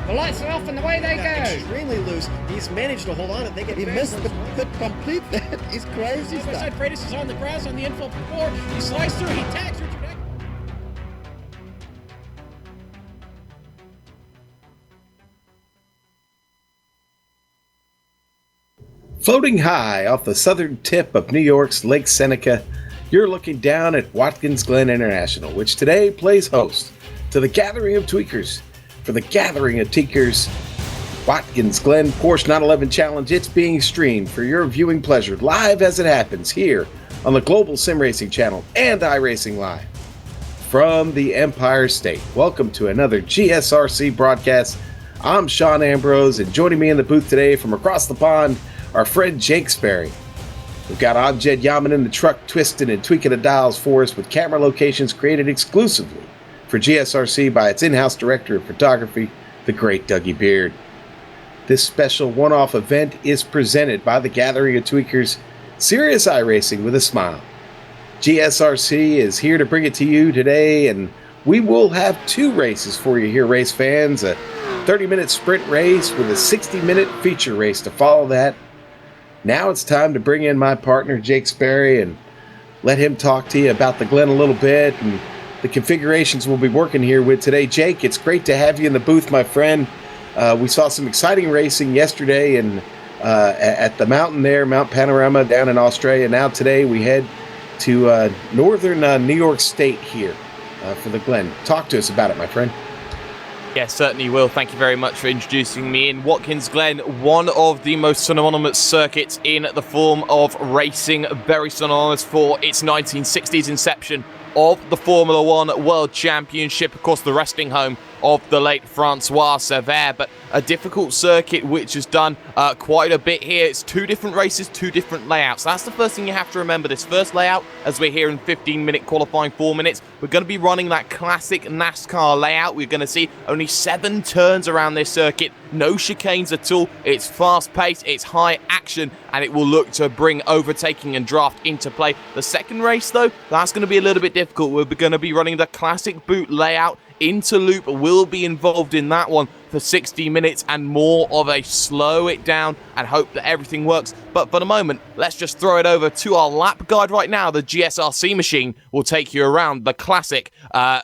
The lights are off and away they go. Extremely loose. He's managed to hold on and they get. He missed the complete. He's crazy stuff. Side Freitas is on the grass on the infield floor. He slides through. He tags Richard Eck. Floating high off the southern tip of New York's Lake Seneca, you're looking down at Watkins Glen International, which today plays host to the Gathering of Tweakers. For the Gathering of Tweakers Watkins Glen Porsche 911 Challenge, it's being streamed for your viewing pleasure live as it happens here on the Global Sim Racing Channel and iRacing Live. From the Empire State, welcome to another GSRC broadcast. I'm Sean Ambrose, and joining me in the booth today from across the pond, our friend Jake Sperry. We've got Amjad Yaman in the truck twisting and tweaking the dials for us with camera locations created exclusively for GSRC by its in-house director of photography, the great Dougie Beard. This special one-off event is presented by the Gathering of Tweakers, Serious iRacing with a smile. GSRC is here to bring it to you today, and we will have two races for you here, race fans. A 30-minute sprint race with a 60-minute feature race to follow that. Now it's time to bring in my partner, Jake Sperry, and let him talk to you about the Glen a little bit and the configurations we'll be working here with today. Jake, it's great to have you in the booth, my friend. We saw some exciting racing yesterday at the mountain there, Mount Panorama down in Australia. Now today we head to northern New York State here for the Glen. Talk to us about it, my friend. Yes, certainly will. Thank you very much for introducing me in. Watkins Glen, one of the most synonymous circuits in the form of racing, very synonymous for its 1960s inception of the Formula One World Championship, of course the resting home of the late Francois Sever, but a difficult circuit which has done quite a bit here. It's two different races, two different layouts. That's the first thing you have to remember. This first layout, as we're here in 15-minute qualifying 4 minutes, we're going to be running that classic NASCAR layout. We're going to see only 7 turns around this circuit, no chicanes at all. It's fast-paced, it's high action, and it will look to bring overtaking and draft into play. The second race, though, that's going to be a little bit difficult. We're going to be running the classic boot layout. Interloop will be involved in that one for 60 minutes and more of a slow it down and hope that everything works. But for the moment, let's just throw it over to our lap guide right now. The GSRC machine will take you around the classic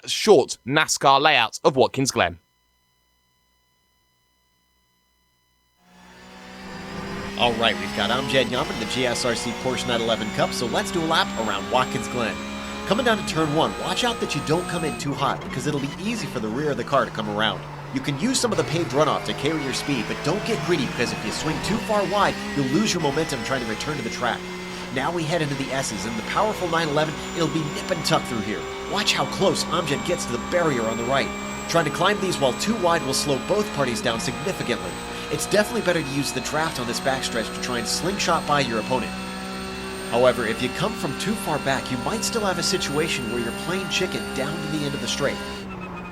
short NASCAR layout of Watkins Glen. All right, we've got Amjad Yaman in the GSRC Porsche 911 Cup, so let's do a lap around Watkins Glen. Coming down to turn 1, watch out that you don't come in too hot because it'll be easy for the rear of the car to come around. You can use some of the paved runoff to carry your speed, but don't get greedy because if you swing too far wide, you'll lose your momentum trying to return to the track. Now we head into the S's, and the powerful 911, it'll be nip and tuck through here. Watch how close Amjad gets to the barrier on the right. Trying to climb these while too wide will slow both parties down significantly. It's definitely better to use the draft on this backstretch to try and slingshot by your opponent. However, if you come from too far back, you might still have a situation where you're playing chicken down to the end of the straight.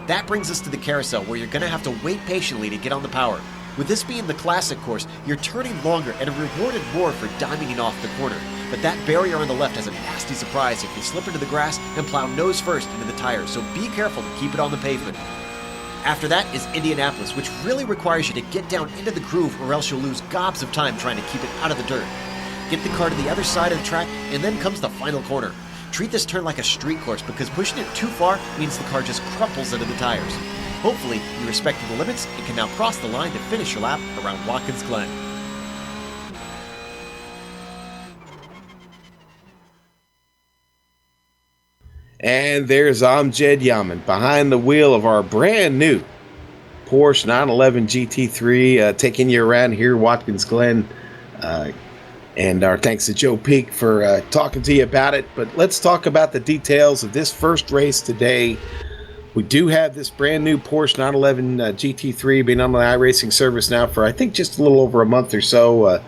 That brings us to the carousel, where you're going to have to wait patiently to get on the power. With this being the classic course, you're turning longer and are rewarded more for diamonding off the corner. But that barrier on the left has a nasty surprise if you slip into the grass and plow nose first into the tires, so be careful to keep it on the pavement. After that is Indianapolis, which really requires you to get down into the groove or else you'll lose gobs of time trying to keep it out of the dirt. Get the car to the other side of the track, and then comes the final corner. Treat this turn like a street course because pushing it too far means the car just crumples into the tires. Hopefully, you respected the limits and can now cross the line to finish your lap around Watkins Glen. And there's Amjad Yaman behind the wheel of our brand new Porsche 911 GT3, taking you around here, Watkins Glen. And our thanks to Joe Peak for talking to you about it. But let's talk about the details of this first race today. We do have this brand new Porsche 911 GT3 being on the iRacing service now for, I think, just a little over a month or so.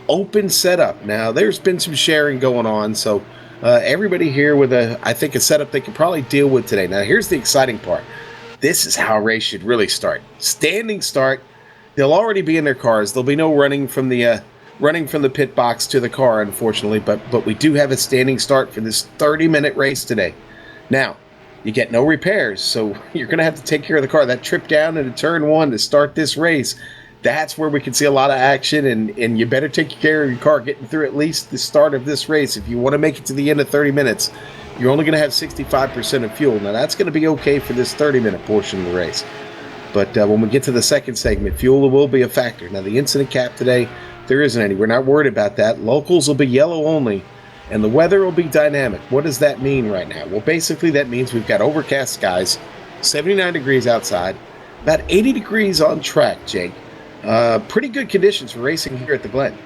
Open setup. Now, there's been some sharing going on, so everybody here with, I think, a setup they can probably deal with today. Now, here's the exciting part. This is how a race should really start. Standing start. They'll already be in their cars. There'll be no running from the pit box to the car, unfortunately, but we do have a standing start for this 30-minute race today. Now, you get no repairs. So you're going to have to take care of the car. That trip down into turn 1 to start this race, that's where we can see a lot of action, and you better take care of your car getting through at least the start of this race. If you want to make it to the end of 30 minutes, you're only going to have 65% of fuel. Now, that's going to be okay for this 30-minute portion of the race. But when we get to the second segment, fuel will be a factor. Now, the incident cap today, there isn't any. We're not worried about that. Locals will be yellow only, and the weather will be dynamic. What does that mean right now? Well, basically, that means we've got overcast skies, 79 degrees outside, about 80 degrees on track, Jake. Pretty good conditions for racing here at the Glen.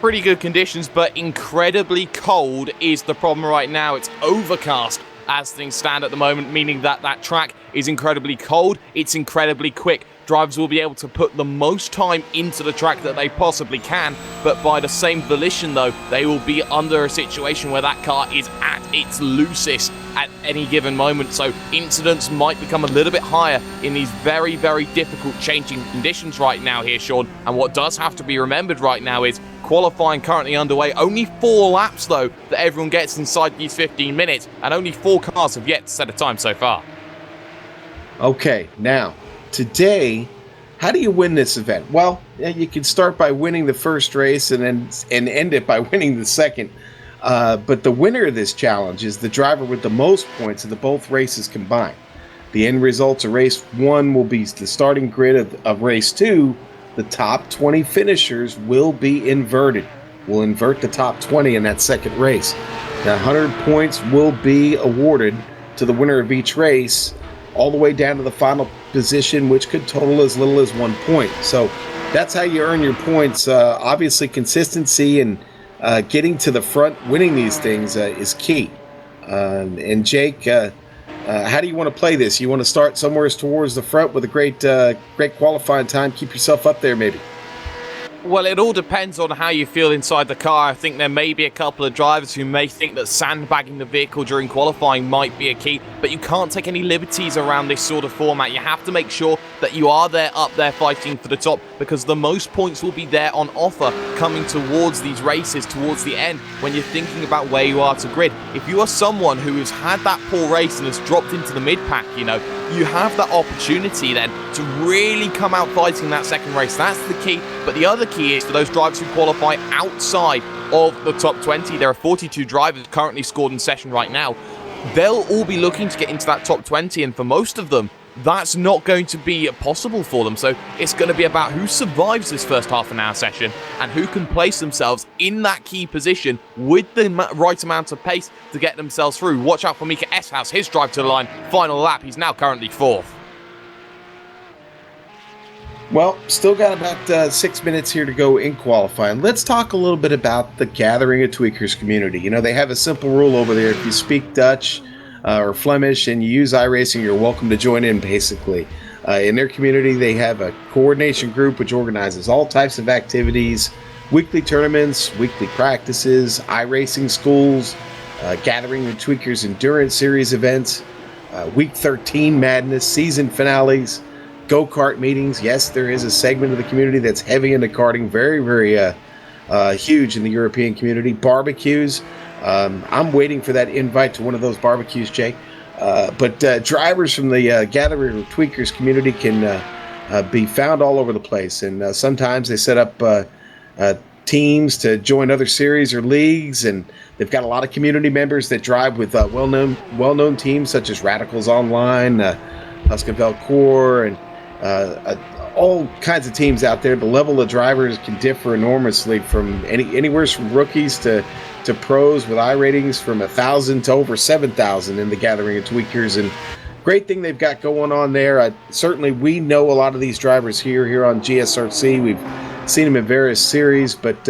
Pretty good conditions, but incredibly cold is the problem right now. It's overcast as things stand at the moment, meaning that that track is incredibly cold. It's incredibly quick. Drivers will be able to put the most time into the track that they possibly can, but by the same volition, though, they will be under a situation where that car is at its loosest at any given moment. So incidents might become a little bit higher in these very, very difficult changing conditions right now here, Sean. And what does have to be remembered right now is qualifying currently underway. Only 4 laps, though, that everyone gets inside these 15 minutes, and only 4 cars have yet to set a time so far. Okay, now, today, how do you win this event? Well, you can start by winning the first race and end it by winning the second. But the winner of this challenge is the driver with the most points of the both races combined. The end results of race 1 will be the starting grid of race 2. The top 20 finishers will be inverted. We'll invert the top 20 in that second race. Now, 100 points will be awarded to the winner of each race, all the way down to the final position, which could total as little as 1 point. So that's how you earn your points. Obviously, consistency and getting to the front, winning these things is key. And Jake, how do you want to play this? You want to start somewhere towards the front with a great qualifying time, keep yourself up there maybe? Well, it all depends on how you feel inside the car. I think there may be a couple of drivers who may think that sandbagging the vehicle during qualifying might be a key, but you can't take any liberties around this sort of format. You have to make sure that you are up there fighting for the top, because the most points will be there on offer coming towards these races, towards the end, when you're thinking about where you are to grid. If you are someone who has had that poor race and has dropped into the mid-pack, you have that opportunity then to really come out fighting that second race. That's the key. But the other key is for those drivers who qualify outside of the top 20. There are 42 drivers currently scored in session right now. They'll all be looking to get into that top 20, and for most of them, that's not going to be possible for them. So it's going to be about who survives this first half an hour session and who can place themselves in that key position with the right amount of pace to get themselves through. Watch out for Mika Eshouse, his drive to the line, final lap. He's now currently 4th. Well, still got about 6 minutes here to go in qualifying. Let's talk a little bit about the Gathering of Tweakers community. They have a simple rule over there. If you speak Dutch or Flemish and you use iRacing, you're welcome to join in, basically. In their community, they have a coordination group which organizes all types of activities, weekly tournaments, weekly practices, iRacing schools, Gathering of Tweakers Endurance Series events, Week 13 Madness, season finales, go-kart meetings. Yes, there is a segment of the community that's heavy into karting, very, very huge in the European community. Barbecues. I'm waiting for that invite to one of those barbecues, Jake. But drivers from the Gathering of Tweakers community can be found all over the place. And sometimes they set up teams to join other series or leagues. And they've got a lot of community members that drive with well-known teams such as Radicals Online, Huskenfeld Core, and all kinds of teams out there. The level of drivers can differ enormously from anywhere from rookies to pros, with iRatings from 1,000 to over 7,000 in the Gathering of Tweakers. And great thing they've got going on there. Certainly we know a lot of these drivers here on GSRC. We've seen them in various series, but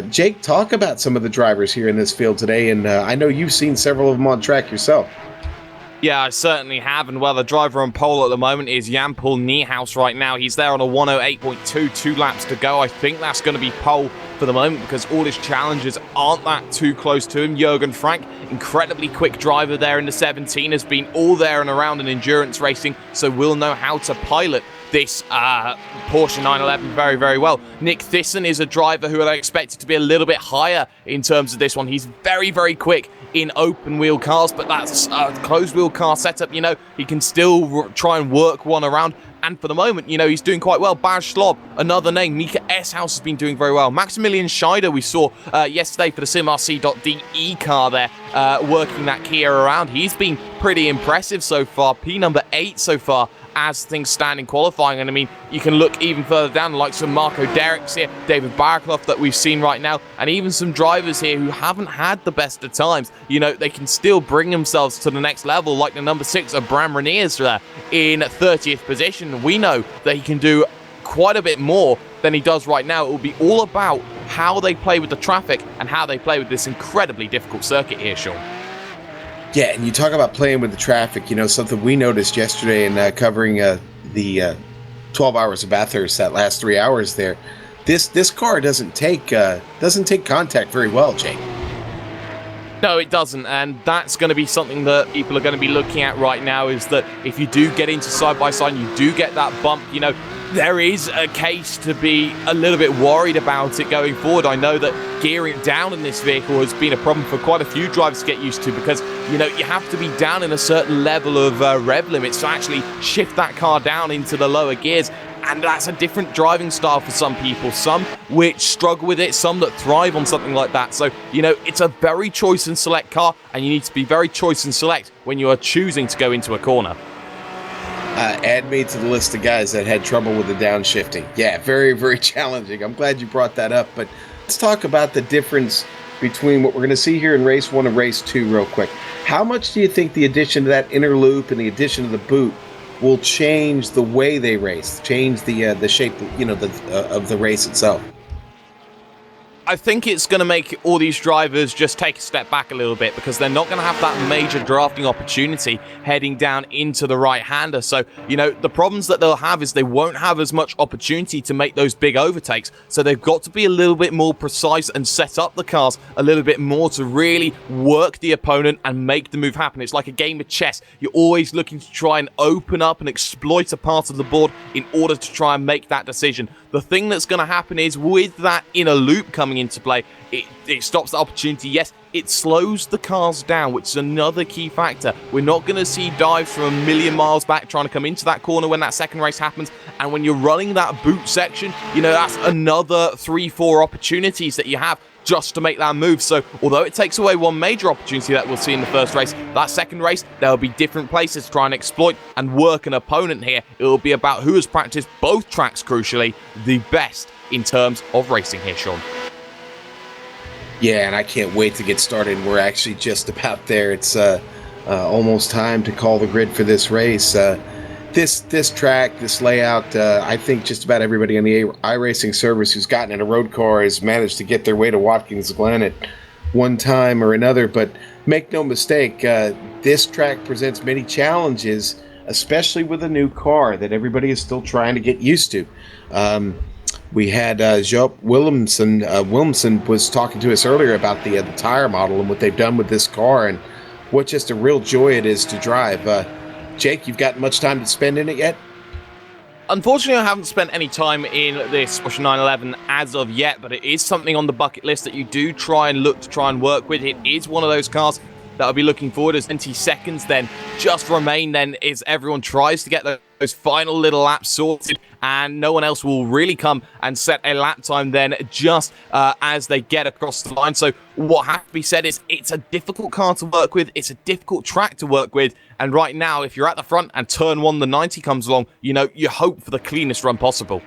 Jake, talk about some of the drivers here in this field today, and I know you've seen several of them on track yourself. Yeah, I certainly have, and the driver on pole at the moment is Jan-Paul Niehaus right now. He's there on a 108.2, 2 laps to go. I think that's going to be pole for the moment because all his challenges aren't that too close to him. Jürgen Frank, incredibly quick driver there in the 17, has been all there and around in endurance racing, so will know how to pilot this Porsche 911 very, very well. Nick Thyssen is a driver who are expected to be a little bit higher in terms of this one. He's very, very quick in open wheel cars, but that's a closed wheel car setup. You know, he can still try and work one around. And for the moment, you know, he's doing quite well. Baz Schlob, another name. Mika Eshouse has been doing very well. Maximilian Scheider, we saw yesterday for the SimRC.de car there, working that Kia around. He's been pretty impressive so far. P number 8 so far as things stand in qualifying. And I mean, you can look even further down, like some Marco Derricks here, David Barclough that we've seen right now, and even some drivers here who haven't had the best of times. You know, they can still bring themselves to the next level, like the number 6 of Bram Reniers there in 30th position. We know that he can do quite a bit more than he does right now. It will be all about how they play with the traffic and how they play with this incredibly difficult circuit here, Sean. Yeah, and you talk about playing with the traffic, you know, something we noticed yesterday in covering the 12 hours of Bathurst, that last 3 hours there. This car doesn't take contact very well, Jake. No, it doesn't, and that's going to be something that people are going to be looking at right now, is that if you do get into side-by-side and you do get that bump, you know, there is a case to be a little bit worried about it going forward. I know that gearing down in this vehicle has been a problem for quite a few drivers to get used to, because, you know, you have to be down in a certain level of rev limits to actually shift that car down into the lower gears. And that's a different driving style for some people, some which struggle with it, some that thrive on something like that. So, you know, it's a very choice and select car, and you need to be very choice and select when you are choosing to go into a corner. Add me to the list of guys that had trouble with the downshifting. Yeah, very, very challenging. I'm glad you brought that up. But let's talk about the difference between what we're going to see here in race 1 and race 2 real quick. How much do you think the addition to that inner loop and the addition of the boot will change the way they race, change the shape, you know, of the race itself? I think it's going to make all these drivers just take a step back a little bit, because they're not going to have that major drafting opportunity heading down into the right-hander. So, you know, the problems that they'll have is they won't have as much opportunity to make those big overtakes. So they've got to be a little bit more precise and set up the cars a little bit more to really work the opponent and make the move happen. It's like a game of chess. You're always looking to try and open up and exploit a part of the board in order to try and make that decision. The thing that's going to happen is, with that inner loop coming into play, it stops the opportunity. Yes, it slows the cars down, which is another key factor. We're not going to see dives from a million miles back trying to come into that corner when that second race happens. And when you're running that boot section, you know, that's another 3-4 opportunities that you have just to make that move. So although it takes away one major opportunity that we'll see in the first race, that second race, there'll be different places to try and exploit and work an opponent here. It'll be about who has practiced both tracks, crucially, the best in terms of racing here, Sean. Yeah, and I can't wait to get started. We're actually just about there. It's almost time to call the grid for this race. This track, this layout, I think just about everybody on the iRacing service who's gotten in a road car has managed to get their way to Watkins Glen at one time or another. But make no mistake, this track presents many challenges, especially with a new car that everybody is still trying to get used to. We had Joop Willemsen was talking to us earlier about the tire model and what they've done with this car, and what just a real joy it is to drive. Jake, you've got much time to spend in it yet? Unfortunately, I haven't spent any time in this Porsche 911 as of yet, but it is something on the bucket list that you do try and look to try and work with. It is one of those cars that I'll be looking forward as 20 seconds then just remain then as everyone tries to get those final little laps sorted, and no one else will really come and set a lap time then just as they get across the line. So what has to be said is, it's a difficult car to work with, it's a difficult track to work with, and right now if you're at the front and turn 1 the 90 comes along, you know, you hope for the cleanest run possible.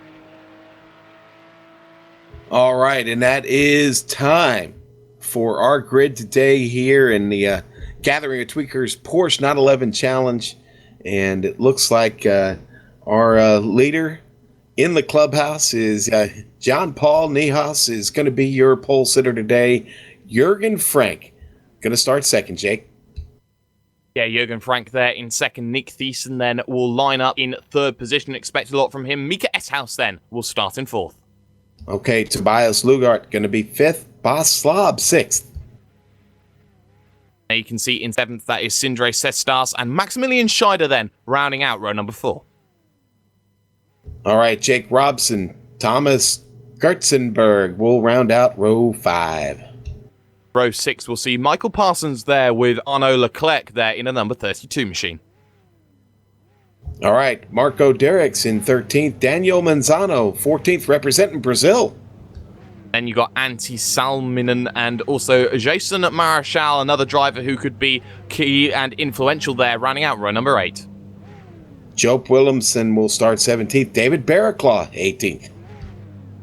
All right, and that is time for our grid today here in the Gathering of Tweakers Porsche 911 Challenge. And it looks like our leader in the clubhouse is John Paul Niehaus is going to be your pole sitter today. Jürgen Frank going to start second, Jake. Yeah, Jürgen Frank there in second. Nick Thiessen then will line up in third position. Expect a lot from him. Mika Eshouse then will start in fourth. Okay, Tobias Lugart going to be fifth. Bas Slob sixth. You can see in seventh, that is Sindre Sestas, and Maximilian Scheider then rounding out row number 4. All right, Jake Robson, Thomas Gertzenberg will round out row 5. Row 6 will see Michael Parsons there with Arnaud Leclerc there in a number 32 machine. All right, Marco Derricks in 13th, Daniel Manzano, 14th, representing Brazil. Then you got Antti Salminen and also Jason Marichal, another driver who could be key and influential there, rounding out row number 8. Jope Williamson will start 17th, David Barraclaw, 18th.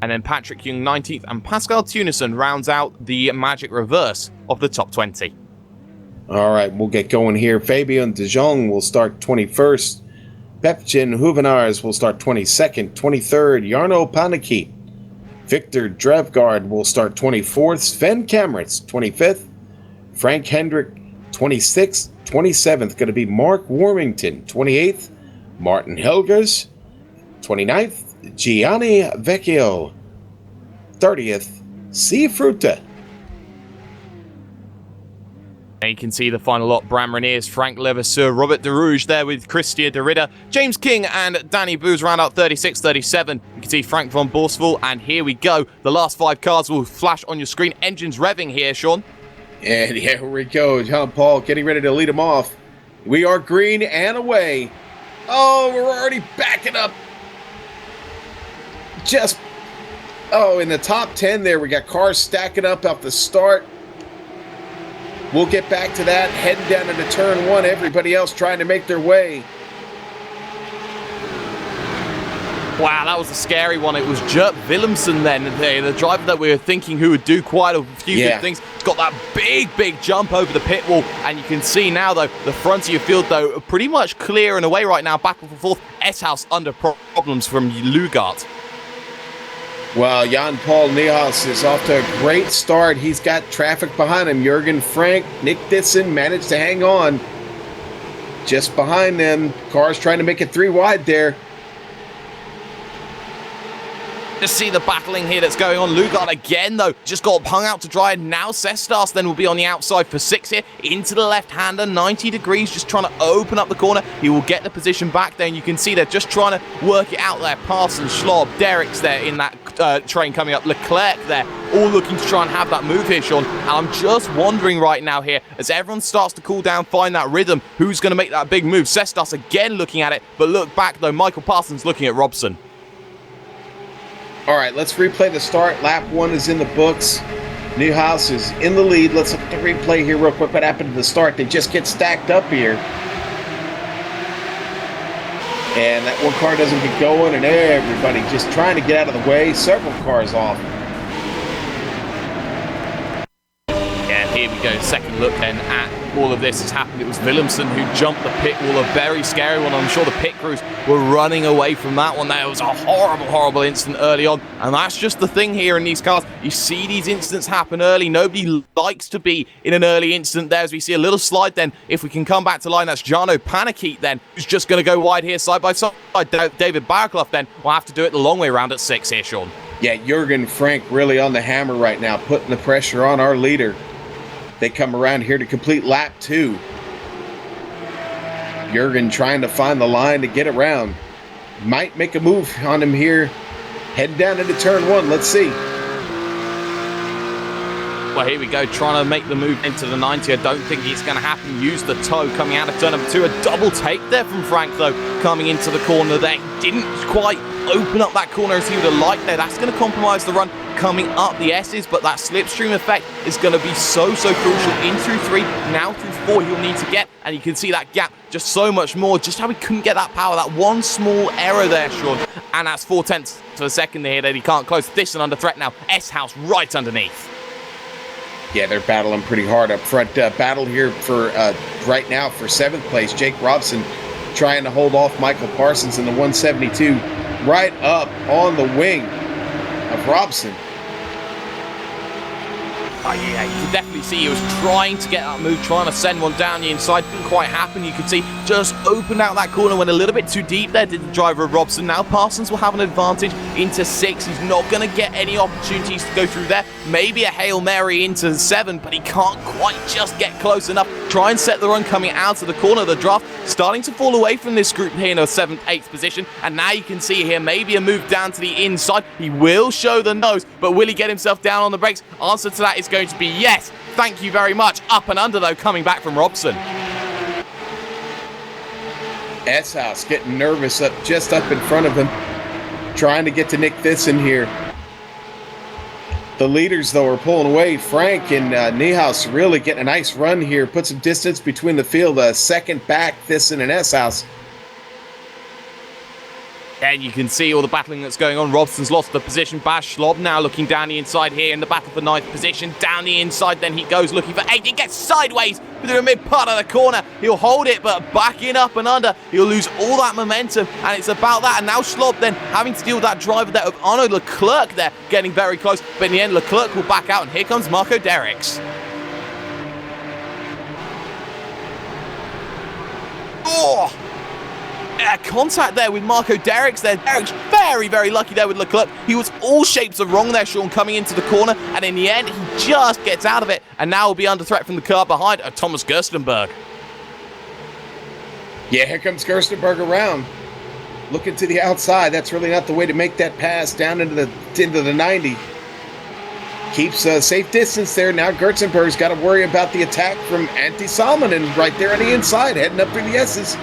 And then Patrick Young, 19th, and Pascal Tunison rounds out the magic reverse of the top 20. All right, we'll get going here. Fabian De Jong will start 21st. Pepchin Huvenars will start 22nd. 23rd, Jarno Panicki. Victor Drevgaard will start 24th. Sven Kamratz, 25th. Frank Hendrick, 26th. 27th, going to be Mark Warmington. 28th, Martin Helgers. 29th, Gianni Vecchio. 30th, C. Fruta. And you can see the final lot, Bram Reniers, Frank Levasseur, Robert De Rouge there with Christian de Ridder, James King and Danny Booz round out 36, 37. You can see Frank von Borsval, and here we go. The last 5 cars will flash on your screen. Engines revving here, Sean. And here we go. John Paul getting ready to lead them off. We are green and away. Oh, we're already backing up. In the top 10 there, we got cars stacking up off the start. We'll get back to that. Heading down into turn 1. Everybody else trying to make their way. Wow, that was a scary one. It was Jert Willemsen then, the driver that we were thinking who would do quite a few good things. He's got that big jump over the pit wall, and you can see now, though, the front of your field, though, pretty much clear and away right now, back and forth. S-House under problems from Lugart. Well, Jan-Paul Niehaus is off to a great start. He's got traffic behind him. Jürgen Frank, Nick Ditson managed to hang on. Just behind them, cars trying to make it 3 wide there. Just see the battling here that's going on. Lugard again, though, just got hung out to dry. Now Sestas then will be on the outside for 6 here. Into the left-hander, 90 degrees, just trying to open up the corner. He will get the position back there, and you can see they're just trying to work it out there. Parsons, Schlob, Derricks there in that train coming up. Leclerc there, all looking to try and have that move here, Sean. And I'm just wondering right now here, as everyone starts to cool down, find that rhythm, who's going to make that big move? Sestas again looking at it, but look back, though, Michael Parsons looking at Robson. All right, let's replay the start. Lap 1 is in the books. Newhouse is in the lead. Let's look at the replay here real quick. What happened to the start? They just get stacked up here. And that one car doesn't get going, and everybody just trying to get out of the way. Several cars off. Yeah, here we go. Second look then at all of this has happened. It was Willemsen who jumped the pit wall, a very scary one. I'm sure the pit crews were running away from that one. There was a horrible incident early on, and that's just the thing here in these cars. You see these incidents happen early. Nobody likes to be in an early incident there, as we see a little slide then. If we can come back to line, that's Jarno Panicki then, who's just going to go wide here side by side. David Barclough then will have to do it the long way around at 6 here, Sean. Yeah, Jürgen Frank really on the hammer right now, putting the pressure on our leader. They come around here to complete lap 2. Jürgen trying to find the line to get around. Might make a move on him here. Heading down into turn 1. Let's see. Well, here we go, trying to make the move into the 90. I don't think it's going to happen. Use the toe coming out of turn number 2. A double take there from Frank, though, coming into the corner there. Didn't quite open up that corner as he would have liked there. That's going to compromise the run coming up the S's, but that slipstream effect is going to be so crucial. In through 3, now through 4 he'll need to get, and you can see that gap just so much more. Just how he couldn't get that power, that one small error there, Sean. And that's 4/10 to the second here that he can't close. This one under threat now. S-House right underneath. Yeah, they're battling pretty hard up front. Battle here for right now for 7th place. Jake Robson trying to hold off Michael Parsons in the 172. Right up on the wing of Robson. Yeah, you can definitely see he was trying to get that move, trying to send one down the inside. Didn't quite happen. You could see just opened out that corner, went a little bit too deep there, did the driver of Robson. Now Parsons will have an advantage into 6. He's not going to get any opportunities to go through there. Maybe a Hail Mary into 7, but he can't quite just get close enough. Try and set the run coming out of the corner. The draft starting to fall away from this group here in a 7th, 8th position. And now you can see here maybe a move down to the inside. He will show the nose, but will he get himself down on the brakes? Answer to that is going to be yes. Thank you very much. Up and under, though, coming back from Robson. S-House getting nervous just up in front of him, trying to get to Nick Thyssen here. The leaders, though, are pulling away. Frank and Niehaus really getting a nice run here. Put some distance between the field. Second back, Thyssen and S-House. And you can see all the battling that's going on. Robson's lost the position. Baz Schlob now looking down the inside here in the battle for 9th position. Down the inside, then he goes looking for 8. He gets sideways through the mid part of the corner. He'll hold it, but backing up and under, he'll lose all that momentum. And it's about that. And now Schlob then having to deal with that driver there of Arno Leclerc there, getting very close. But in the end, Leclerc will back out. And here comes Marco Derricks. Oh! Contact there with Marco Derricks there. Derricks very, very lucky there with Leclerc. He was all shapes of wrong there, Sean, coming into the corner. And in the end, he just gets out of it. And now will be under threat from the car behind Thomas Gerstenberg. Yeah, here comes Gerstenberg around. Looking to the outside. That's really not the way to make that pass down into the 90. Keeps a safe distance there. Now Gerstenberg's got to worry about the attack from Antti Salminen right there on the inside, heading up through the S's.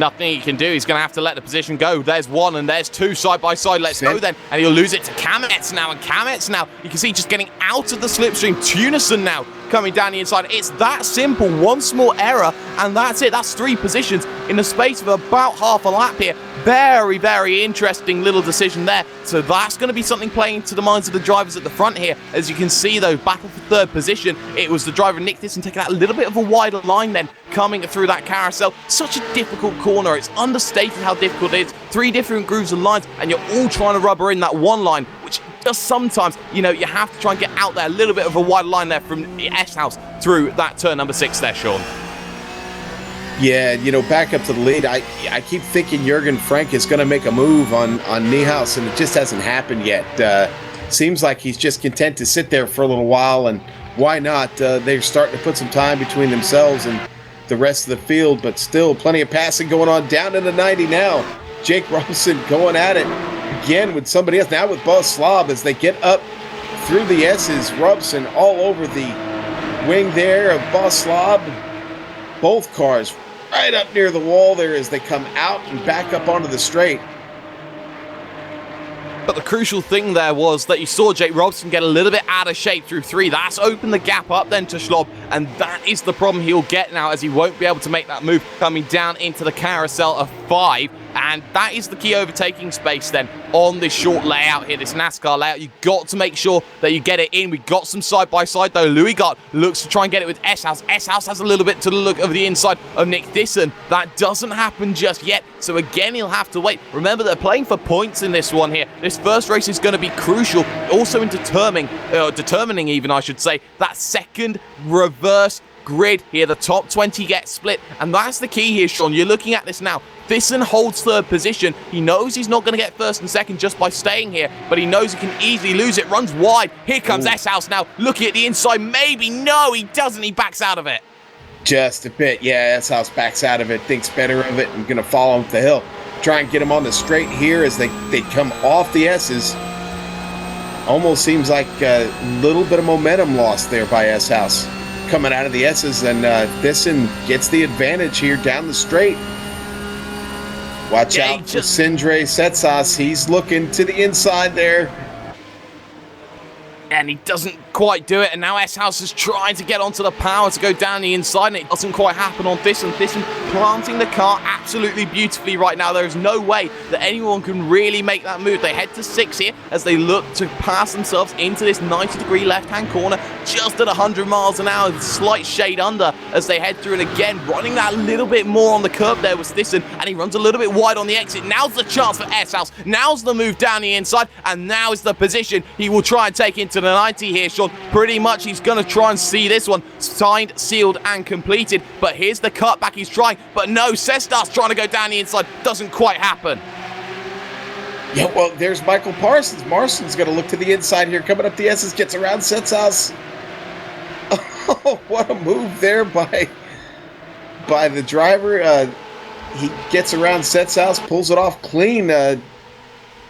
Nothing he can do. He's going to have to let the position go. There's 1 and there's 2 side by side. Let's go then. And he'll lose it to Kamets now. And Kamets now, you can see just getting out of the slipstream. Tunison now coming down the inside. It's that simple. One small error and that's it. That's 3 positions in the space of about half a lap here. Very, very interesting little decision there. So that's going to be something playing to the minds of the drivers at the front here. As you can see, though, battle for 3rd position. It was the driver Nick Thyssen taking that a little bit of a wider line then, coming through that carousel. Such a difficult corner. It's understated how difficult it is. 3 different grooves of lines, and you're all trying to rubber in that one line, which just sometimes, you have to try and get out there a little bit of a wider line there from the S-House through that turn number 6 there, Sean. Yeah, back up to the lead. I keep thinking Jürgen Frank is going to make a move on Niehaus, and it just hasn't happened yet. Seems like he's just content to sit there for a little while, and why not? They're starting to put some time between themselves and the rest of the field, but still plenty of passing going on down in the 90 now. Jake Robson going at it again with somebody else, now with Buzz Slob as they get up through the S's. Robson all over the wing there of Buzz Slob. Both cars right up near the wall there as they come out and back up onto the straight. But the crucial thing there was that you saw Jake Robson get a little bit out of shape through 3. That's opened the gap up then to Schlob, and that is the problem he'll get now, as he won't be able to make that move coming down into the carousel of 5. And that is the key overtaking space then on this short layout here, this NASCAR layout. You've got to make sure that you get it in. We've got some side-by-side though. Louis Gott looks to try and get it with S-House. S-House has a little bit to the look of the inside of Nick Thyssen. That doesn't happen just yet. So again, he'll have to wait. Remember, they're playing for points in this one here. This first race is going to be crucial. Also in determining even, I should say, that second reverse grid here. The top 20 get split. And that's the key here, Sean. You're looking at this now. Thyssen holds 3rd position. He knows he's not going to get 1st and 2nd just by staying here, but he knows he can easily lose it. Runs wide. Here comes S-House now. Looking at the inside. Maybe. No, he doesn't. He backs out of it. Just a bit. Yeah, S-House backs out of it. Thinks better of it and going to follow him up the hill. Try and get him on the straight here as they come off the S's. Almost seems like a little bit of momentum lost there by S-House. Coming out of the S's, and Thyssen gets the advantage here down the straight. Watch out for Sindre Setsas. He's looking to the inside there. And he doesn't quite do it, and now S-House is trying to get onto the power to go down the inside, and it doesn't quite happen on Thyssen. Thyssen planting the car absolutely beautifully right now. There is no way that anyone can really make that move. They head to 6 here as they look to pass themselves into this 90-degree left-hand corner just at 100 miles an hour, slight shade under as they head through, and again, running that little bit more on the curb there was Thyssen, and he runs a little bit wide on the exit. Now's the chance for S-House. Now's the move down the inside, and now is the position he will try and take into the 90 here, Sean. Pretty much he's going to try and see this one signed, sealed, and completed. But here's the cutback he's trying. But no, Cestar's trying to go down the inside. Doesn't quite happen. Yeah, well, there's Michael Parsons. Marston's going to look to the inside here. Coming up the S's, gets around Setsas. Oh, what a move there by the driver. He gets around Setsas, pulls it off clean. I'm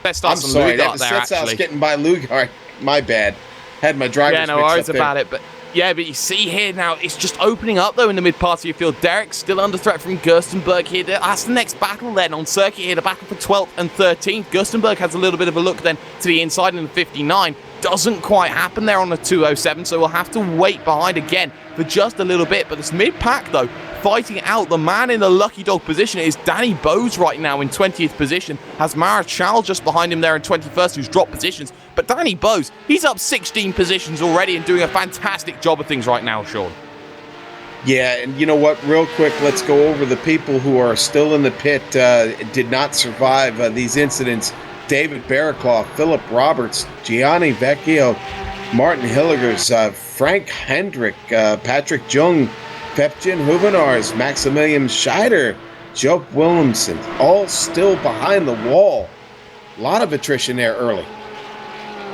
sorry, that was Setsas getting by Lugard. My bad. Had my driver's Yeah, no worries about it, but yeah, but you see here now, it's just opening up though in the mid part of your field. Derek still under threat from Gerstenberg here. That's the next battle then on circuit here, the battle for 12th and 13th. Gerstenberg has a little bit of a look then to the inside in the 59. Doesn't quite happen there on the 207, so we'll have to wait behind again for just a little bit. But this mid-pack though, fighting out, the man in the lucky dog position is Danny Bowes right now in 20th position. Has Marichal just behind him there in 21st, who's dropped positions. But Danny Bowes, he's up 16 positions already and doing a fantastic job of things right now, Sean. Yeah, and you know what? Real quick, let's go over the people who are still in the pit, did not survive these incidents. David Barraclough, Philip Roberts, Gianni Vecchio, Martin Hilligers, Frank Hendrick, Patrick Jung, Pepjin Huvenars, Maximilian Scheider, Joe Williamson, all still behind the wall. A lot of attrition there early.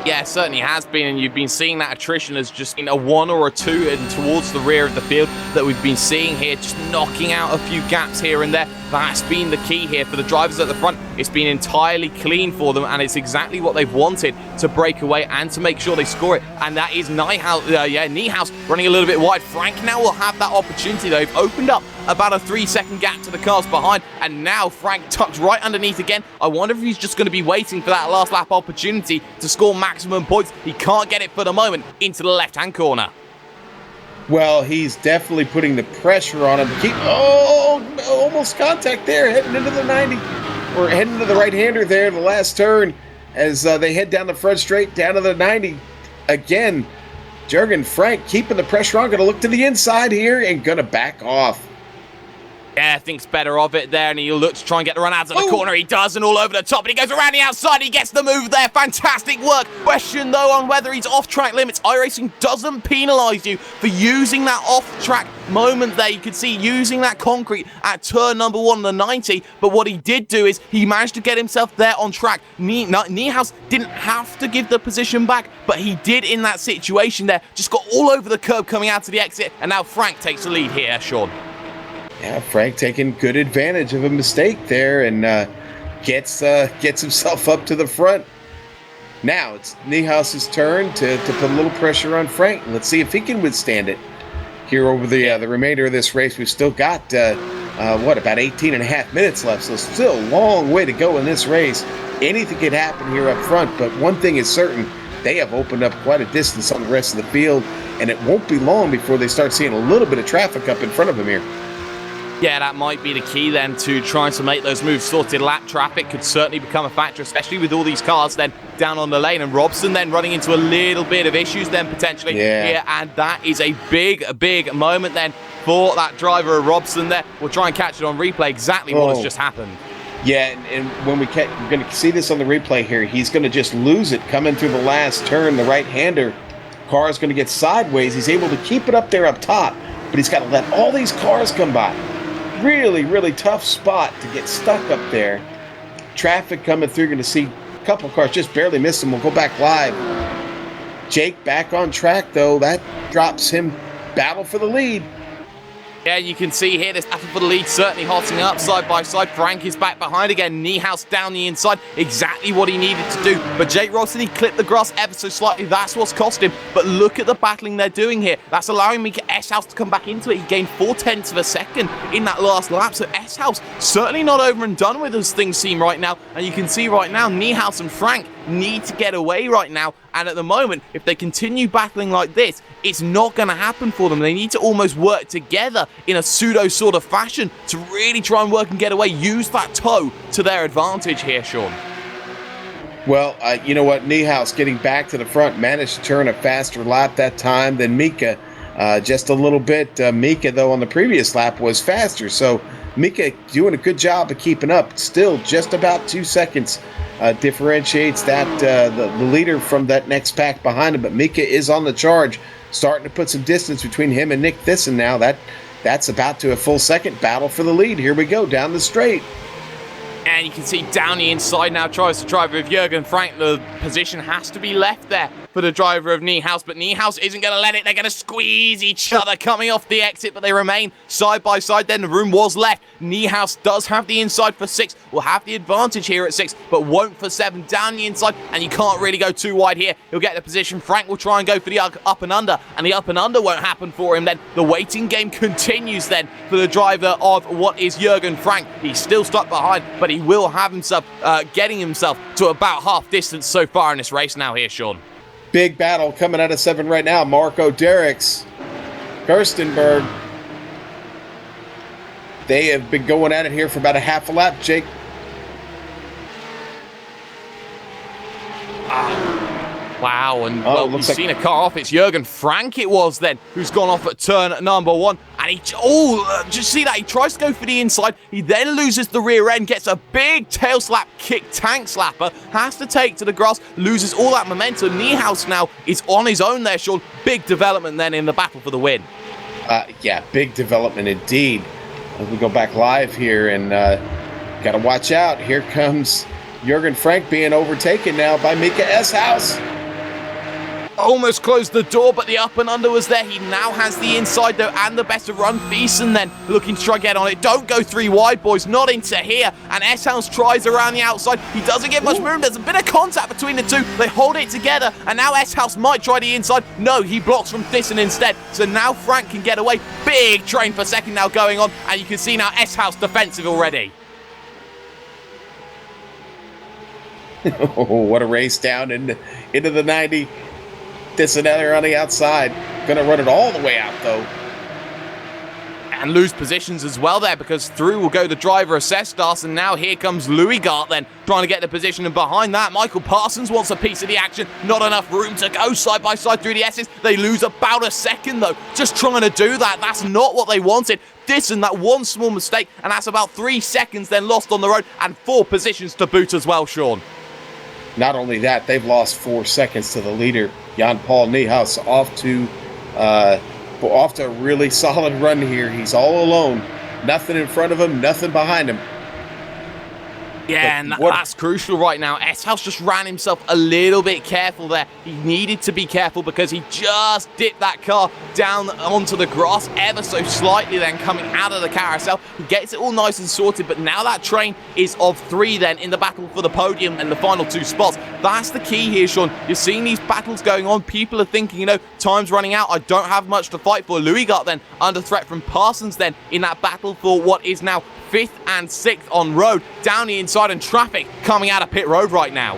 Yeah, it certainly has been, and you've been seeing that attrition as just in a 1 or a 2 and towards the rear of the field that we've been seeing here, just knocking out a few gaps here and there. That's been the key here for the drivers at the front. It's been entirely clean for them, and it's exactly what they've wanted to break away and to make sure they score it. And that is Niehaus running a little bit wide. Frank now will have that opportunity. They've opened up about a 3-second gap to the cars behind, and now Frank tucked right underneath again. I wonder if he's just going to be waiting for that last lap opportunity to score maximum points. He can't get it for the moment into the left-hand corner. Well, he's definitely putting the pressure on him to keep... Oh, almost contact there, heading into the 90. Or heading into the right-hander there, the last turn, as they head down the front straight, down to the 90. Again, Jürgen Frank keeping the pressure on, going to look to the inside here and going to back off. Yeah, thinks better of it there, and he'll look to try and get the run out of the corner. He does, and all over the top, and he goes around the outside. He gets the move there. Fantastic work. Question, though, on whether he's off-track limits. iRacing doesn't penalise you for using that off-track moment there. You could see using that concrete at turn number 1 on the 90, but what he did do is he managed to get himself there on track. Niehaus didn't have to give the position back, but he did in that situation there. Just got all over the curb coming out to the exit, and now Frank takes the lead here, Sean. Yeah, Frank taking good advantage of a mistake there and gets himself up to the front. Now it's Niehaus's turn to put a little pressure on Frank. Let's see if he can withstand it here over the remainder of this race. We've still got, about 18 and a half minutes left, so still a long way to go in this race. Anything could happen here up front, but one thing is certain, they have opened up quite a distance on the rest of the field, and it won't be long before they start seeing a little bit of traffic up in front of them here. Yeah, that might be the key then to trying to make those moves. Sorted lap traffic could certainly become a factor, especially with all these cars then down on the lane, and Robson then running into a little bit of issues then potentially here, and that is a big moment then for that driver of Robson there. We'll try and catch it on replay exactly what has just happened. Yeah, and when we're going to see this on the replay here, he's going to just lose it coming through the last turn. The right-hander car is going to get sideways. He's able to keep it up there up top, but he's got to let all these cars come by. Really tough spot to get stuck up there. Traffic coming through. Going to see a couple cars just barely miss him. We'll go back live. Jake back on track, though. That drops him. Battle for the lead. Yeah, you can see here this battle for the lead certainly hotting up side by side. Frank is back behind again. Niehaus down the inside. Exactly what he needed to do. But Jake Robson, he clipped the grass ever so slightly. That's what's cost him. But look at the battling they're doing here. That's allowing Mika Eshouse to come back into it. He gained 0.4 of a second in that last lap. So Eshouse certainly not over and done with as things seem right now. And you can see right now, Niehaus and Frank need to get away right now. And at the moment, if they continue battling like this, it's not going to happen for them. They need to almost work together in a pseudo sort of fashion to really try and work and get away. Use that toe to their advantage here, Sean. Well, you know what? Niehaus getting back to the front, managed to turn a faster lap that time than Mika. just a little bit. Mika, though, on the previous lap was faster. So Mika doing a good job of keeping up. Still just about 2 seconds differentiates that the leader from that next pack behind him. But Mika is on the charge, starting to put some distance between him and Nick Thyssen now. That's about to a full second battle for the lead. Here we go down the straight. And you can see down the inside now tries the driver of Jurgen Frank. The position has to be left there for the driver of Niehaus, but Niehaus isn't going to let it. They're going to squeeze each other coming off the exit, but they remain side by side. Then the room was left. Niehaus does have the inside for 6, will have the advantage here at 6, but won't for 7 down the inside, and you can't really go too wide here. He'll get the position. Frank will try and go for the up and under, and the up and under won't happen for him then. The waiting game continues then for the driver of what is Jurgen Frank. He's still stuck behind, but he will have himself getting himself to about half distance so far in this race now here, Sean. Big battle coming out of 7 right now. Marco Derricks, Gerstenberg. They have been going at it here for about a half a lap, Jake. Wow, and well, we've seen a car off. It's Jurgen Frank it was then, who's gone off at turn number 1. And he, just see that, he tries to go for the inside. He then loses the rear end, gets a big tail slap, kick tank slapper, has to take to the grass, loses all that momentum. Niehaus now is on his own there, Sean. Big development then in the battle for the win. Yeah, big development indeed. As we go back live here, and got to watch out. Here comes Jurgen Frank being overtaken now by Mika Eshouse. Almost closed the door, but the up and under was there. He now has the inside, though, and the better run. Beeson then looking to try and get on it. Don't go 3 wide, boys. Not into here. And Eshouse tries around the outside. He doesn't get much room. There's a bit of contact between the two. They hold it together, and now Eshouse might try the inside. No, he blocks from Thyssen instead. So now Frank can get away. Big train for second now going on, and you can see now Eshouse defensive already. Oh, what a race down into the 90. Cincinnati on the outside. Gonna run it all the way out, though. And lose positions as well there, because through will go the driver of Cestas, and now here comes Louis Gart then, trying to get the position, and behind that, Michael Parsons wants a piece of the action. Not enough room to go side by side through the S's. They lose about a second, though. Just trying to do that. That's not what they wanted. Thyssen, that one small mistake, and that's about 3 seconds then lost on the road, and 4 positions to boot as well, Sean. Not only that, they've lost 4 seconds to the leader, Jan-Paul Niehaus, off to a really solid run here. He's all alone. Nothing in front of him, nothing behind him. Yeah, and that's crucial right now. Eshouse just ran himself a little bit careful there. He needed to be careful because he just dipped that car down onto the grass ever so slightly then coming out of the carousel. He gets it all nice and sorted, but now that train is of 3 then in the battle for the podium and the final 2 spots. That's the key here, Sean. You're seeing these battles going on. People are thinking, time's running out. I don't have much to fight for. Louis Gart then under threat from Parsons then in that battle for what is now 5th and 6th on road, down the inside, and traffic coming out of pit road right now.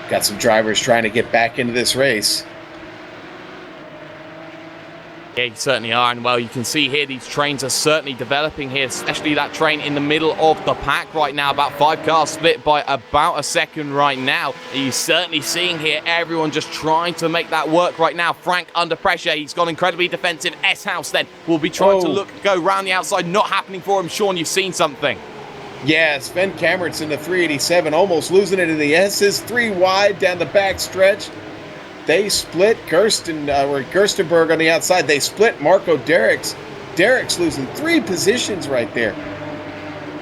Got some drivers trying to get back into this race. Yeah, you certainly are, and well, you can see here these trains are certainly developing here, especially that train in the middle of the pack right now. About 5 cars split by about a second right now. You're certainly seeing here everyone just trying to make that work right now. Frank under pressure. He's gone incredibly defensive. Eshouse then will be trying to go round the outside. Not happening for him. Sean, you've seen something. Yeah, Sven Kammert's in the 387, almost losing it in the S's. 3 wide down the back stretch. They split Gerstenberg on the outside. They split Marco Derricks. Derricks losing 3 positions right there.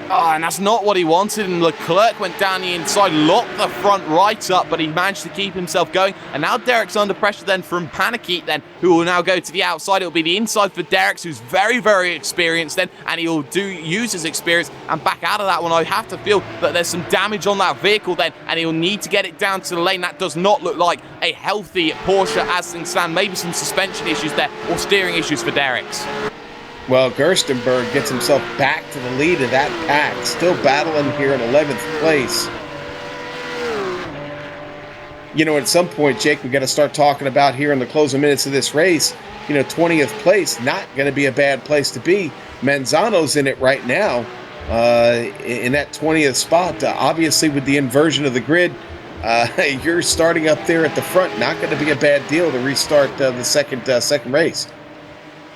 Oh, and that's not what he wanted. And Leclerc went down the inside, locked the front right up, but he managed to keep himself going. And now Derricks under pressure then from Paniquet then, who will now go to the outside. It'll be the inside for Derricks, who's very, very experienced then, and he'll use his experience and back out of that one. I have to feel that there's some damage on that vehicle then, and he'll need to get it down to the lane. That does not look like a healthy Porsche as things stand. Maybe some suspension issues there, or steering issues for Derricks. Well, Gerstenberg gets himself back to the lead of that pack. Still battling here in 11th place. At some point, Jake, we've got to start talking about here in the closing minutes of this race. 20th place, not going to be a bad place to be. Manzano's in it right now in that 20th spot. Obviously, with the inversion of the grid, You're starting up there at the front. Not going to be a bad deal to restart the second race.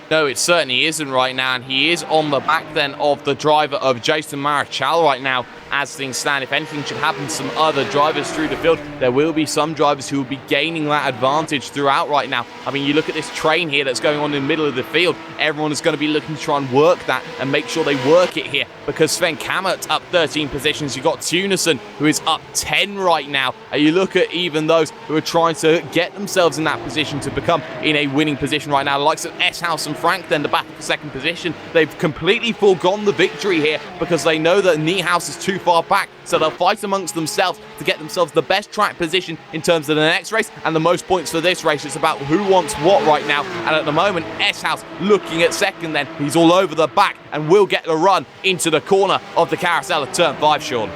No, it certainly isn't right now, and he is on the back then of the driver of Jason Marichal right now as things stand. If anything should happen to some other drivers through the field, there will be some drivers who will be gaining that advantage throughout right now. I mean, you look at this train here that's going on in the middle of the field. Everyone is going to be looking to try and work that and make sure they work it here, because Sven Kammert up 13 positions. You've got Tunison, who is up 10 right now. And you look at even those who are trying to get themselves in that position to become in a winning position right now. The likes of S-House and Frank, then the back of the second position. They've completely foregone the victory here because they know that Niehaus is too far back, so they'll fight amongst themselves to get themselves the best track position in terms of the next race and the most points for this race. It's about who wants what right now, and at the moment S-House looking at second then. He's all over the back and will get the run into the corner of the carousel of turn 5, Sean.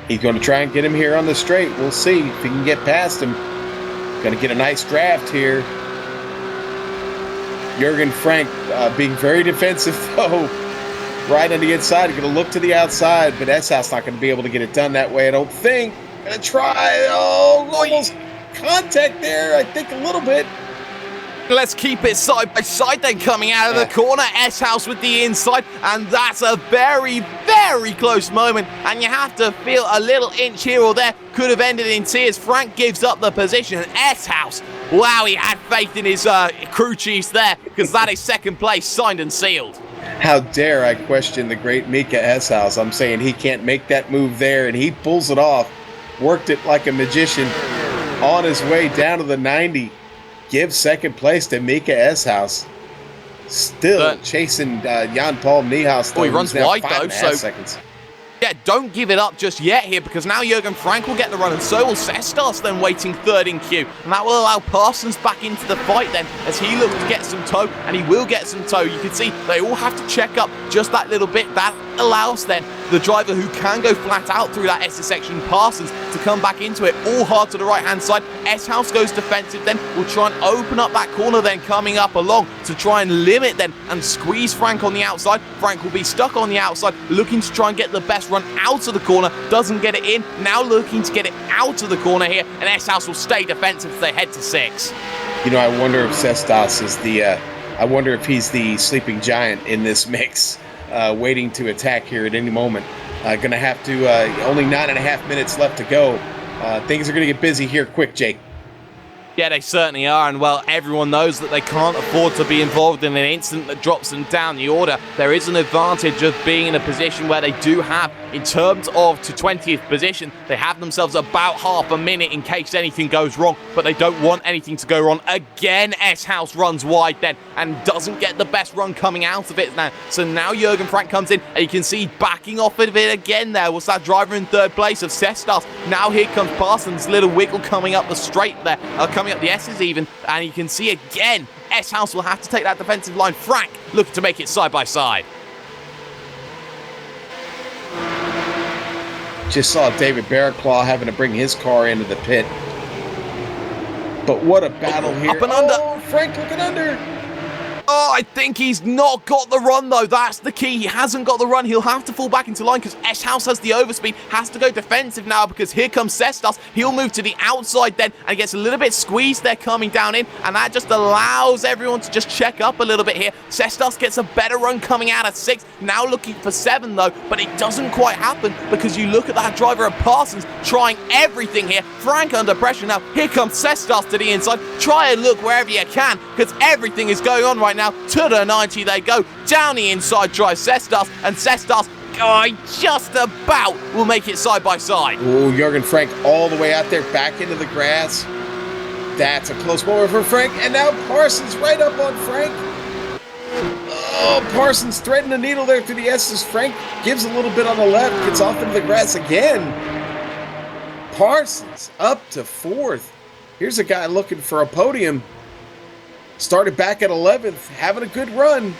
He's going to try and get him here on the straight. We'll see if he can get past him. Going to get a nice draft here. Jürgen Frank being very defensive, though. Right on the inside. He's going to look to the outside, but S-House not going to be able to get it done that way, I don't think. Going to try. Oh, almost contact there, I think, a little bit. Let's keep it side by side then, coming out of the corner. S-House with the inside, and that's a very, very close moment, and you have to feel a little inch here or there could have ended in tears. Frank gives up the position, and S-House, wow, he had faith in his crew chiefs there, because that is second place, signed and sealed. How dare I question the great Mika S-House. I'm saying he can't make that move there, and he pulls it off. Worked it like a magician on his way down to the 90. Give second place to Mika S-House. Still chasing Jan-Paul Niehaus. Oh, he runs wide though, so seconds. Yeah, don't give it up just yet here, because now Jürgen Frank will get the run, and so will Sestas then waiting third in queue. And that will allow Parsons back into the fight then, as he looks to get some toe, and he will get some toe. You can see they all have to check up just that little bit. That allows then the driver who can go flat out through that SS section, Parsons, to come back into it. All hard to the right-hand side. S-House goes defensive then. We'll try and open up that corner then coming up along to try and limit then and squeeze Frank on the outside. Frank will be stuck on the outside, looking to try and get the best run out of the corner. Doesn't get it in. Now looking to get it out of the corner here, and S-House will stay defensive as they head to 6. You know, I wonder if Sestas is the... I wonder if he's the sleeping giant in this mix, waiting to attack here at any moment. Going to have to... only 9.5 minutes left to go. Things are going to get busy here quick, Jake. Yeah, they certainly are, and well, everyone knows that they can't afford to be involved in an incident that drops them down the order. There is an advantage of being in a position where they do have, in terms of to 20th position, they have themselves about half a minute in case anything goes wrong, but they don't want anything to go wrong. Again, S-House runs wide then, and doesn't get the best run coming out of it now. So now Jürgen Frank comes in, and you can see backing off of it again there was that driver in third place of Sestas. Now here comes Parsons, little wiggle coming up the straight there, coming up the S's even, and you can see again, S-House will have to take that defensive line. Frank looking to make it side by side. Just saw David Barraclaw having to bring his car into the pit. But what a battle here. Up and under. Oh, Frank looking under. Oh, I think he's not got the run, though. That's the key. He hasn't got the run. He'll have to fall back into line because S-House has the overspeed. Has to go defensive now because here comes Sestas. He'll move to the outside then and gets a little bit squeezed there coming down in, and that just allows everyone to just check up a little bit here. Sestas gets a better run coming out at 6. Now looking for 7, though, but it doesn't quite happen because you look at that driver of Parsons trying everything here. Frank under pressure now. Here comes Sestas to the inside. Try and look wherever you can because everything is going on right now. To the 90 they go. Down the inside drive Sestas, and Sestas just about will make it side by side. Oh, Jürgen Frank all the way out there, back into the grass. That's a close moment for Frank, and now Parsons right up on Frank. Oh, Parsons threading the needle there through the S's. Frank gives a little bit on the left, gets off into the grass again. Parsons up to 4th. Here's a guy looking for a podium. Started back at 11th, having a good run.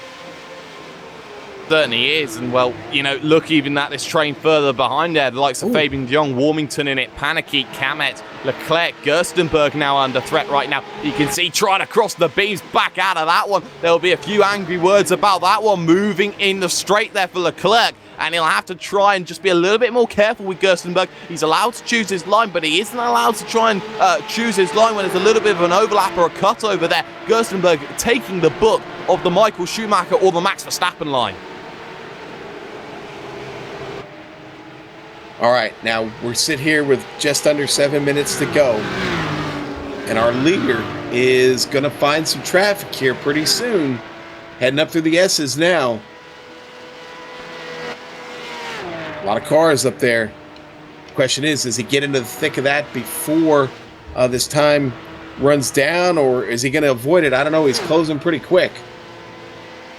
Certainly is, and well, you know, look even at this train further behind there, the likes of Fabian de Jong, Warmington in it, Panicky, Kamet, Leclerc, Gerstenberg now under threat right now. You can see trying to cross the beams back out of that one. There'll be a few angry words about that one, moving in the straight there for Leclerc, and he'll have to try and just be a little bit more careful with Gerstenberg. He's allowed to choose his line, but he isn't allowed to try and choose his line when there's a little bit of an overlap or a cut over there. Gerstenberg taking the book of the Michael Schumacher or the Max Verstappen line. All right, now we're sitting here with just under 7 minutes to go. And our leader is going to find some traffic here pretty soon. Heading up through the S's now. A lot of cars up there. Question is, does he get into the thick of that before this time runs down, or is he going to avoid it? I don't know. He's closing pretty quick.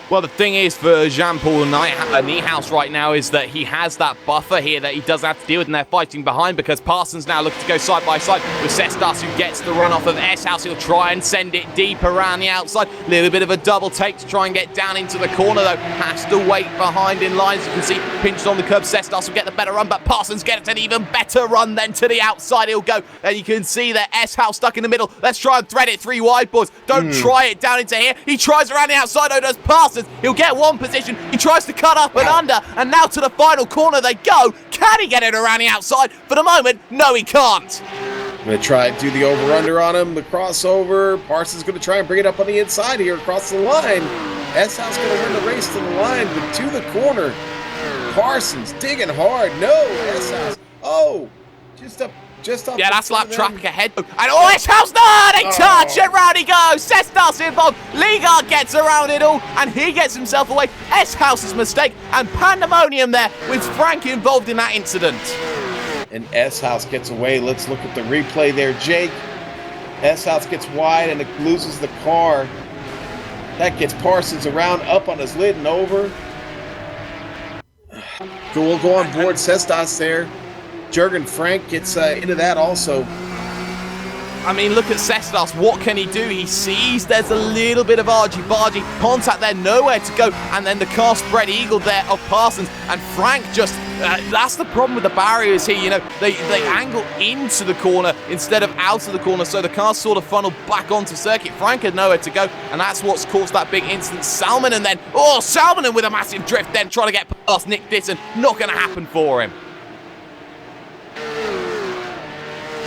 Well, the thing is for Jean-Paul Niehaus right now is that he has that buffer here that he doesn't have to deal with, and they're fighting behind because Parsons now looking to go side by side with Cestas, who gets the run off of S-House. He'll try and send it deep around the outside. Little bit of a double take to try and get down into the corner, though. Has to wait behind in lines. You can see pinched on the curb. Cestas will get the better run, but Parsons gets an even better run then to the outside. He'll go, and you can see that S-House stuck in the middle. Let's try and thread it 3 wide, boys. Don't try it down into here. He tries around the outside, though, does Parsons. He'll get one position. He tries to cut up and under, and now to the final corner they go. Can he get it around the outside? For the moment, no, he can't. I'm going to try and do the over-under on him, the crossover. Parsons going to try and bring it up on the inside here across the line. S-House going to win the race to the line, but to the corner. Parsons digging hard. No, S-House. Oh, just up. Yeah, that's lap traffic ahead. And S-House, no, they touch, and round he goes. Cestas involved. Liegard gets around it all, and he gets himself away. S-House's mistake, and pandemonium there with Frank involved in that incident. And S-House gets away. Let's look at the replay there, Jake. S-House gets wide, and it loses the car. That gets Parsons around, up on his lid and over. We'll go on board Cestas there. Jürgen Frank gets into that also. I mean, look at Cestas. What can he do? He sees there's a little bit of argy-bargy contact there, nowhere to go. And then the car spread eagle there of Parsons. And Frank just, that's the problem with the barriers here. You know, they angle into the corner instead of out of the corner. So the car sort of funneled back onto circuit. Frank had nowhere to go. And that's what's caused that big incident. Salmonen then, Salmonen with a massive drift then trying to get past Nick Ditton. Not going to happen for him.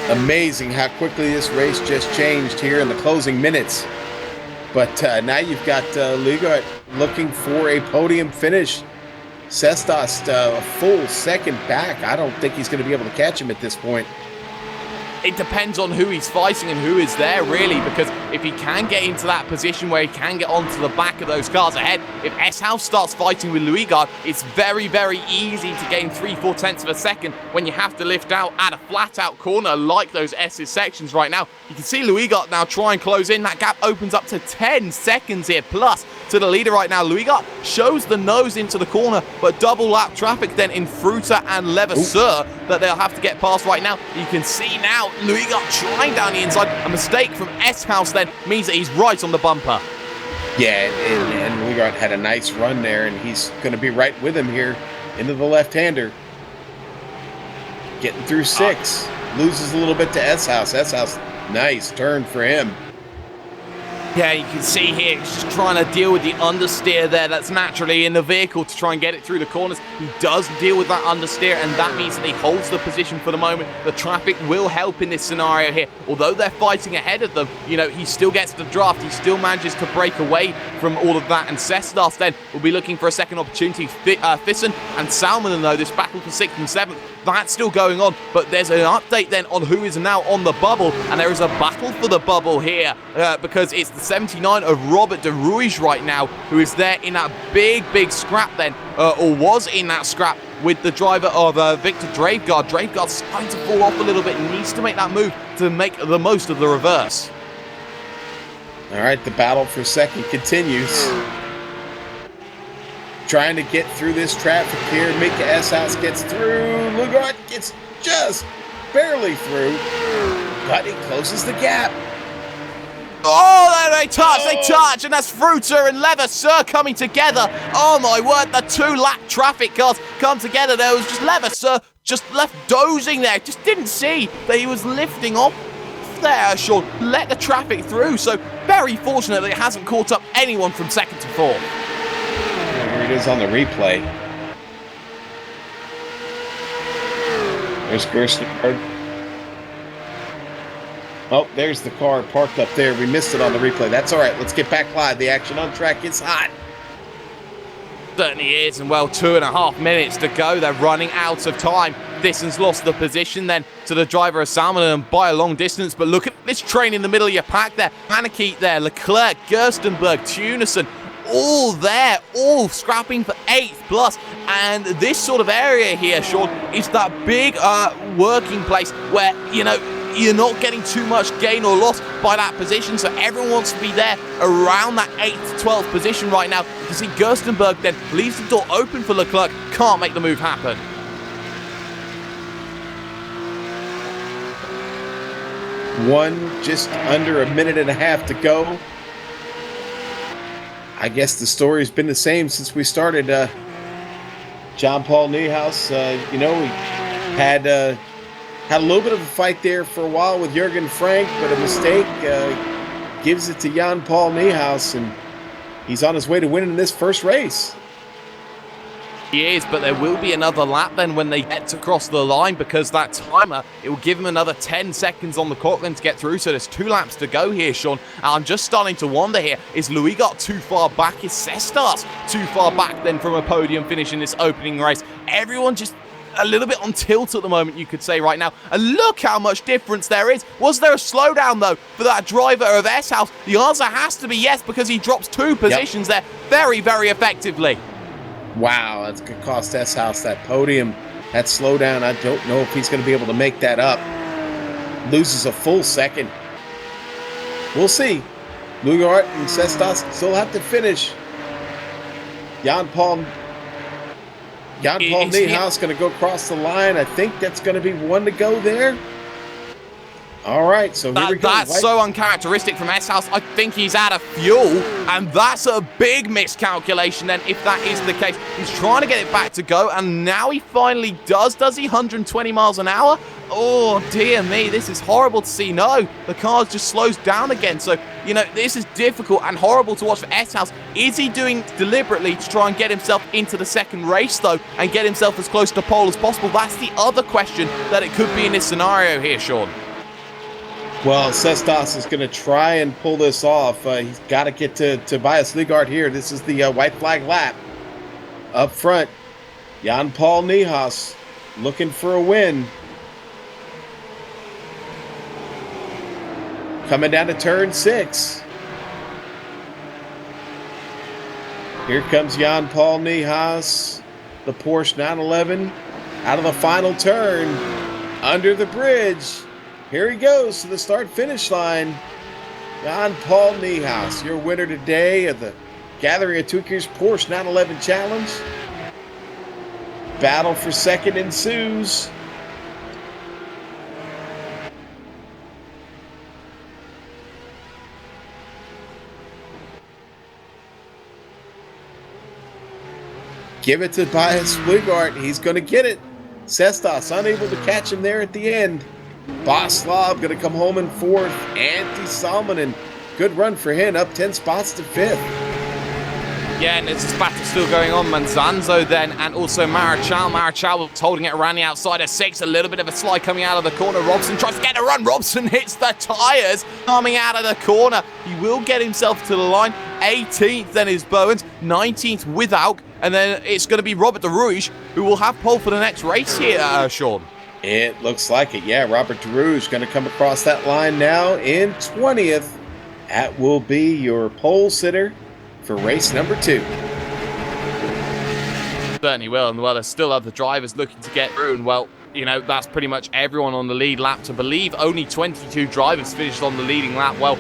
Amazing how quickly this race just changed here in the closing minutes. But now you've got Liegard looking for a podium finish. Cestas a full second back. I don't think he's going to be able to catch him at this point. It depends on who he's fighting and who is there, really, because if he can get into that position where he can get onto the back of those cars ahead, if S-House starts fighting with Liegard, it's very, very easy to gain 3/4 tenths of a second when you have to lift out at a flat-out corner like those S's sections right now. You can see Liegard now try and close in. That gap opens up to 10 seconds here plus to the leader right now. Liegard shows the nose into the corner, but double lap traffic then in Fruta and Levasseur that they'll have to get past right now. You can see now Liegard trying down the inside. A mistake from S-House then means that he's right on the bumper. Yeah, and Liegard had a nice run there, and he's going to be right with him here into the left-hander. Getting through 6. Loses a little bit to S-House. S-House, nice turn for him. Yeah, you can see here, he's just trying to deal with the understeer there that's naturally in the vehicle to try and get it through the corners. He does deal with that understeer, and that means that he holds the position for the moment. The traffic will help in this scenario here. Although they're fighting ahead of them, you know, he still gets the draft. He still manages to break away from all of that. And Cestas then will be looking for a second opportunity. Thyssen and Salmonen, though, this battle for 6th and 7th, that's still going on. But there's an update then on who is now on the bubble, and there is a battle for the bubble here because it's the 79 of Robert de Ruij right now, who is there in that big scrap then, or was in that scrap with the driver of Victor Dravegaard. Dravegaard's starting to fall off a little bit and needs to make that move to make the most of the reverse. All right, the battle for second continues. Trying to get through this traffic here. Mika S-House gets through. Liegard gets just barely through, but he closes the gap. Oh, they touch, and that's Fruiter and Levasseur coming together. Oh my word, the two-lap traffic cars come together. There was just Levasseur just left dozing there, just didn't see that he was lifting off there, Sean. Let the traffic through, so very fortunate that it hasn't caught up anyone from second to fourth. Here it is on the replay. There's Gerstenberg. Oh, there's the car parked up there. We missed it on the replay. That's all right. Let's get back live. The action on track is hot. Certainly is, and well, 2.5 minutes to go. They're running out of time. Disson's lost the position then to the driver of Salmon and by a long distance, but look at this train in the middle of your pack there. Haneke there, Leclerc, Gerstenberg, Tunison, all there, all scrapping for 8th plus. And this sort of area here, Sean, is that big working place where, you know, you're not getting too much gain or loss by that position, so everyone wants to be there around that 8th, 12th position right now. You can see Gerstenberg then leaves the door open for Leclerc, can't make the move happen. Just under a minute and a half to go. I guess the story's been the same since we started. John Paul Niehaus, you know, we had a little bit of a fight there for a while with Jürgen Frank, but a mistake gives it to Jan Paul Niehaus, and he's on his way to winning this first race. He is, but there will be another lap then when they get to cross the line, because that timer, it will give him another 10 seconds on the clock then to get through, so there's 2 laps to go here, Sean. And I'm just starting to wonder here, is Louis got too far back? Is Cestas too far back then from a podium finish in this opening race? Everyone just a little bit on tilt at the moment, you could say right now. And look how much difference there is. Was there a slowdown, though, for that driver of S-House? The answer has to be yes, because he drops 2 positions there very, very effectively. Wow, that's going to cost S-House that podium. That slowdown, I don't know if he's going to be able to make that up. Loses a full second. We'll see. Lugart and Cestas still have to finish. Jan Paul Niehaus going to go across the line. I think that's going to be one to go there. All right, so here we go. That's so uncharacteristic from S-House. I think he's out of fuel, and that's a big miscalculation then, if that is the case. He's trying to get it back to go, and now he finally does. Does he? 120 miles an hour? Oh, dear me, this is horrible to see. No, the car just slows down again. So, you know, this is difficult and horrible to watch for S-House. Is he doing deliberately to try and get himself into the second race, though, and get himself as close to pole as possible? That's the other question that it could be in this scenario here, Sean. Well, Cestas is going to try and pull this off. He's got to get to Tobias Lugart here. This is the white flag lap. Up front, Jan Paul Niehaus looking for a win. Coming down to turn 6. Here comes Jan Paul Niehaus, the Porsche 911, out of the final turn, under the bridge. Here he goes to the start-finish line. Jan Paul Niehaus, your winner today of the Gathering of Tweakers Porsche 911 Challenge. Battle for second ensues. Give it to Tobias Lugart. He's going to get it. Cestas unable to catch him there at the end. Boslav going to come home in 4th. Antti Salminen, good run for him, up 10 spots to 5th. Yeah, and there's this battle still going on. Manzanzo then, and also Marichal. Marichal was holding it around the outside of 6. A little bit of a slide coming out of the corner. Robson tries to get a run. Robson hits the tyres coming out of the corner. He will get himself to the line. 18th then is Bowens. 19th with Auk. And then it's going to be Robert de Rouge who will have pole for the next race here, Sean. It looks like it, yeah. Robert de Rouge going to come across that line now in 20th. That will be your pole sitter for race number 2. Certainly will, and well, there's still other drivers looking to get through, and well, you know, that's pretty much everyone on the lead lap. To believe only 22 drivers finished on the leading lap, well,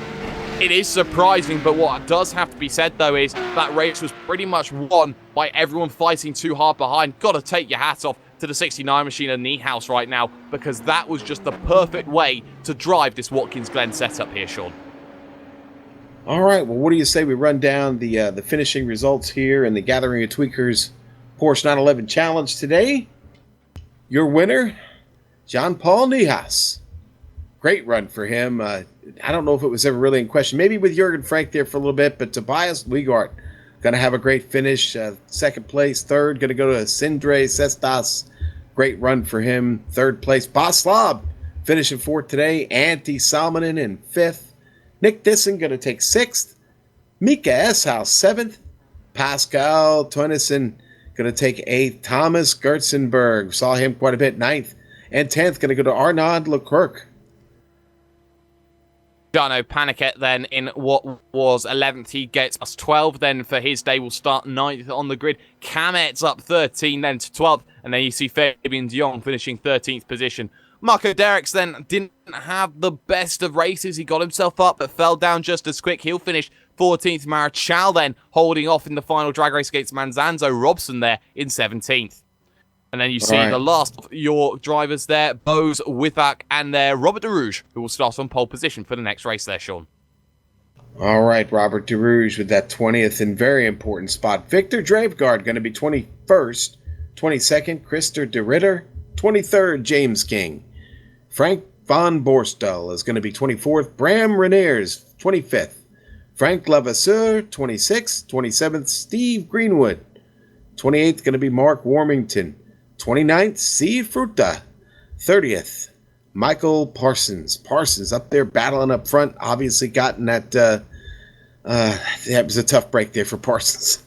it is surprising, but what does have to be said, though, is that race was pretty much won by everyone fighting too hard behind. Got to take your hat off to the 69 machine and Niehaus right now, because that was just the perfect way to drive this Watkins Glen setup here, Sean. All right. Well, what do you say we run down the finishing results here in the Gathering of Tweakers Porsche 911 Challenge today? Your winner, Jean-Paul Niehaus. Great run for him. I don't know if it was ever really in question. Maybe with Jürgen Frank there for a little bit, but Tobias Wiegart going to have a great finish. Second place. Third, going to go to Sindre Cestas. Great run for him. Third place. Boslav finishing fourth today. Antti Salminen in fifth. Nick Disson going to take sixth. Mika Eshaus seventh. Pascal Toinessen going to take eighth. Thomas Gertzenberg, saw him quite a bit, ninth. And 10th going to go to Arnaud Leclerc. Jarno Paniket then in what was 11th. He gets us 12 then for his day. Will start 9th on the grid. Kamet's up 13 then to 12th. And then you see Fabian de Jong finishing 13th position. Marco Derricks then didn't have the best of races. He got himself up but fell down just as quick. He'll finish 14th. Marichal then holding off in the final drag race against Manzanzo. Robson there in 17th. And then you see the last of your drivers there, Bose, Withak, and Robert de Rouge, who will start on pole position for the next race there, Sean. All right, Robert de Rouge with that 20th and very important spot. Victor Dravegaard going to be 21st, 22nd, Christer de Ritter, 23rd, James King. Frank von Borstel is going to be 24th, Bram Reniers, 25th. Frank Lavasseur, 26th, 27th, Steve Greenwood. 28th going to be Mark Warmington. 29th, Steve Fruta. 30th, Michael Parsons. Parsons up there battling up front. Obviously gotten that was a tough break there for Parsons.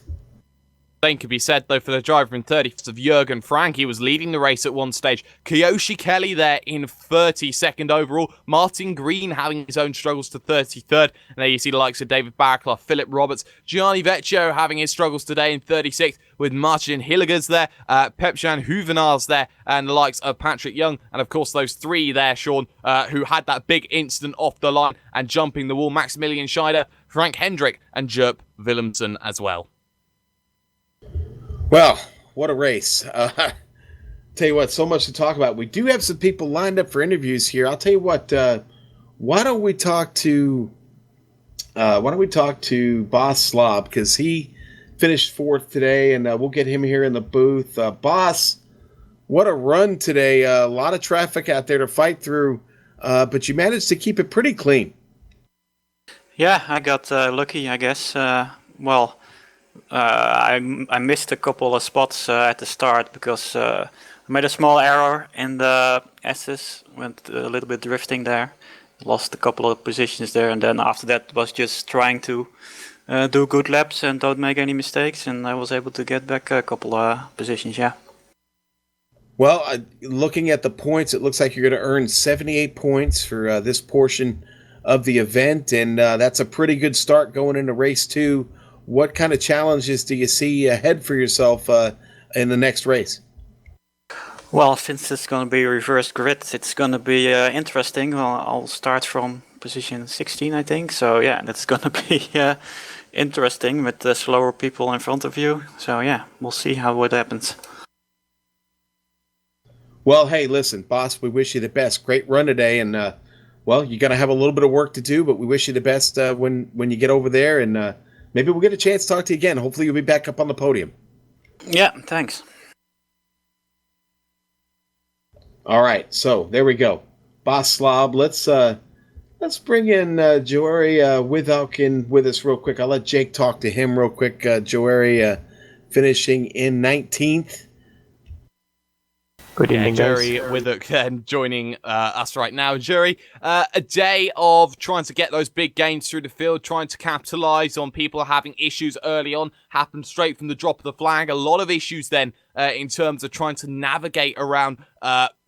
Same could be said, though, for the driver in 30th of Jürgen Frank. He was leading the race at one stage. Kiyoshi Kelly there in 32nd overall. Martin Green having his own struggles to 33rd. And there you see the likes of David Barclough, Philip Roberts, Gianni Vecchio having his struggles today in 36th, with Martin Hilligers there, Pepjan Huvenars there, and the likes of Patrick Young. And, of course, those three there, Sean, who had that big incident off the line and jumping the wall. Maximilian Scheider, Frank Hendrick, and Jerp Willemsen as well. Well, what a race. Tell you what, so much to talk about. We do have some people lined up for interviews here. I'll tell you what, why don't we talk to Boss Slob, because he finished fourth today, and we'll get him here in the booth. Boss, what a run today. A lot of traffic out there to fight through, but you managed to keep it pretty clean. Yeah, I got lucky, I guess. I missed a couple of spots at the start because I made a small error in the S's, went a little bit drifting there, lost a couple of positions there, and then after that was just trying to do good laps and don't make any mistakes, and I was able to get back a couple of positions, yeah. Well, looking at the points, it looks like you're going to earn 78 points for this portion of the event, and that's a pretty good start going into race 2. What kind of challenges do you see ahead for yourself in the next race? Well, since it's going to be reverse grid, it's going to be interesting. Well, I'll start from position 16, I think. So, yeah, that's going to be interesting with the slower people in front of you. So, yeah, we'll see how it happens. Well, hey, listen, boss, we wish you the best. Great run today. And, well, you're going to have a little bit of work to do, but we wish you the best when you get over there. And maybe we'll get a chance to talk to you again. Hopefully you'll be back up on the podium. Yeah, thanks. All right, so there we go. Boss Slob, let's bring in Joeri Without with us real quick. I'll let Jake talk to him real quick. Joeri finishing in 19th. Good evening, Jerry Withook then joining us right now. Jerry, a day of trying to get those big gains through the field, trying to capitalize on people having issues early on, happened straight from the drop of the flag. A lot of issues then in terms of trying to navigate around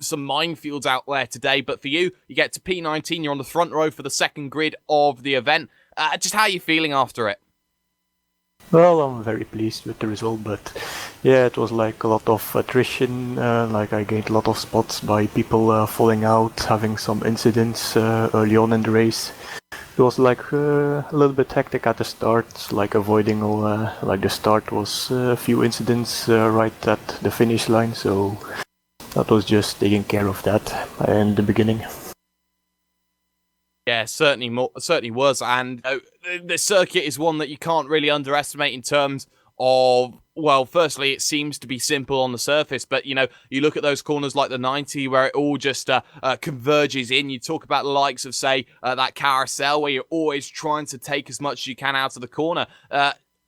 some minefields out there today. But for you, you get to P19, you're on the front row for the second grid of the event. Just how are you feeling after it? Well, I'm very pleased with the result, but yeah, it was like a lot of attrition, like I gained a lot of spots by people falling out, having some incidents early on in the race. It was like a little bit hectic at the start, like avoiding all, like the start was a few incidents right at the finish line, so that was just taking care of that in the beginning. Yeah, certainly was, and the circuit is one that you can't really underestimate in terms of. Well, firstly, it seems to be simple on the surface, but you look at those corners like the 90 where it all just converges in. You talk about the likes of, say, that carousel where you're always trying to take as much as you can out of the corner.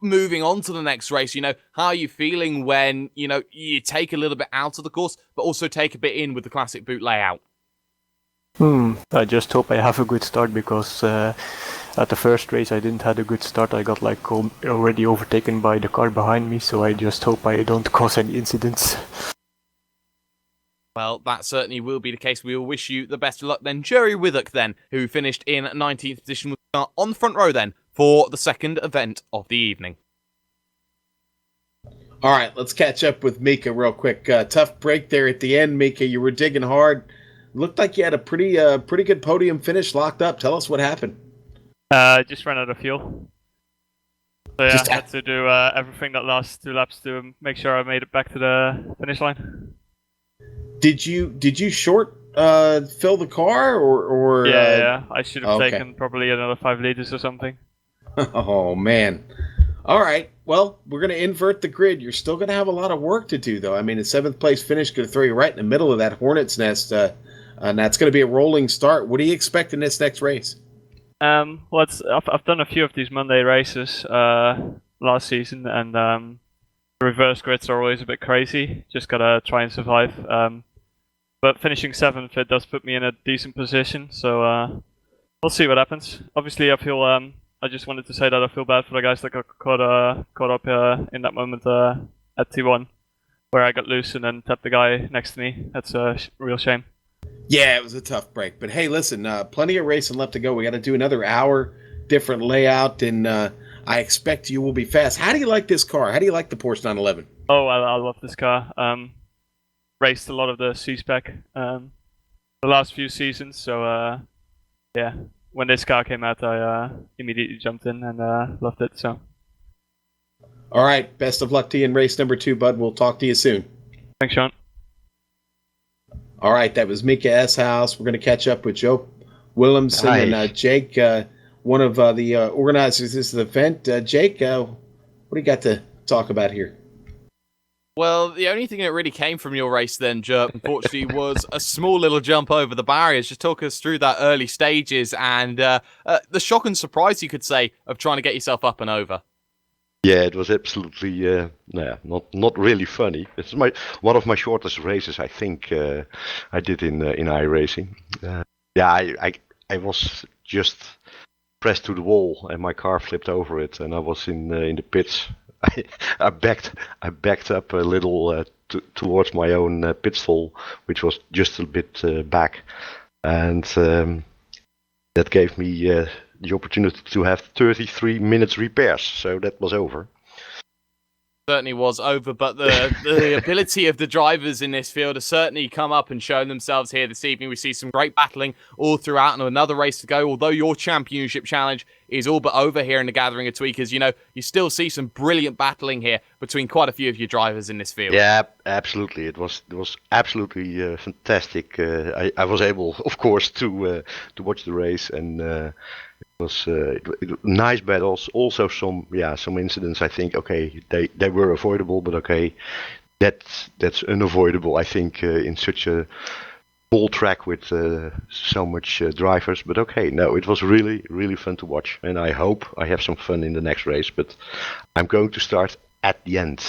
Moving on to the next race, how are you feeling when you take a little bit out of the course, but also take a bit in with the classic boot layout? I just hope I have a good start because at the first race I didn't have a good start. I got already overtaken by the car behind me, so I just hope I don't cause any incidents. Well, that certainly will be the case. We will wish you the best of luck then. Jerry Withock then, who finished in 19th position, will start on the front row then for the second event of the evening. All right, let's catch up with Mika real quick. Tough break there at the end, Mika. You were digging hard. Looked like you had a pretty good podium finish locked up. Tell us what happened. Just ran out of fuel. So yeah, I had to do everything that last 2 laps to make sure I made it back to the finish line. Did you short fill the car or? Yeah. I should have taken probably another 5 liters or something. Oh man. All right. Well, we're going to invert the grid. You're still going to have a lot of work to do, though. I mean, a 7th place finish going to throw you right in the middle of that hornet's nest. And that's going to be a rolling start. What do you expect in this next race? Well, I've done a few of these Monday races last season, and the reverse grids are always a bit crazy. Just gotta try and survive. But finishing 7th, it does put me in a decent position. So we'll see what happens. Obviously, I feel. I just wanted to say that I feel bad for the guys that got caught up in that moment at T1, where I got loose and then tapped the guy next to me. That's a real shame. Yeah, it was a tough break. But hey, listen, plenty of racing left to go. We got to do another hour, different layout, and I expect you will be fast. How do you like this car? How do you like the Porsche 911? Oh, I love this car. Raced a lot of the C-Spec the last few seasons, so yeah. When this car came out, I immediately jumped in and loved it. So. All right, best of luck to you in race number 2, bud. We'll talk to you soon. Thanks, Sean. All right, that was Mika Eshouse. We're going to catch up with Joe Williamson and Jake, one of the organizers of this event. Jake, what do you got to talk about here? Well, the only thing that really came from your race then, Jerp, unfortunately, was a small little jump over the barriers. Just talk us through that early stages and the shock and surprise, you could say, of trying to get yourself up and over. Yeah, it was absolutely not really funny. It's one of my shortest races, I think. I did in iRacing. I was just pressed to the wall, and my car flipped over it, and I was in the pits. I backed up a little towards my own pit stall, which was just a bit back, and that gave me the opportunity to have 33 minutes repairs, so that was over. Certainly was over, but the ability of the drivers in this field has certainly come up and shown themselves here this evening. We see some great battling all throughout and another race to go. Although your championship challenge is all but over here in the Gathering of Tweakers, you still see some brilliant battling here between quite a few of your drivers in this field. Yeah, absolutely. It was absolutely fantastic. I was able, of course, to watch the race, and it was nice battles. Also some incidents. I think they were avoidable, but that's unavoidable. I think in such a small track with so much drivers. But no, it was really fun to watch, and I hope I have some fun in the next race. But I'm going to start at the end,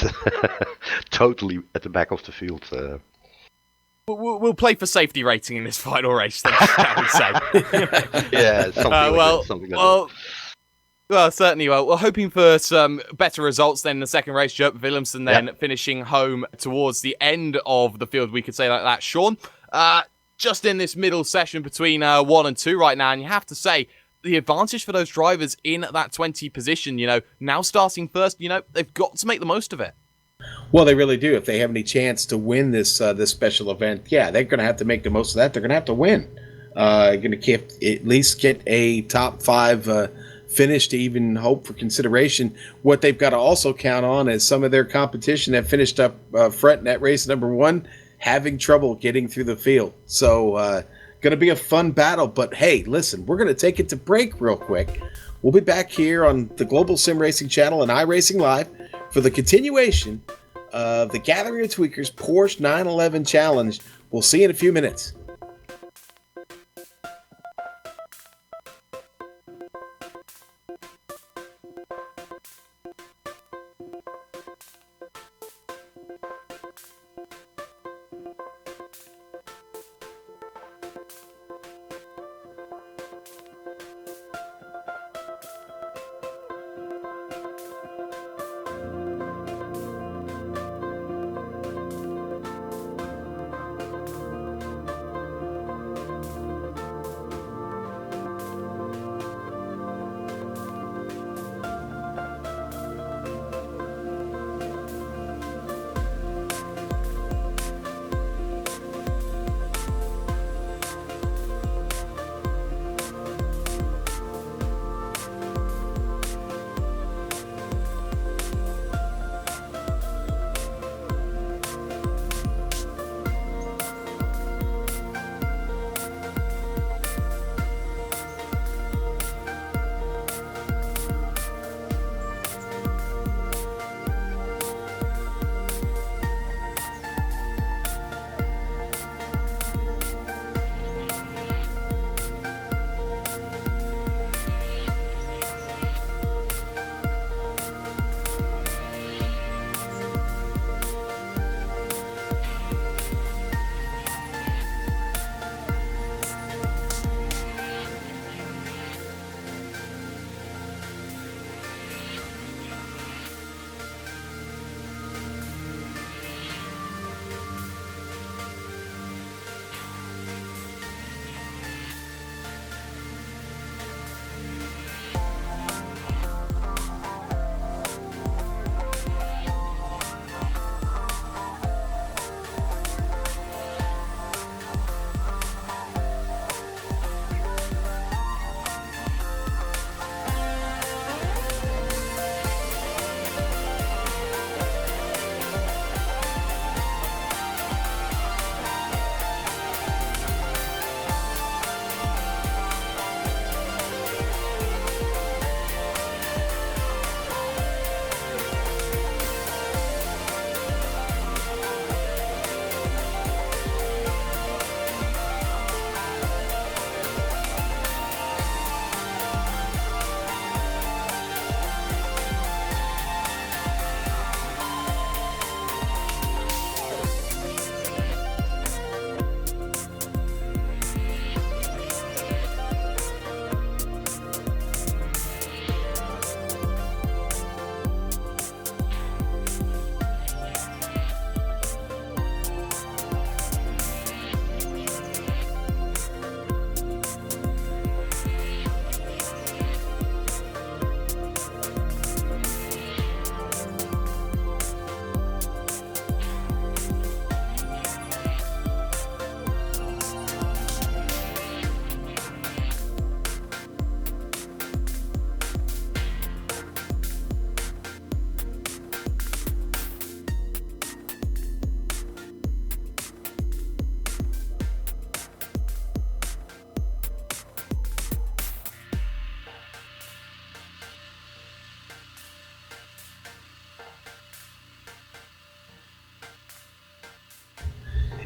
totally at the back of the field. We'll play for safety rating in this final race, then, shall we say? Yeah, something like that. Well, certainly. Well, we're hoping for some better results than the second race. Jerp Williamson then finishing home towards the end of the field, we could say like that. Sean, just in this middle session between 1 and 2 right now, and you have to say, the advantage for those drivers in that 20 position, now starting first, they've got to make the most of it. Well, they really do. If they have any chance to win this special event, they're going to have to make the most of that. They're going to have to win. Going to at least get a top 5 finish to even hope for consideration. What they've got to also count on is some of their competition that finished up front in that race number 1 having trouble getting through the field. So Going to be a fun battle, but hey, listen, we're going to take it to break real quick. We'll be back here on the Global Sim Racing channel and iRacing Live for the continuation of the Gathering of Tweakers Porsche 911 Challenge. We'll see you in a few minutes.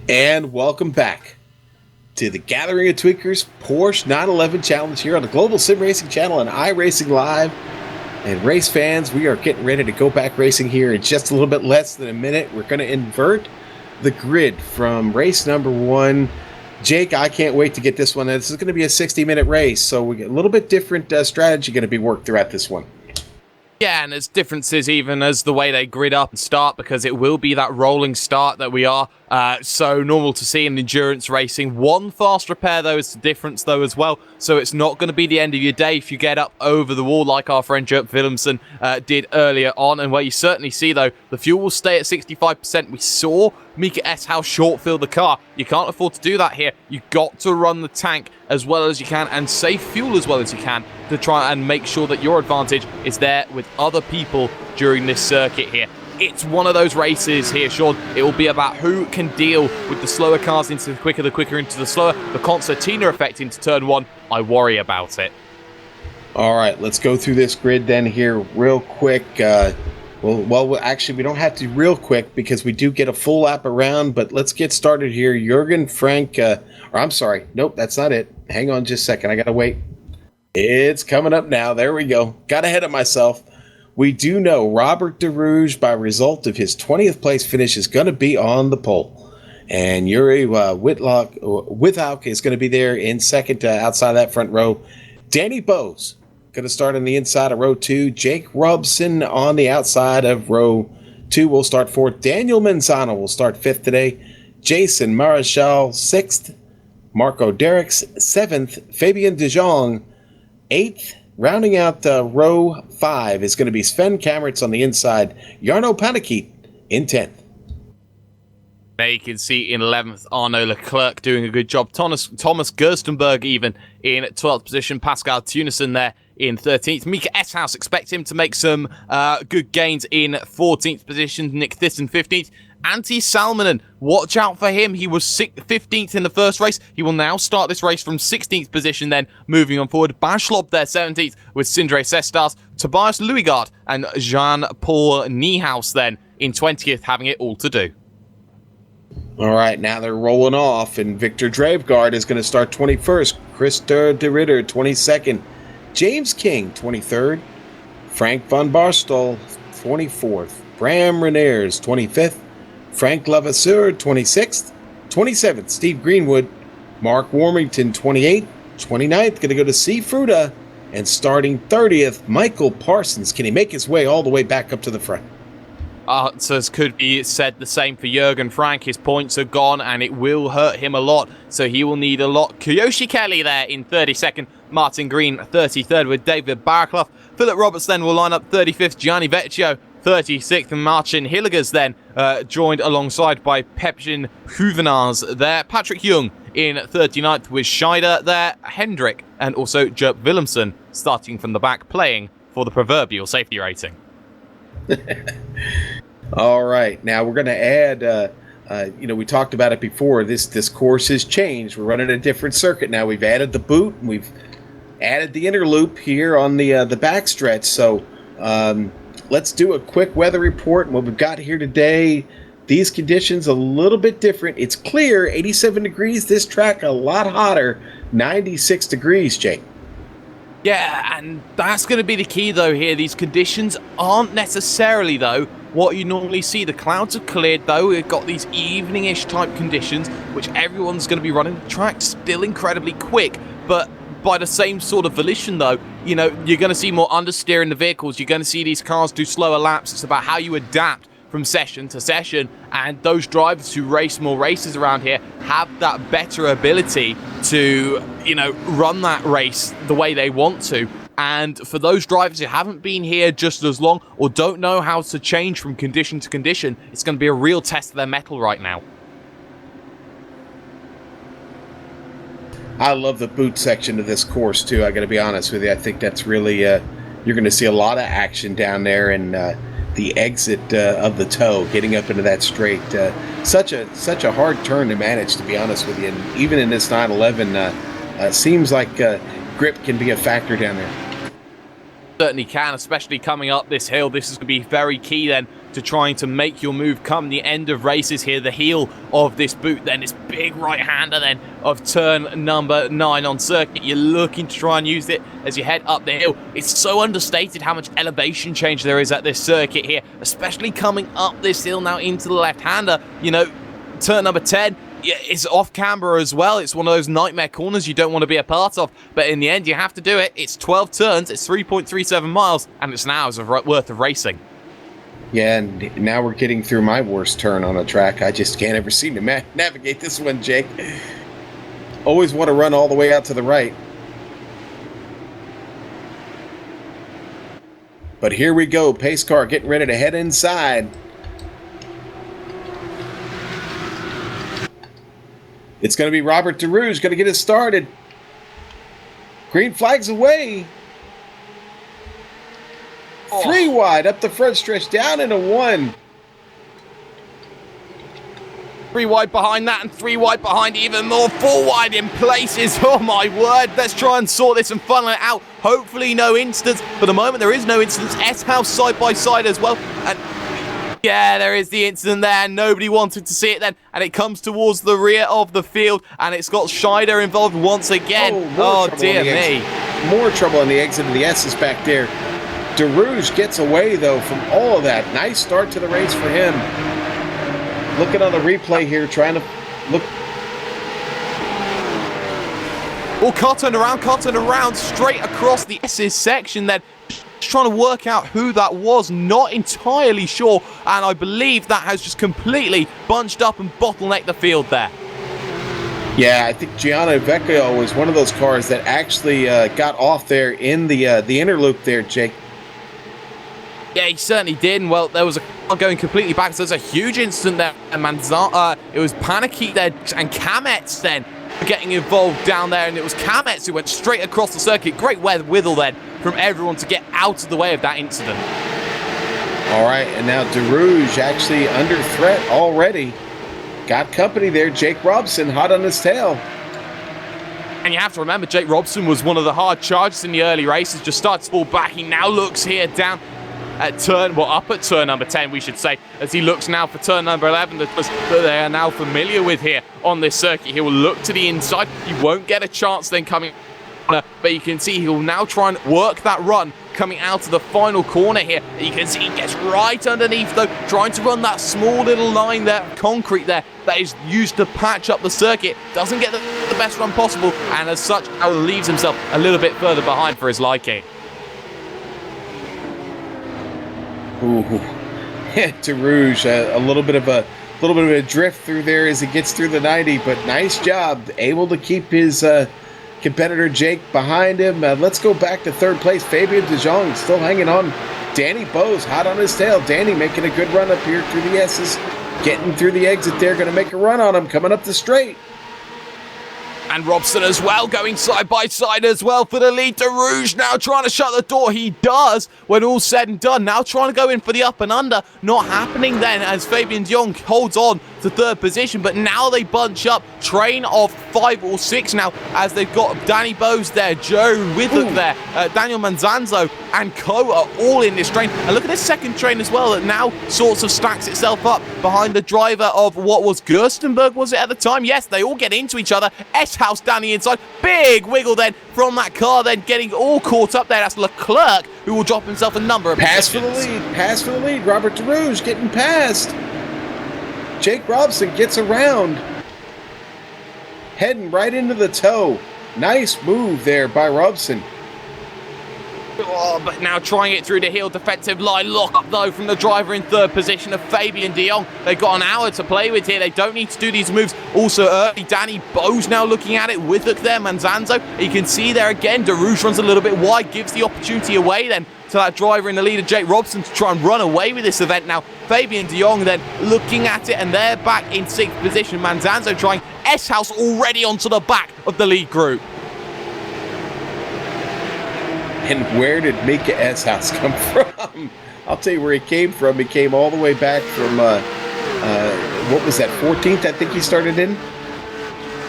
And welcome back to the Gathering of Tweakers Porsche 911 Challenge here on the Global Sim Racing channel and iRacing Live. And race fans, we are getting ready to go back racing here in just a little bit less than a minute. We're going to invert the grid from race number 1. Jake, I can't wait to get this one. This is going to be a 60-minute race, so we get a little bit different strategy going to be worked throughout this one. Yeah, and there's differences even as the way they grid up and start, because it will be that rolling start that we are so normal to see in endurance racing. One fast repair, though, is the difference, though, as well. So it's not going to be the end of your day if you get up over the wall like our friend Jerp Willemsen did earlier on. And where you certainly see, though, the fuel will stay at 65%. We saw Mika S. how short fill the car. You can't afford to do that here. You've got to run the tank as well as you can and save fuel as well as you can to try and make sure that your advantage is there with other people during this circuit here. it's one of those races here, Sean. It will be about who can deal with the slower cars into the quicker into the slower. The concertina effect into turn 1, I worry about it. All right, let's go through this grid then here real quick. Well, actually, we don't have to real quick because we do get a full lap around, but let's get started here. Jürgen, Frank, or I'm sorry. Nope, that's not it. Hang on just a second. I got to wait. It's coming up now. There we go. Got ahead of myself. We do know Robert DeRouge, by result of his 20th place finish, is going to be on the pole. And Yuri Without is going to be there in second outside that front row. Danny Bowes going to start on the inside of row 2. Jake Robson on the outside of row 2 will start 4th. Daniel Manzano will start 5th today. Jason Marichal 6th. Marco Derricks 7th. Fabian De Jong 8th. Rounding out row 5 is going to be Sven Kammertz on the inside. Jarno Panakit in 10th. There you can see in 11th, Arnaud Leclerc doing a good job. Thomas Gerstenberg even in 12th position. Pascal Tunison there in 13th. Mika Eshouse, expect him to make some good gains in 14th position. Nick Thyssen 15th. Antti Salminen, watch out for him. He was 15th in the first race. He will now start this race from 16th position, then moving on forward. Baschlob there, 17th, with Sindre Sestas. Tobias Luigard and Jean-Paul Niehaus then in 20th, having it all to do. All right, now they're rolling off, and Victor Dravegaard is going to start 21st. Christer de Ritter, 22nd. James King, 23rd. Frank von Barstal, 24th. Bram Renaers, 25th. Frank Levasseur, 26th. 27th, Steve Greenwood. Mark Warmington, 28th. 29th, going to go to C. Fruta. And starting 30th, Michael Parsons. Can he make his way all the way back up to the front? So could be said the same for Jürgen Frank. His points are gone, and it will hurt him a lot. So he will need a lot. Kiyoshi Kelly there in 32nd. Martin Green 33rd with David Barclough. Philip Roberts then will line up 35th. Gianni Vecchio 36th. And Martin Hilligers then joined alongside by Pepin Huvenars there. Patrick Young in 39th with Scheider there. Hendrick and also Jerp Willemsen starting from the back, playing for the proverbial safety rating. All right, now we're going to add, we talked about it before. This course has changed. We're running a different circuit now. We've added the boot, and we've added the inner loop here on the backstretch. So let's do a quick weather report. And what we've got here today, these conditions a little bit different. It's clear, 87 degrees. This track a lot hotter, 96 degrees, Jake. Yeah, and that's going to be the key, though, here. These conditions aren't necessarily, though, what you normally see. The clouds have cleared, though. We've got these evening-ish type conditions, which everyone's going to be running. The track's still incredibly quick, but by the same sort of volition, though, you're going to see more understeer in the vehicles. You're going to see these cars do slower laps. It's about how you adapt from session to session, and those drivers who race more races around here have that better ability to, run that race the way they want to. And for those drivers who haven't been here just as long or don't know how to change from condition to condition, it's going to be a real test of their mettle right now. I love the boot section of this course, too. I got to be honest with you. I think that's really, you're going to see a lot of action down there, and the exit of the toe, getting up into that straight. Such a hard turn to manage, to be honest with you. And even in this 911, seems like grip can be a factor down there. Certainly can, especially coming up this hill. This is going to be very key then to trying to make your move come the end of races here. The heel of this boot then, this big right-hander then of turn number 9 on circuit. You're looking to try and use it as you head up the hill. It's so understated how much elevation change there is at this circuit here, especially coming up this hill now into the left-hander. Turn number 10, it's off camber as well. It's one of those nightmare corners you don't want to be a part of, but in the end you have to do it. It's 12 turns, it's 3.37 miles, and it's an hour's worth of racing. Yeah, and now we're getting through my worst turn on a track. I just can't ever seem to navigate this one, Jake. Always want to run all the way out to the right. But here we go, pace car getting ready to head inside. It's going to be Robert DeRouge going to get it started. Green flag's away. 3 wide up the front stretch, down into 1. 3 wide behind that, and 3 wide behind even more. 4 wide in places. Oh my word. Let's try and sort this and funnel it out. Hopefully no incidents. For the moment, there is no incidents. S-House side by side as well. And yeah, there is the incident there. Nobody wanted to see it then. And it comes towards the rear of the field. And it's got Scheider involved once again. Oh dear me. More trouble on the exit of the S's back there. DeRouge gets away, though, from all of that. Nice start to the race for him. Looking on the replay here, trying to look. Oh, car turned around, straight across the S's section then. Just trying to work out who that was, not entirely sure. And I believe that has just completely bunched up and bottlenecked the field there. Yeah, I think Gianna Vecchio was one of those cars that actually got off there in the inner loop there, Jake. Yeah, he certainly did. And, well, there was a car going completely back. So there's a huge incident there. And it was Panicky there and Kamets then getting involved down there. And it was Kamets who went straight across the circuit. Great withal then from everyone to get out of the way of that incident. All right, and now DeRouge actually under threat already. Got company there. Jake Robson hot on his tail. And you have to remember, Jake Robson was one of the hard chargers in the early races. Just starts to fall back. He now looks here down at up at turn number 10, we should say, as he looks now for turn number 11 that they are now familiar with here on this circuit. He will look to the inside. He won't get a chance then coming, but you can see he will now try and work that run coming out of the final corner here. You can see he gets right underneath, though, trying to run that small little line there, concrete there, that is used to patch up the circuit. Doesn't get the best run possible, and as such, leaves himself a little bit further behind for his liking. Ooh, DeRouge, a little bit of a drift through there as he gets through the 90, but nice job, able to keep his competitor Jake behind him. Let's go back to third place. Fabian De Jong still hanging on. Danny Bose hot on his tail. Danny making a good run up here through the S's, getting through the exit there, going to make a run on him, coming up the straight. And Robson as well, going side by side as well for the lead. DeRouge now trying to shut the door. He does when all's said and done. Now trying to go in for the up and under. Not happening then as Fabian de Jong holds on to third position. But now they bunch up. Train of 5 or 6 now as they've got Danny Bose there, Joe Withard there, Daniel Manzanzo and Co are all in this train. And look at this second train as well that now sorts of stacks itself up behind the driver of what was Gerstenberg, was it at the time? Yes, they all get into each other. S-House down the inside. Big wiggle then from that car then getting all caught up there. That's Leclerc who will drop himself a number of Pass positions. for the lead. Robert DeRouge getting past. Jake Robson gets around. Heading right into the toe. Nice move there by Robson. Oh, but now trying it through the heel defensive line. Lock up, though, from the driver in third position of Fabian de Jong. They've got an hour to play with here. They don't need to do these moves. Also early, Danny Bose now looking at it. Withhook there, Manzanzo. You can see there again, DeRouge runs a little bit wide, gives the opportunity away then to that driver in the lead of Jake Robson to try and run away with this event now. Fabian de Jong then looking at it, and they're back in 6th position. Manzanzo trying. S-House already onto the back of the lead group. And where did Mika S-House come from? I'll tell you where he came from. He came all the way back from, what was that, 14th, I think he started in?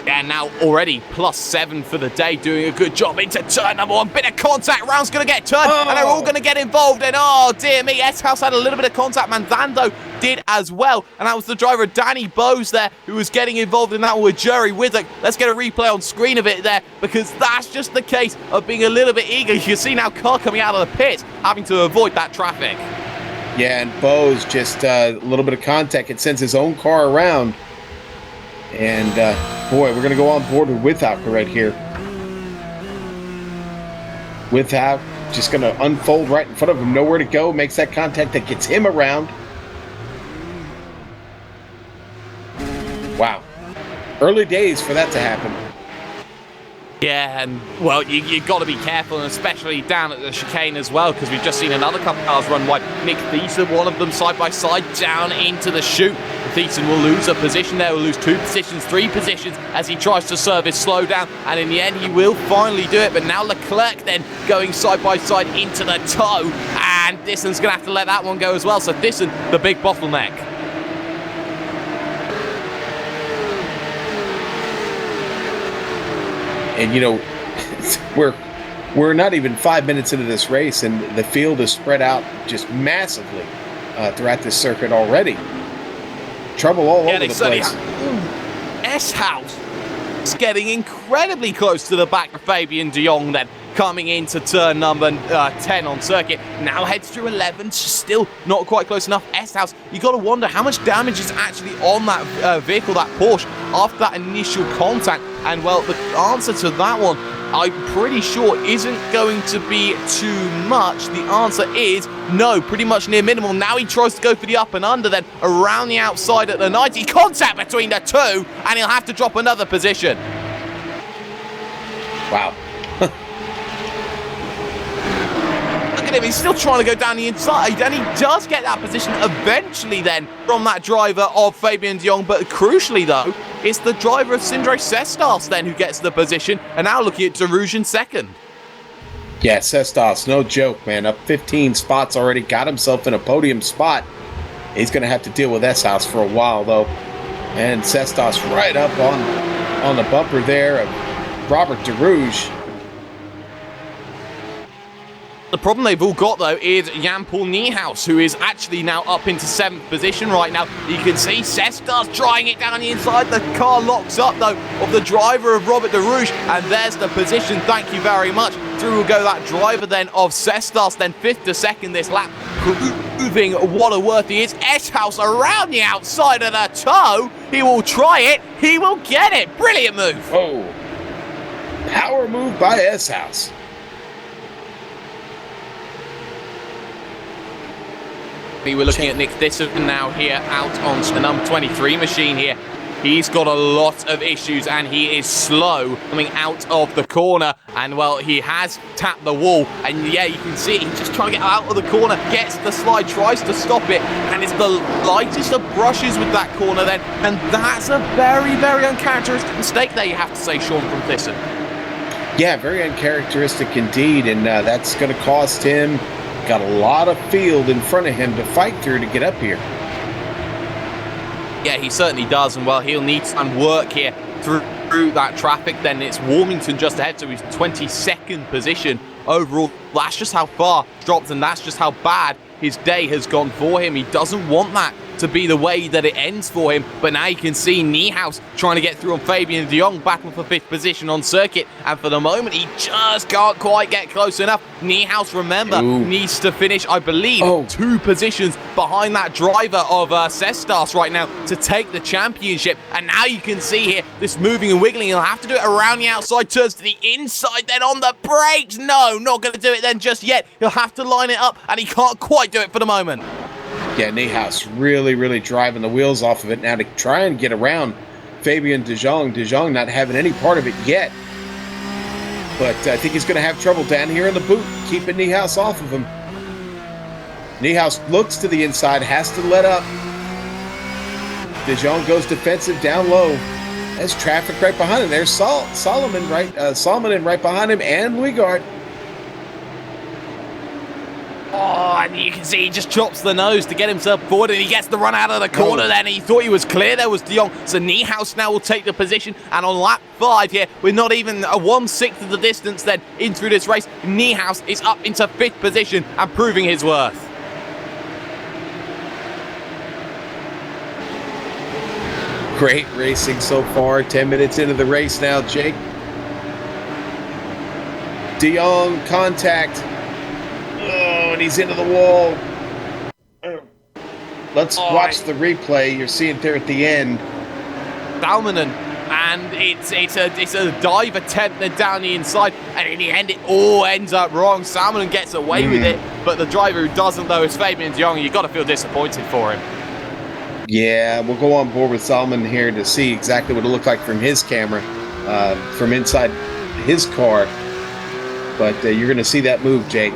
Yeah, now already +7 for the day, doing a good job into turn number 1. Bit of contact, round's going to get turned, and they're all going to get involved. And oh, dear me, S-House had a little bit of contact. Manzando did as well. And that was the driver, Danny Bose, there, who was getting involved in that one with Jerry Withhook. Let's get a replay on screen of it there, because that's just the case of being a little bit eager. You can see now car coming out of the pit, having to avoid that traffic. Yeah, and Bose just a little bit of contact. It sends his own car around. And, boy, we're going to go on board with Withhook right here. Withhook just going to unfold right in front of him. Nowhere to go. Makes that contact that gets him around. Wow. Early days for that to happen. Yeah, and, well, you got to be careful, and especially down at the chicane as well, because we've just seen another couple of cars run wide. Nick Thiessen, one of them side by side, down into the chute. Thiessen will lose a position there, will lose 2 positions, 3 positions, as he tries to serve his slow down, and in the end, he will finally do it. But now Leclerc then going side by side into the toe, and Thiesen's going to have to let that one go as well. So Thiessen, the big bottleneck. And we're not even 5 minutes into this race, and the field is spread out just massively throughout this circuit already. Trouble all over the place. S-House is getting incredibly close to the back of Fabian de Jong then, coming into turn number 10 on circuit. Now heads through 11, still not quite close enough. S-House, you got to wonder how much damage is actually on that vehicle, that Porsche, after that initial contact. And well, the answer to that one, I'm pretty sure, isn't going to be too much. The answer is no, pretty much near minimal. Now he tries to go for the up and under, then around the outside at the 90. Contact between the two, and he'll have to drop another position. Wow. Look at him, he's still trying to go down the inside, and he does get that position eventually then from that driver of Fabian de Jong. But crucially though, it's the driver of Sindre Sestas then who gets the position, and now looking at Darouge in second. Yeah, Sestas, no joke, man. Up 15 spots already, got himself in a podium spot. He's going to have to deal with S-House for a while, though. And Sestas right up on the bumper there of Robert Darouge. The problem they've all got, though, is Jan-Paul Niehaus, who is actually now up into 7th position right now. You can see Sestas trying it down the inside. The car locks up, though, of the driver of Robert Darouge. And there's the position. Thank you very much. Through will go that driver, then, of Sestas, then 5th to 2nd this lap. Proving what a worth he is. S-House around the outside of the toe. He will try it. He will get it. Brilliant move. Oh, power move by S-House. We were looking at Nick Thisson now here out on the number 23 machine here. He's got a lot of issues and he is slow coming out of the corner. And well, he has tapped the wall. And yeah, you can see he's just trying to get out of the corner, gets the slide, tries to stop it. And it's the lightest of brushes with that corner then. And that's a very, very uncharacteristic mistake there, you have to say, Sean, from Thisson. Yeah, very uncharacteristic indeed. And that's going to cost him. Got a lot of field in front of him to fight through to get up here. Yeah, he certainly does, and well, he'll need some work here through that traffic. Then it's Warmington just ahead, so he's 22nd position overall. That's just how far dropped, and that's just how bad his day has gone for him. He doesn't want that to be the way that it ends for him, but now you can see Niehaus trying to get through on Fabian de Jong, battling for 5th position on circuit, and for the moment he just can't quite get close enough. Niehaus, remember, needs to finish, I believe, 2 positions behind that driver of Sestas right now to take the championship. And now you can see here this moving and wiggling. He'll have to do it around the outside, turns to the inside, then on the brakes. No, not going to do it then just yet. He'll have to line it up, and he can't quite do it for the moment. Yeah, Niehaus really, really driving the wheels off of it now to try and get around Fabian de Jong. De Jong not having any part of it yet. But I think he's going to have trouble down here in the boot, keeping Niehaus off of him. Niehaus looks to the inside, has to let up. De Jong goes defensive down low. There's traffic right behind him. There's Solomon right behind him, and Weigart. Oh, and you can see he just chops the nose to get himself forward, and he gets the run out of the corner then. He thought he was clear. There was de Jong. So Niehaus now will take the position. And on lap 5 here, we're not even a 1/6 of the distance then in through this race. Niehaus is up into 5th position and proving his worth. Great racing so far. 10 minutes into the race now, Jake. De Jong contact. Oh, and he's into the wall. Let's watch the replay. You're seeing there at the end. Salmonen, and it's a dive attempt down the inside, and in the end it all ends up wrong. Salmonen gets away with it, but the driver who doesn't, though, is Fabian de Jong. You've got to feel disappointed for him. Yeah, we'll go on board with Salmon here to see exactly what it looked like from his camera, from inside his car. But you're going to see that move, Jake.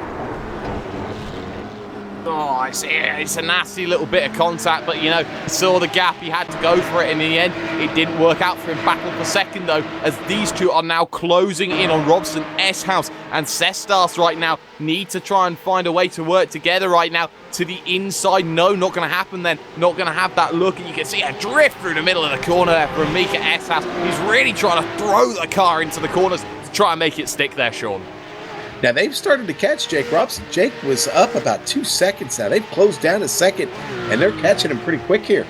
Oh, It's a nasty little bit of contact, but, you know, saw the gap. He had to go for it in the end. It didn't work out for him. Battle for second, though, as these two are now closing in on Robson. S-House and Cestas right now need to try and find a way to work together right now to the inside. No, not going to happen then. Not going to have that look. And you can see a drift through the middle of the corner there from Mika S-House. He's really trying to throw the car into the corners to try and make it stick there, Sean. Now they've started to catch Jake Robson. Jake was up about 2 seconds now. They've closed down a second, and they're catching him pretty quick here.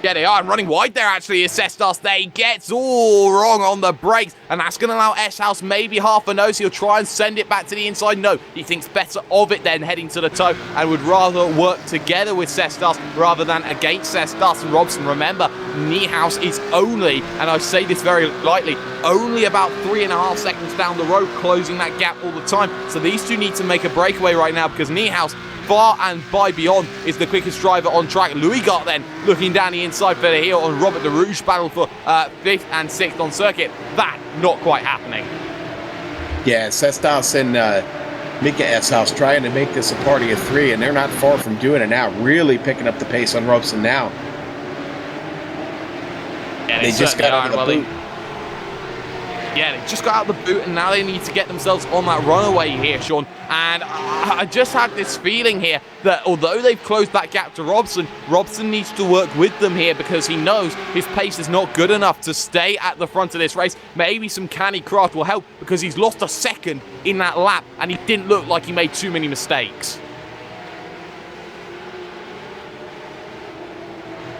Yeah, they are. Running wide there, actually, is Cestas. They gets all wrong on the brakes, and that's going to allow S-House maybe half a nose. He'll try and send it back to the inside. No, he thinks better of it then heading to the toe and would rather work together with Cestas rather than against Cestas and Robson. Remember, Niehaus is only, and I say this very lightly, only about 3.5 seconds down the road, closing that gap all the time. So these two need to make a breakaway right now because Niehaus, far and by beyond, is the quickest driver on track. Louis got then looking down the inside for the heel on Robert de Rouge, battle for 5th and 6th on circuit. That not quite happening. Yeah, Cestas and Mika S-House trying to make this a party of 3, and they're not far from doing it now. Really picking up the pace on Robson now. Yeah, they just got out of the boot. Yeah, they just got out of the boot, and now they need to get themselves on that runaway here, Sean. And I just had this feeling here that although they've closed that gap to Robson, Robson needs to work with them here because he knows his pace is not good enough to stay at the front of this race. Maybe some canny craft will help because he's lost a second in that lap, and he didn't look like he made too many mistakes.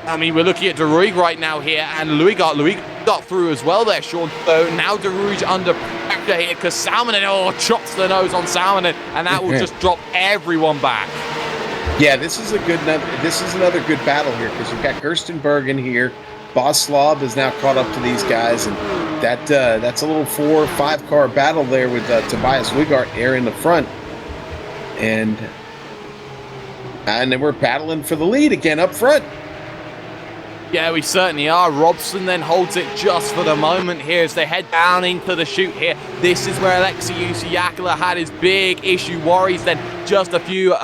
I mean, we're looking at de Rouge right now here, and Louis got through as well there, Sean. So now de Rouge under pressure here because Salmonen chops the nose on Salmonen, and that will just drop everyone back. Yeah, this is another good battle here because you've got Gerstenberg in here. Boslav is now caught up to these guys, and that's a little 4 or 5 car battle there with Tobias Wigart there in the front, and then we're battling for the lead again up front. Yeah, we certainly are. Robson then holds it just for the moment here as they head down into the chute here. This is where Alexei Usiakala had his big issue worries then just a few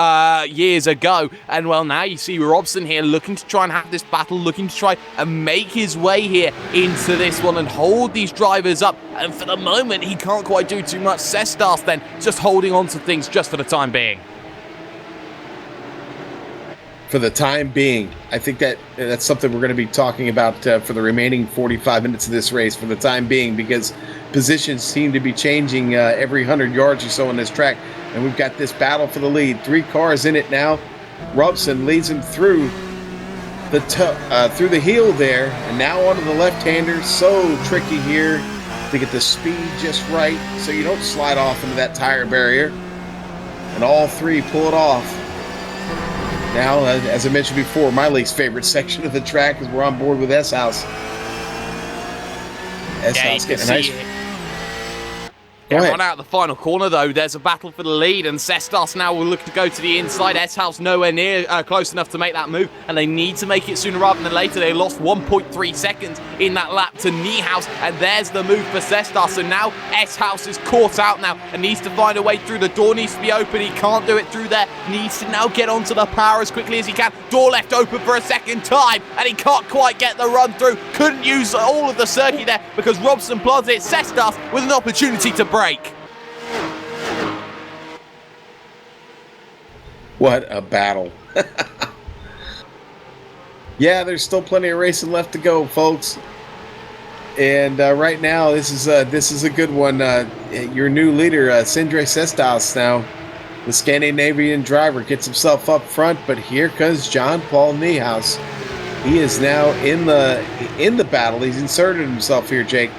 years ago. And well, now you see Robson here looking to try and have this battle, looking to try and make his way here into this one and hold these drivers up. And for the moment, he can't quite do too much. Cestas then just holding on to things just for the time being. For the time being, I think that's something we're going to be talking about for the remaining 45 minutes of this race for the time being, because positions seem to be changing every 100 yards or so on this track, and we've got this battle for the lead. 3 cars in it now. Robson leads him through the heel there, and now onto the left-hander. So tricky here to get the speed just right so you don't slide off into that tire barrier, and all 3 pull it off. Now, as I mentioned before, my least favorite section of the track is we're on board with S-House. S-House getting a nice... Yeah, run out of the final corner, though. There's a battle for the lead, and Cestas now will look to go to the inside. S-House nowhere near close enough to make that move, and they need to make it sooner rather than later. They lost 1.3 seconds in that lap to Niehaus, and there's the move for Cestas. So now S-House is caught out now and needs to find a way through. The door needs to be open. He can't do it through there. Needs to now get onto the power as quickly as he can. Door left open for a second time, and he can't quite get the run through. Couldn't use all of the circuit there because Robson plods it. Cestas with an opportunity to break. What a battle. Yeah, there's still plenty of racing left to go, folks. And right now, this is a good one. Your new leader, Sindre Cestas, now the Scandinavian driver, gets himself up front. But here comes John Paul Niehaus. He is now in the battle. He's inserted himself here, Jake.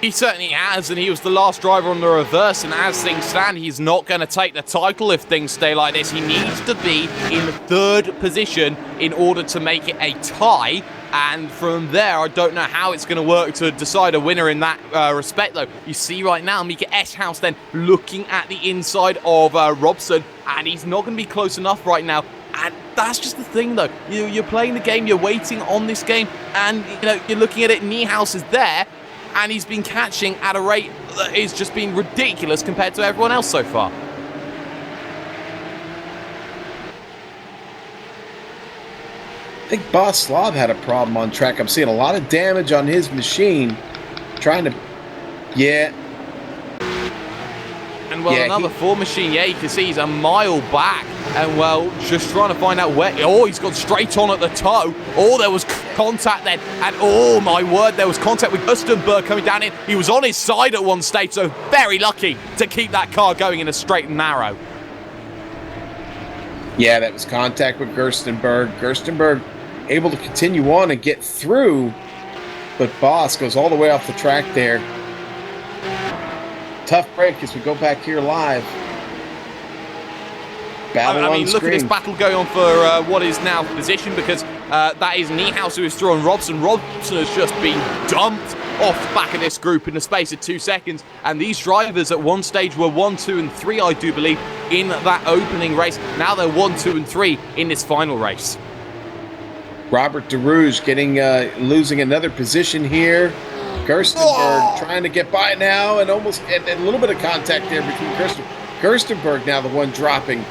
He certainly has, and he was the last driver on the reverse, and as things stand, he's not going to take the title if things stay like this. He needs to be in 3rd position in order to make it a tie, and from there, I don't know how it's going to work to decide a winner in that respect, though. You see right now, Mika S-House then looking at the inside of Robson, and he's not going to be close enough right now. And that's just the thing, though. You're playing the game, you're waiting on this game, and you're looking at it, Niehaus is there, and he's been catching at a rate that is just being ridiculous compared to everyone else so far. I think Boss Slob had a problem on track. I'm seeing a lot of damage on his machine. Trying to... Yeah. And well, another Ford machine, you can see he's a mile back. And well, just trying to find out where... Oh, he's gone straight on at the toe. Oh, there was contact then. And oh my word, there was contact with Gustenberg coming down in. He was on his side at one stage, so very lucky to keep that car going in a straight and narrow. Yeah, that was contact with Gerstenberg. Gerstenberg able to continue on and get through, but Boss goes all the way off the track there. Tough break as we go back here live. Battle I mean, on look screen. at this battle going on for what is now position, because that is Niehaus who is throwing Robson. Robson has just been dumped off the back of this group in the space of 2 seconds, and these drivers at one stage were 1, 2 and 3, I do believe, in that opening race. Now they're 1, 2 and 3 in this final race. Robert DeRouge losing another position here. Gerstenberg trying to get by now, and almost and a little bit of contact there between Gerstenberg now the one dropping.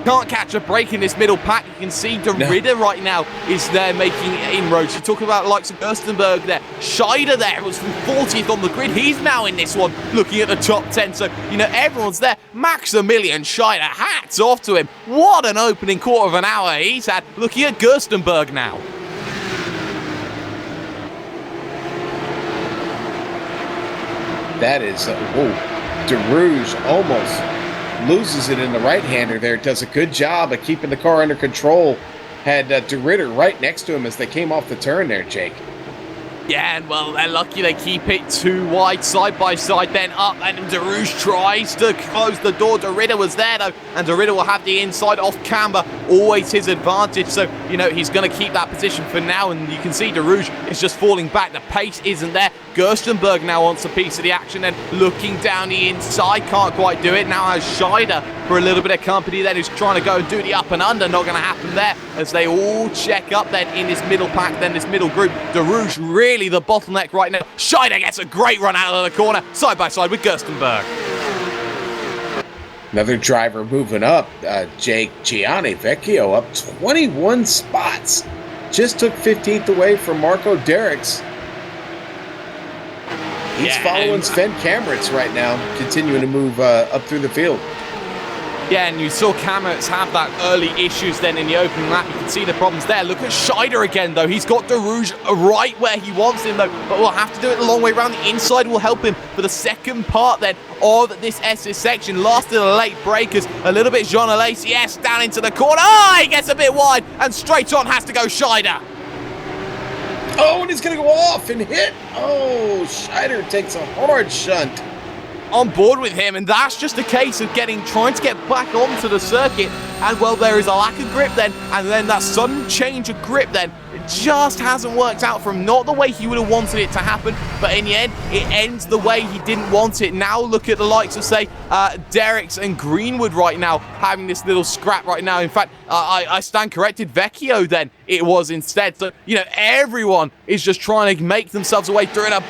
Can't catch a break in this middle pack. You can see DeRidder right now is there making inroads. You're talking about the likes of Gerstenberg there. Scheider there was from 40th on the grid. He's now in this one looking at the top 10. So, you know, everyone's there. Maximilian Scheider, hats off to him. What an opening quarter of an hour he's had. Looking at Gerstenberg now. That is, DeRouge almost loses it in the right-hander there. Does a good job of keeping the car under control. Had DeRidder right next to him as they came off the turn there, Jake. Yeah, and well, they're lucky they keep it too wide, side by side, then up, and DeRouge tries to close the door. DeRidder was there, though, and DeRidder will have the inside off camber, always his advantage, so, you know, he's going to keep that position for now, and you can see DeRouge is just falling back. The pace isn't there. Gerstenberg now wants a piece of the action, and looking down the inside, can't quite do it. Now has Scheider for a little bit of company then, who's trying to go and do the up and under. Not going to happen there, as they all check up then in this middle pack, then this middle group. DeRouge really the bottleneck right now. Scheider gets a great run out of the corner, side by side with Gerstenberg. Another driver moving up, Jake Gianni Vecchio, up 21 spots. Just took 15th away from Marco Derricks. He's following Sven Kameritz right now, continuing to move up through the field. Yeah, and you saw Kameritz have that early issues then in the opening lap. You can see the problems there. Look at Scheider again, though. He's got DeRouge right where he wants him, though. But we'll have to do it the long way around. The inside will help him for the second part then of this SS section. Last of the late breakers. A little bit Jean Alesi. Yes, down into the corner. Oh, he gets a bit wide. And straight on has to go Scheider. Oh, and he's going to go off and hit. Oh, Scheider takes a hard shunt. On board with him, and that's just a case of trying to get back onto the circuit, and well, there is a lack of grip then, and then that sudden change of grip then, it just hasn't worked out for him. Not the way he would have wanted it to happen, but in the end, it ends the way he didn't want it. Now look at the likes of, say, Derricks and Greenwood right now, having this little scrap right now. In fact, I stand corrected, Vecchio then, it was instead. So, you know, everyone is just trying to make themselves away through, and a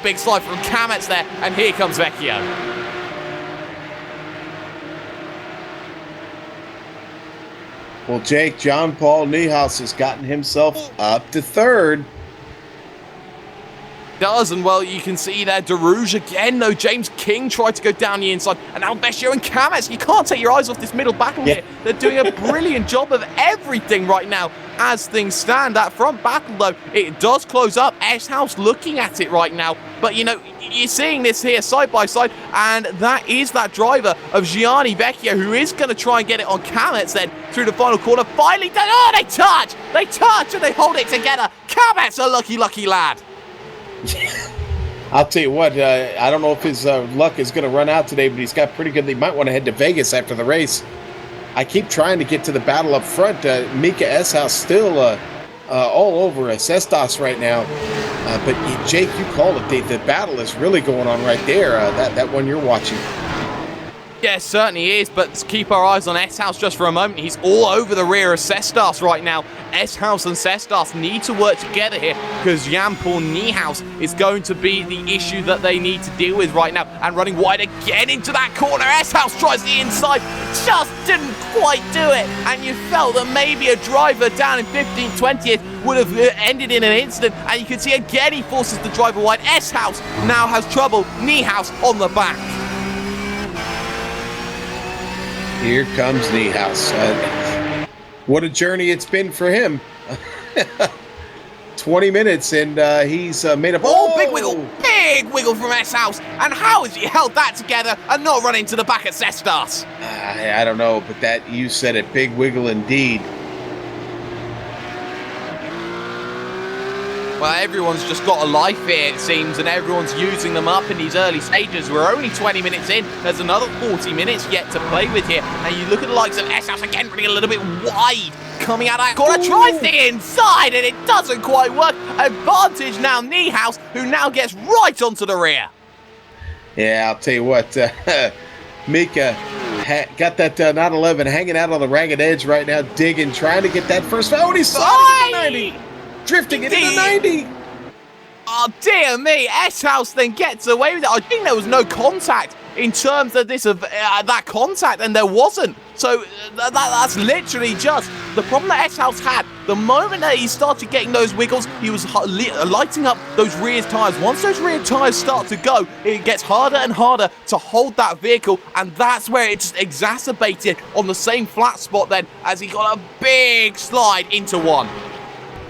big slide from Kameritz there, and here comes Vecchio. Well, Jake, John Paul Niehaus has gotten himself up to third. Does, and well, you can see there DeRouge again, though. James King tried to go down the inside, and now Vecchio and Kameritz. You can't take your eyes off this middle battle here. They're doing a brilliant job of everything right now as things stand. That front battle, though, it does close up. S-House looking at it right now, but you know, you're seeing this here side by side, and that is that driver of Gianni Vecchio who is going to try and get it on Kameritz then through the final corner. Finally done. Oh, they touch, and they hold it together. Kameritz, a lucky lad. I'll tell you what, I don't know if his luck is going to run out today, but he's got pretty good. He might want to head to Vegas after the race. I keep trying to get to the battle up front. Mika S-House still all over Sestos right now. But Jake, you called it. The battle is really going on right there, that one you're watching. Yeah, certainly is, but let's keep our eyes on S-House just for a moment. He's all over the rear of Cestas right now. S-House and Cestas need to work together here because Jan-Paul Niehaus is going to be the issue that they need to deal with right now. And running wide again into that corner. S-House tries the inside, just didn't quite do it. And you felt that maybe a driver down in 15th, 20th would have ended in an incident. And you can see again he forces the driver wide. S-House now has trouble. Niehaus on the back. Here comes Niehaus. What a journey it's been for him. 20 minutes and he's made up. Oh, big wiggle! Big wiggle from S-House. And how has he held that together and not run into the back at Cestas? I don't know, but that you said it. Big wiggle indeed. Well, everyone's just got a life here, it seems, and everyone's using them up in these early stages. We're only 20 minutes in. There's another 40 minutes yet to play with here. And you look at the likes of S-House again, running a little bit wide. Coming out that corner, tries the inside, and it doesn't quite work. Advantage now, Niehaus, who now gets right onto the rear. Yeah, I'll tell you what, Mika got that not 11 hanging out on the ragged edge right now, digging, trying to get that first. Oh, and he's sliding 90. Drifting it into 90. Oh, dear me. S-House then gets away with it. I think there was no contact in terms of this that contact, and there wasn't. So that's literally just the problem that S-House had. The moment that he started getting those wiggles, he was lighting up those rear tyres. Once those rear tyres start to go, it gets harder and harder to hold that vehicle, and that's where it just exacerbated on the same flat spot then as he got a big slide into one.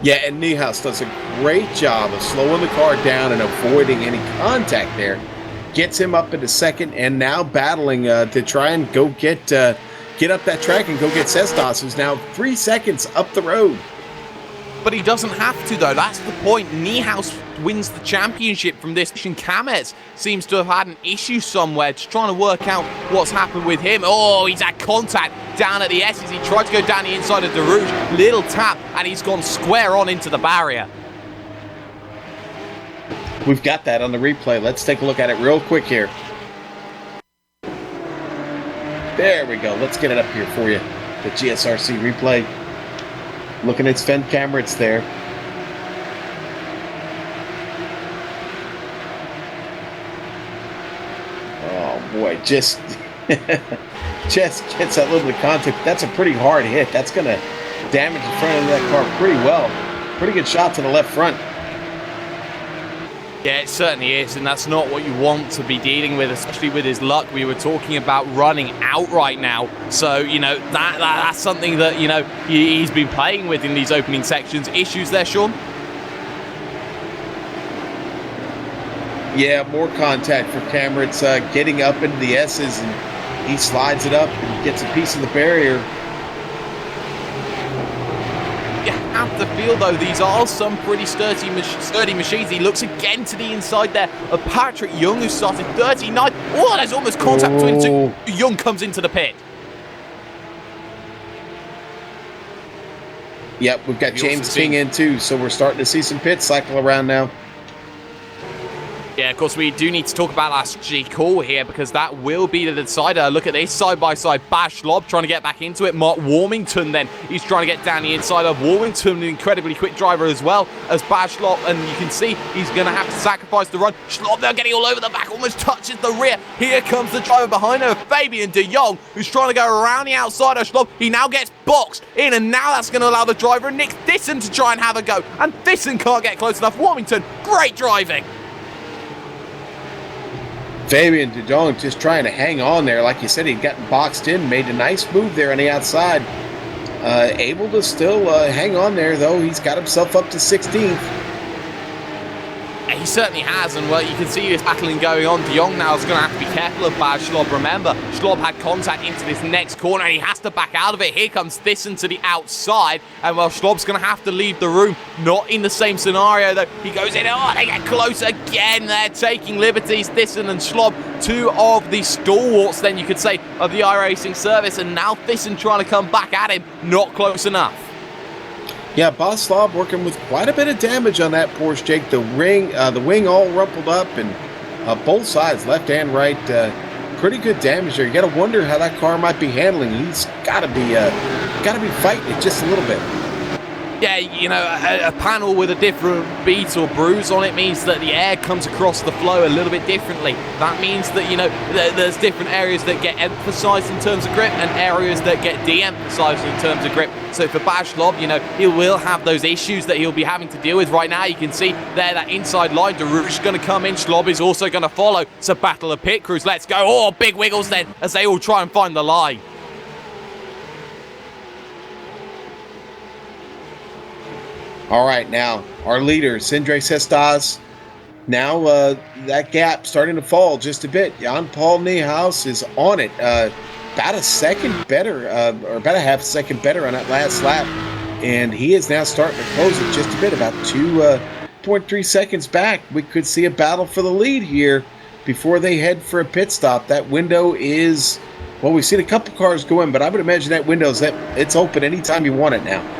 Yeah, and Niehaus does a great job of slowing the car down and avoiding any contact there. Gets him up into second and now battling to try and go get up that track and go get Cestas, who's now 3 seconds up the road. But he doesn't have to, though. That's the point. Niehaus wins the championship from this. And Kametz seems to have had an issue somewhere, just trying to work out what's happened with him. Oh, he's had contact down at the S's. He tried to go down the inside of Darouge. Little tap, and he's gone square on into the barrier. We've got that on the replay. Let's take a look at it real quick here. There we go. Let's get it up here for you. The GSRC replay. Looking at Sven Kametz there. Oh boy, just gets that little bit of contact. That's a pretty hard hit. That's going to damage the front end of that car pretty well. Pretty good shot to the left front. Yeah, it certainly is, and that's not what you want to be dealing with, especially with his luck. We were talking about running out right now, so, you know, that's something that, you know, he's been playing with in these opening sections. Issues there, Sean? Yeah, more contact for Kametz, getting up into the S's, and he slides it up and gets a piece of the barrier. You have to feel, though, these are some pretty sturdy machines. He looks again to the inside there of Patrick Young, who started 39. Oh, there's almost contact between the two. Young comes into the pit. Yep, we've got James King in, too, so we're starting to see some pits cycle around now. Yeah, of course, we do need to talk about our strategy call here because that will be the decider. Look at this, side-by-side, Baz Schlob trying to get back into it. Mark Warmington then, he's trying to get down the inside of Warmington, an incredibly quick driver as well as Baz Schlob, and you can see he's going to have to sacrifice the run. Schlob now getting all over the back, almost touches the rear. Here comes the driver behind her, Fabian de Jong, who's trying to go around the outside of Schlob. He now gets boxed in, and now that's going to allow the driver, Nick Thyssen, to try and have a go, and Thyssen can't get close enough. Warmington, great driving. Fabian de Jong just trying to hang on there. Like you said, he'd gotten boxed in, made a nice move there on the outside. Able to still hang on there, though. He's got himself up to 16th. He certainly has, and well, you can see this battling going on. De Jong now is going to have to be careful of Baz Schlob. Remember, Schlob had contact into this next corner, and he has to back out of it. Here comes Thyssen to the outside, and well, Schlob's going to have to leave the room. Not in the same scenario, though. He goes in, oh, they get close again. They're taking liberties, Thyssen and Schlob, two of the stalwarts, then you could say, of the iRacing service, and now Thyssen trying to come back at him. Not close enough. Yeah, Baz Schlob working with quite a bit of damage on that Porsche, Jake. The wing all rumpled up, and both sides, left and right, pretty good damage there. You got to wonder how that car might be handling. He's got to be fighting it just a little bit. Yeah, you know, a panel with a different beat or bruise on it means that the air comes across the flow a little bit differently. That means that, you know, there's different areas that get emphasized in terms of grip and areas that get de-emphasized in terms of grip. So for Bajlov, you know, he will have those issues that he'll be having to deal with. Right now, you can see there that inside line. Darush is going to come in. Schlob is also going to follow. It's a battle of pit crews. Let's go. Oh, big wiggles then as they all try and find the line. All right, now our leader, Sindre Sestas. Now that gap starting to fall just a bit. Jan-Paul Niehaus is on it. About a second better, or about a half second better on that last lap. And he is now starting to close it just a bit, about 2.3 seconds back. We could see a battle for the lead here before they head for a pit stop. That window is, well, we've seen a couple cars go in, but I would imagine that it's open anytime you want it now.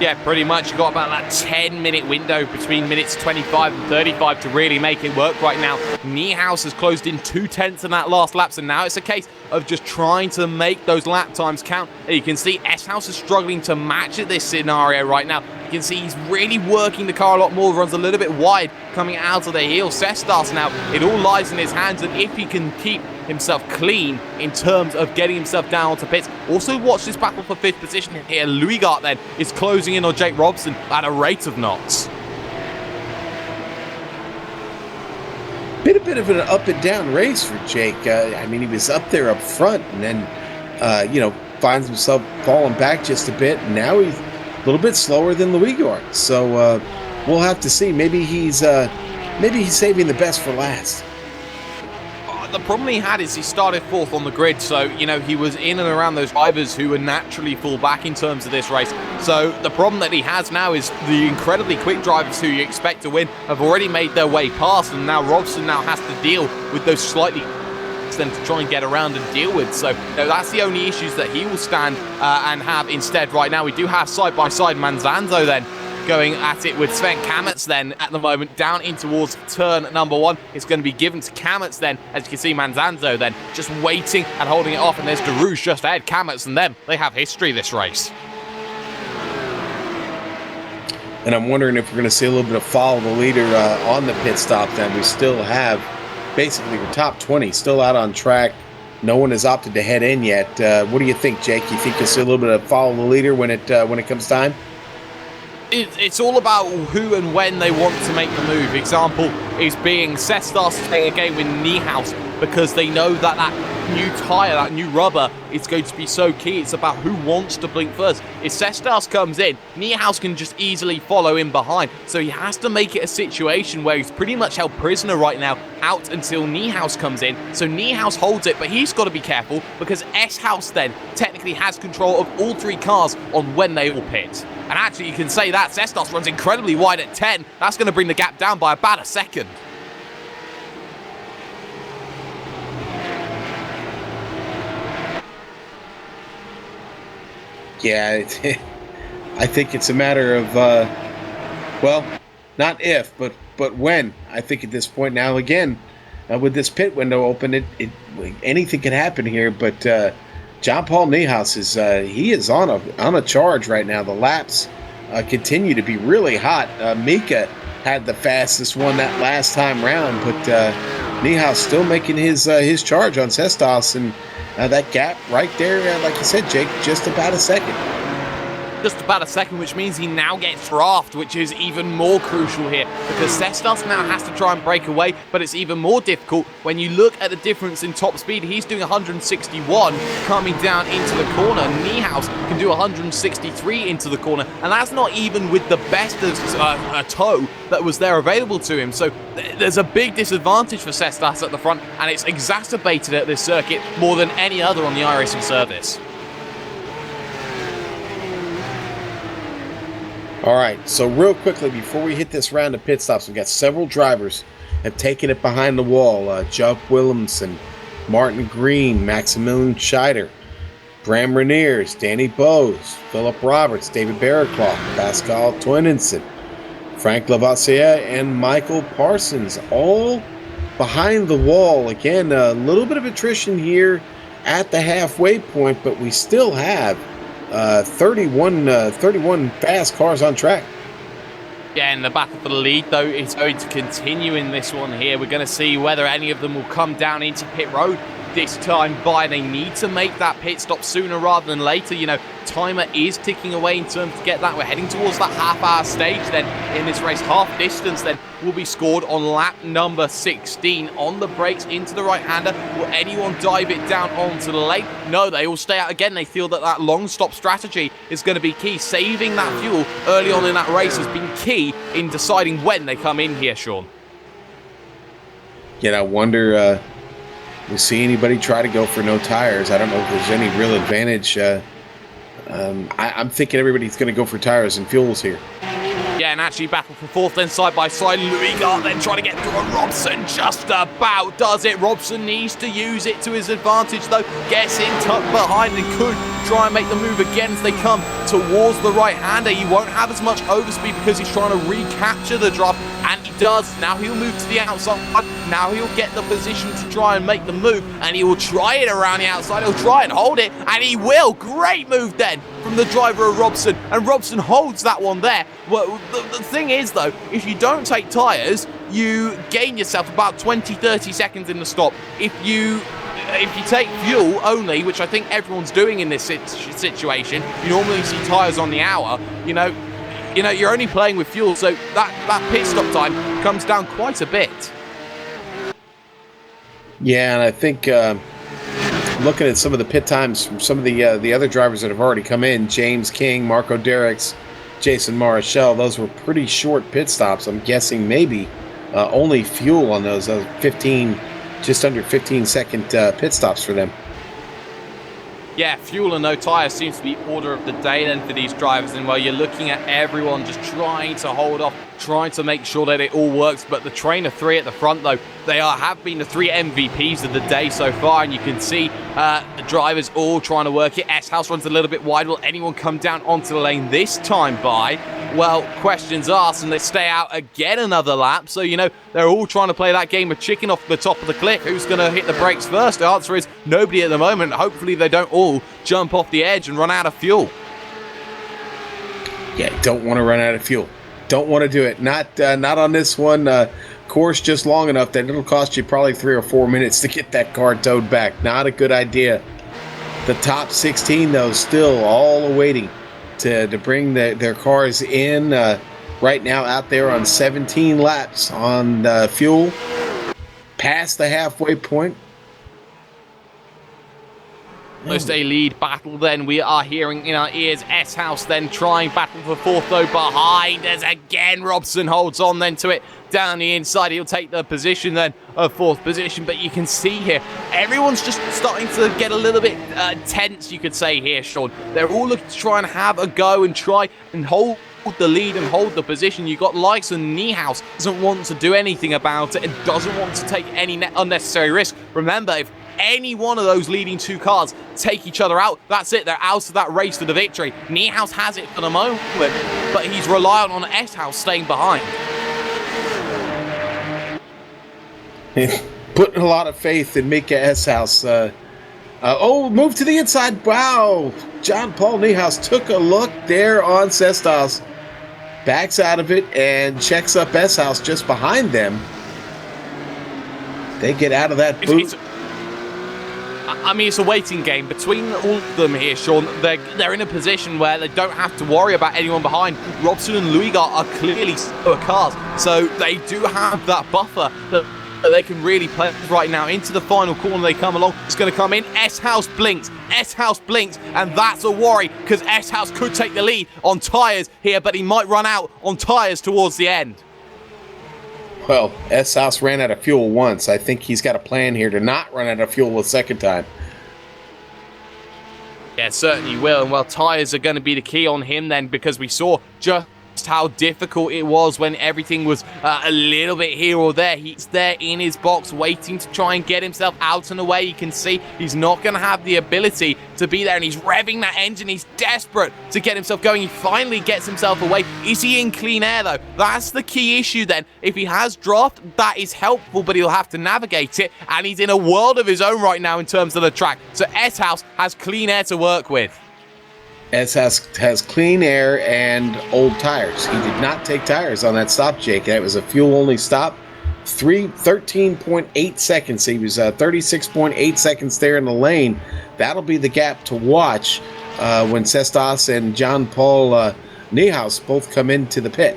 Yeah, pretty much. You've got about that 10-minute window between minutes 25 and 35 to really make it work right now. Niehaus has closed in 2/10 in that last lap, so now it's a case of just trying to make those lap times count. And you can see S-House is struggling to match at this scenario right now. You can see he's really working the car a lot more, runs a little bit wide coming out of the heel. Sestas now, it all lies in his hands, and if he can keep himself clean in terms of getting himself down to pits. Also watch this battle for 5th position here. Louisgart then is closing in on Jake Robson at a rate of knots. Been a bit of an up and down race for Jake. I mean, he was up there up front and then, finds himself falling back just a bit. And now he's a little bit slower than Louisgart. So we'll have to see. Maybe he's saving the best for last. The problem he had is he started 4th on the grid, so, you know, he was in and around those drivers who would naturally fall back in terms of this race. So the problem that he has now is the incredibly quick drivers who you expect to win have already made their way past, and now Robson now has to deal with those slightly them to try and get around and deal with. So that's the only issues that he will stand and have instead right now. We do have side-by-side Manzanzo then going at it with Sven Kametz then at the moment down in towards turn number 1. It's going to be given to Kametz then. As you can see, Manzanzo then just waiting and holding it off, and there's Darush just ahead. Kametz and them, they have history this race. And I'm wondering if we're going to see a little bit of follow the leader on the pit stop then. We still have basically the top 20 still out on track. No one has opted to head in yet. What do you think, Jake? You think you'll see a little bit of follow the leader when it comes time? It's all about who and when they want to make the move. Example is being Sestas staying again with Niehaus because they know that that new tyre, that new rubber is going to be so key. It's about who wants to blink first. If Sestas comes in, Niehaus can just easily follow in behind. So he has to make it a situation where he's pretty much held prisoner right now out until Niehaus comes in. So Niehaus holds it, but he's got to be careful because S-House then technically has control of all 3 cars on when they all pit. And actually, you can say that Sestas runs incredibly wide at 10. That's going to bring the gap down by about a second. Yeah, I think it's a matter of, not if, but when. I think at this point now, again, with this pit window open, anything can happen here. But Jan-Paul Niehaus is on a charge right now. The laps continue to be really hot. Mika had the fastest one that last time round, but Niehaus still making his charge on Sestas, and that gap right there, like you said, Jake, just about a second. Just about a second, which means he now gets draft, which is even more crucial here because Sestas now has to try and break away, but it's even more difficult when you look at the difference in top speed. He's doing 161 coming down into the corner. Niehaus can do 163 into the corner, and that's not even with the best of a toe that was there available to him. So there's a big disadvantage for Sestas at the front, and it's exacerbated at this circuit more than any other on the iRacing service. All right, so real quickly, before we hit this round of pit stops, we've got several drivers have taken it behind the wall. Joe Williamson, Martin Green, Maximilian Scheider, Bram Reniers, Danny Bowes, Philip Roberts, David Barraclough, Pascal Toynenson, Frank Lavassier, and Michael Parsons, all behind the wall. Again, a little bit of attrition here at the halfway point, but we still have 31 fast cars on track. Yeah, and the battle for the lead, though, is going to continue in this one here. We're going to see whether any of them will come down into pit road this time by. They need to make that pit stop sooner rather than later. You know, timer is ticking away in terms to get that. We're heading towards that half-hour stage then in this race. Half distance then will be scored on lap number 16. On the brakes into the right-hander. Will anyone dive it down onto the lane? No, they all stay out again. They feel that that long stop strategy is going to be key. Saving that fuel early on in that race has been key in deciding when they come in here, Sean. Yeah, I wonder... we see anybody try to go for no tires. I don't know if there's any real advantage. I'm thinking everybody's going to go for tires and fuels here. Yeah, and actually battle for fourth then side by side. Louis Gart then trying to get through, and Robson just about does it. Robson needs to use it to his advantage though. Gets in tucked behind and could try and make the move again as they come towards the right-hander. He won't have as much overspeed because he's trying to recapture the drop, and he does. Now he'll move to the outside. Now he'll get the position to try and make the move, and he will try it around the outside. He'll try and hold it, and he will. Great move then from the driver of Robson, and Robson holds that one there. Well, the thing is though, if you don't take tyres, you gain yourself about 20-30 seconds in the stop. If you take fuel only, which I think everyone's doing in this situation, you normally see tyres on the hour, you know, you're only playing with fuel, so that pit stop time comes down quite a bit. Yeah, and I think looking at some of the pit times from some of the other drivers that have already come in, James King, Marco Derricks, Jason Marichal, those were pretty short pit stops. I'm guessing maybe only fuel on those 15, just under 15-second pit stops for them. Yeah, fuel and no tyres seems to be order of the day then for these drivers. And while you're looking at everyone just trying to hold off, trying to make sure that it all works. But the train of three at the front, though, they have been the three MVPs of the day so far. And you can see the drivers all trying to work it. S-House runs a little bit wide. Will anyone come down onto the lane this time by? Well, questions asked, and they stay out again another lap. So, you know, they're all trying to play that game of chicken off the top of the cliff. Who's going to hit the brakes first? The answer is nobody at the moment. Hopefully they don't all jump off the edge and run out of fuel. Yeah, don't want to run out of fuel. Don't want to do it. Not on this one. Course just long enough that it'll cost you probably 3 or 4 minutes to get that car towed back. Not a good idea. The top 16, though, still all awaiting to bring their cars in. Right now out there on 17 laps on fuel. Past the halfway point. Almost a lead battle then we are hearing in our ears. S-House then trying battle for fourth though behind as again Robson holds on then to it down the inside. He'll take the position then of fourth position, but you can see here everyone's just starting to get a little bit tense, you could say here, Sean. They're all looking to try and have a go and try and hold the lead and hold the position. You got Lyson Niehaus doesn't want to do anything about it and doesn't want to take any unnecessary risk. Remember, if any one of those leading two cars take each other out, that's it. They're out of that race to the victory. Niehaus has it for the moment, but he's reliant on S-House staying behind. Putting a lot of faith in Mika S-House. Move to the inside. Wow. John Paul Niehaus took a look there on Sestas. Backs out of it and checks up S-House just behind them. They get out of that boot. I mean, it's a waiting game between all of them here, Sean. They're in a position where they don't have to worry about anyone behind. Robson and Louis are clearly slower cars, so they do have that buffer that they can really play right now. Into the final corner they come along. It's going to come in. S-House blinks. S-House blinks, and that's a worry because S-House could take the lead on tyres here, but he might run out on tyres towards the end. Well, S-House ran out of fuel once. I think he's got a plan here to not run out of fuel a second time. Yeah, certainly will. And well, tyres are going to be the key on him then, because we saw just how difficult it was when everything was a little bit here or there. He's there in his box waiting to try and get himself out and away. You can see he's not going to have the ability to be there, and he's revving that engine. He's desperate to get himself going. He finally gets himself away. Is he in clean air though? That's the key issue then. If he has draft, that is helpful, but he'll have to navigate it, and he's in a world of his own right now in terms of the track. So S-House has clean air to work with. Has clean air and old tires. He did not take tires on that stop, Jake. That was a fuel-only stop. 13.8 seconds. He was 36.8 seconds there in the lane. That'll be the gap to watch when Sestas and John Paul Niehaus both come into the pit.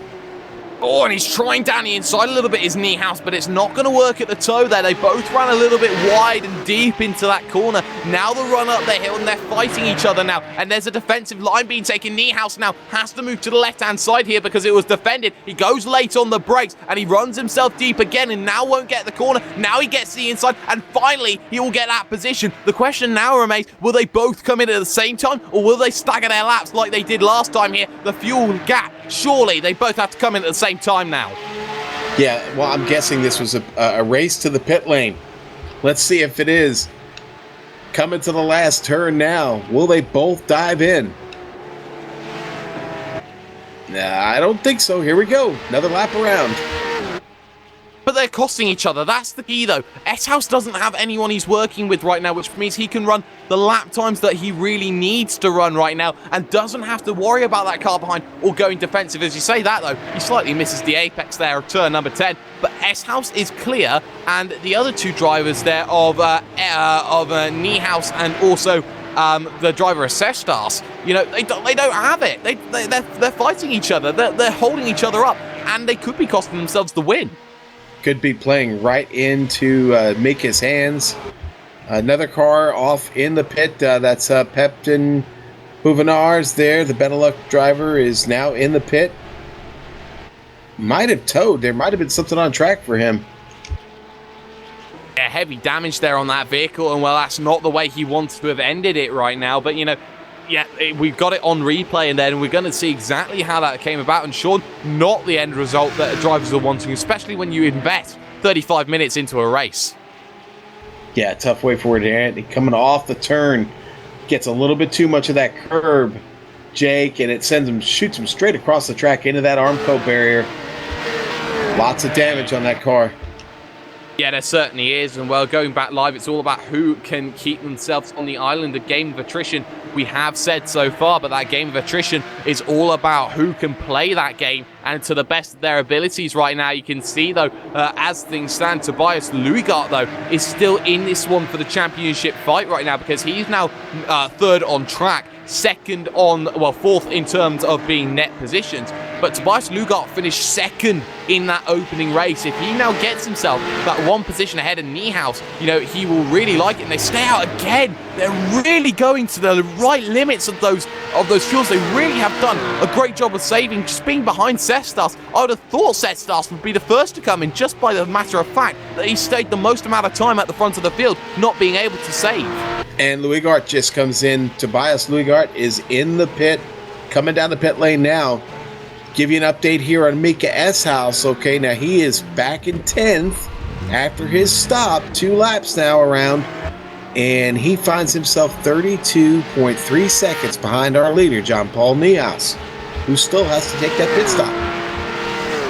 Oh, and he's trying down the inside a little bit, his Niehaus, but it's not going to work at the toe there. They both ran a little bit wide and deep into that corner. Now the run up the hill, and they're fighting each other now. And there's a defensive line being taken. Niehaus now has to move to the left-hand side here because it was defended. He goes late on the brakes, and he runs himself deep again, and now won't get the corner. Now he gets the inside, and finally he will get that position. The question now remains, will they both come in at the same time, or will they stagger their laps like they did last time here? The fuel gap, surely they both have to come in at the same time now. Yeah, well, I'm guessing this was a race to the pit lane. Let's see if it is. Coming to the last turn now. Will they both dive in? Nah, I don't think so. Here we go. Another lap around. But they're costing each other. That's the key, though. S-House doesn't have anyone he's working with right now, which means he can run the lap times that he really needs to run right now and doesn't have to worry about that car behind or going defensive. As you say that, though, he slightly misses the apex there of turn number 10. But S-House is clear, and the other two drivers there of Niehaus and also the driver of Sestas, they don't have it. They're fighting each other. They're holding each other up, and they could be costing themselves the win. Could be playing right into Mika's hands. Another car off in the pit. That's Pepton Huvenars there. The Benelux driver is now in the pit. Might have towed. There might have been something on track for him. Yeah, heavy damage there on that vehicle, and well, that's not the way he wants to have ended it right now. But, yeah, we've got it on replay, and then we're going to see exactly how that came about. And Sean, not the end result that drivers are wanting, especially when you invest 35 minutes into a race. Yeah, tough way forward here. Coming off the turn, gets a little bit too much of that curb, Jake, and it shoots him straight across the track into that Armco barrier. Lots of damage on that car. Yeah, there certainly is. And well, going back live, it's all about who can keep themselves on the island. A game of attrition, we have said so far, but that game of attrition is all about who can play that game and to the best of their abilities right now. You can see, though, as things stand, Tobias Luigart, though, is still in this one for the championship fight right now because he's now third on track, fourth in terms of being net positions. But Tobias Luigart finished second in that opening race. If he now gets himself that one position ahead of Niehaus, he will really like it. And they stay out again. They're really going to the right limits of those fuels. They really have done a great job of saving, just being behind Sestas. I would have thought Sestas would be the first to come in just by the matter of fact that he stayed the most amount of time at the front of the field, not being able to save. And Luigart just comes in. Tobias Luigart is in the pit, coming down the pit lane now. Give you an update here on Mika S-House. Okay, now he is back in 10th after his stop, 2 laps now around, and he finds himself 32.3 seconds behind our leader, John Paul Niehaus, who still has to take that pit stop.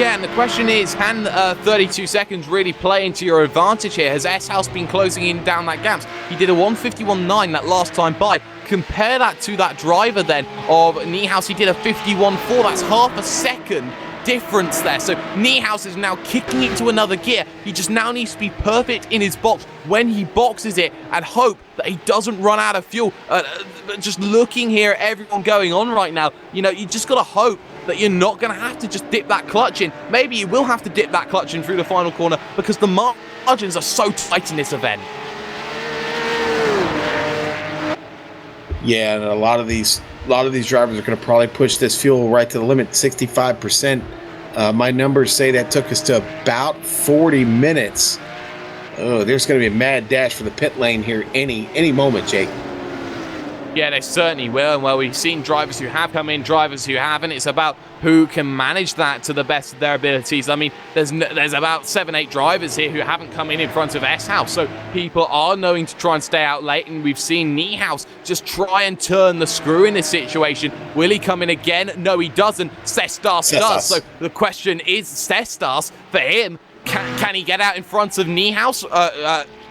Yeah, and the question is, can 32 seconds really play into your advantage here? Has S-House been closing in down that gap? He did a 1:51.9 that last time by. Compare that to that driver then of Niehaus. He did a 51.4. That's half a second difference there. So Niehaus is now kicking it to another gear. He just now needs to be perfect in his box when he boxes it and hope that he doesn't run out of fuel. Just looking here at everyone going on right now, you just got to hope that you're not going to have to just dip that clutch in. Maybe you will have to dip that clutch in through the final corner because the margins are so tight in this event. Yeah, and a lot of these drivers are going to probably push this fuel right to the limit, 65%. My numbers say that took us to about 40 minutes. Oh, there's going to be a mad dash for the pit lane here any moment, Jake. Yeah, they certainly will. And well, we've seen drivers who have come in, drivers who haven't. It's about who can manage that to the best of their abilities. I mean, there's about 7-8 drivers here who haven't come in front of S-House, so people are knowing to try and stay out late, and we've seen Niehaus just try and turn the screw in this situation. Will he come in again? No, he doesn't. Cestas does. So the question is, Cestas, for him, can he get out in front of Niehaus?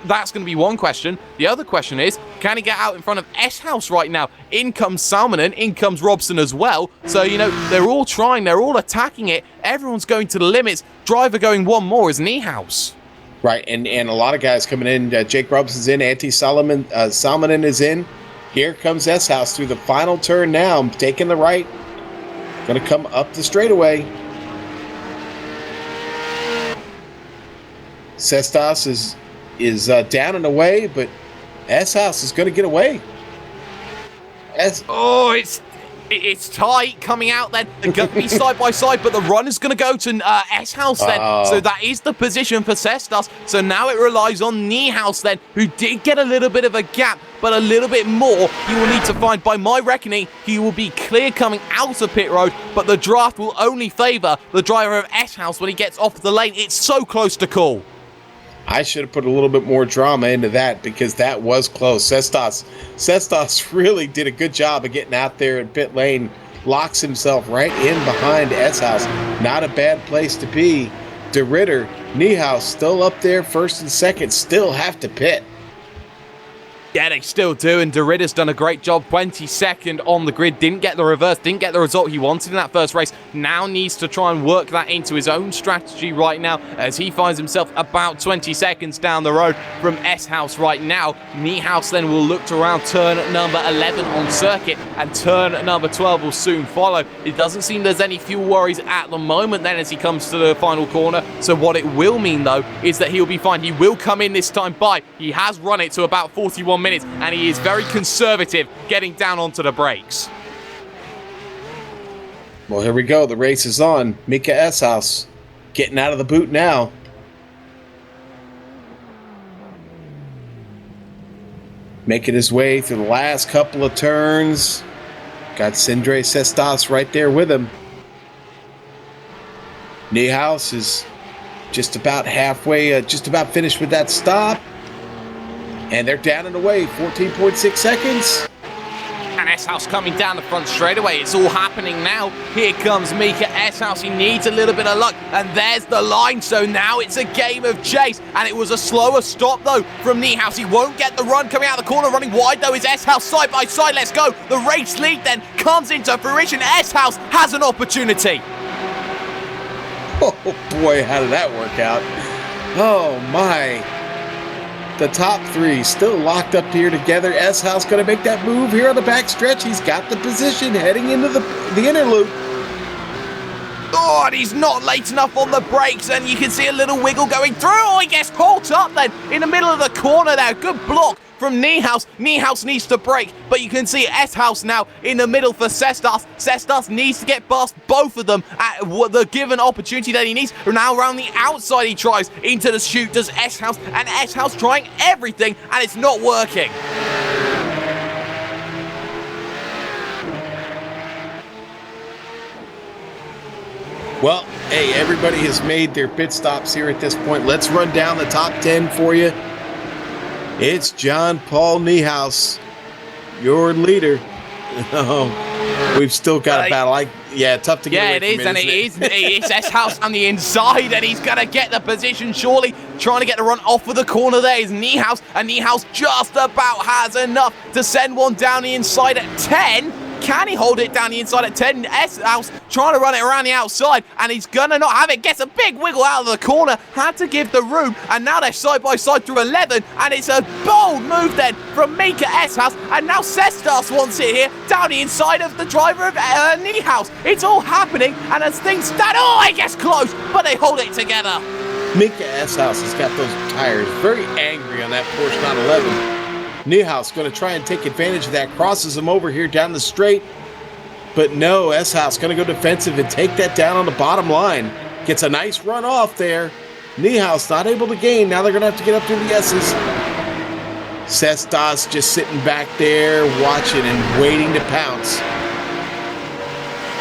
That's going to be one question. The other question is, can he get out in front of S-House right now? In comes Salmonen, in comes Robson as well. So, you know, they're all trying, they're all attacking it. Everyone's going to the limits. Driver going one more is Niehaus. Right, and a lot of guys coming in. Jake Robson's in, Salmonen is in. Here comes S-House through the final turn now, taking the right. Going to come up the straightaway. Cestas is down and away, but S-House is going to get away. It's tight coming out then. They're going to be side by side, but the run is going to go to S-House then. So that is the position for Cestas. So now it relies on Niehaus then, who did get a little bit of a gap, but a little bit more he will need to find. By my reckoning, he will be clear coming out of pit road, but the draft will only favour the driver of S-House when he gets off the lane. It's so close to call. I should have put a little bit more drama into that because that was close. Cestas really did a good job of getting out there in pit lane, locks himself right in behind S-House. Not a bad place to be. De Ritter, Niehaus still up there, first and second, still have to pit. Yeah, they still do, and De Ritter's done a great job. 22nd on the grid, didn't get the reverse, didn't get the result he wanted in that first race. Now needs to try and work that into his own strategy right now as he finds himself about 20 seconds down the road from S-House right now. Niehaus then will look to around turn number 11 on circuit, and turn number 12 will soon follow. It doesn't seem there's any fuel worries at the moment then as he comes to the final corner. So what it will mean, though, is that he'll be fine. He will come in this time by. He has run it to about 41 minutes, and he is very conservative getting down onto the brakes. Well, here we go. The race is on. Mika S-House getting out of the boot now. Making his way through the last couple of turns. Got Sindre Cestas right there with him. Niehaus is just about halfway, just about finished with that stop. And they're down and away, 14.6 seconds. And S-House coming down the front straightaway. It's all happening now. Here comes Mika S-House. He needs a little bit of luck. And there's the line. So now it's a game of chase. And it was a slower stop, though, from Niehaus. He won't get the run coming out of the corner. Running wide, though, is S-House side by side. Let's go. The race lead then comes into fruition. S-House has an opportunity. Oh, boy, how did that work out? Oh, my. The top three still locked up here together. S-House going to make that move here on the back stretch. He's got the position heading into the inner loop. Oh, and he's not late enough on the brakes, and you can see a little wiggle going through. Oh, he gets caught up then in the middle of the corner there. Good block from Niehaus. Niehaus needs to brake, but you can see S-House now in the middle for Cestas. Cestas needs to get past both of them at the given opportunity that he needs. Now around the outside he tries into the chute, does S-House, and S-House trying everything, and it's not working. Well, hey, everybody has made their pit stops here at this point. Let's run down the top 10 for you. It's John Paul Niehaus, your leader. We've still got a battle. Tough to get away from. Yeah, it is, and it's S-House on the inside, and he's going to get the position, surely. Trying to get the run off of the corner there is Niehaus, and Niehaus just about has enough to send one down the inside at 10. Can he hold it down the inside at 10? S-House trying to run it around the outside, and he's going to not have it. Gets a big wiggle out of the corner. Had to give the room, and now they're side by side through 11, and it's a bold move then from Mika S-House, and now Cestas wants it here down the inside of the driver of Niehaus. It's all happening, and as things stand, it gets close, but they hold it together. Mika S-House has got those tires very angry on that Porsche 911. Niehaus going to try and take advantage of that, crosses him over here down the straight. But no, S-House going to go defensive and take that down on the bottom line. Gets a nice run off there. Niehaus not able to gain. Now they're going to have to get up through the S's. Sestas just sitting back there watching and waiting to pounce.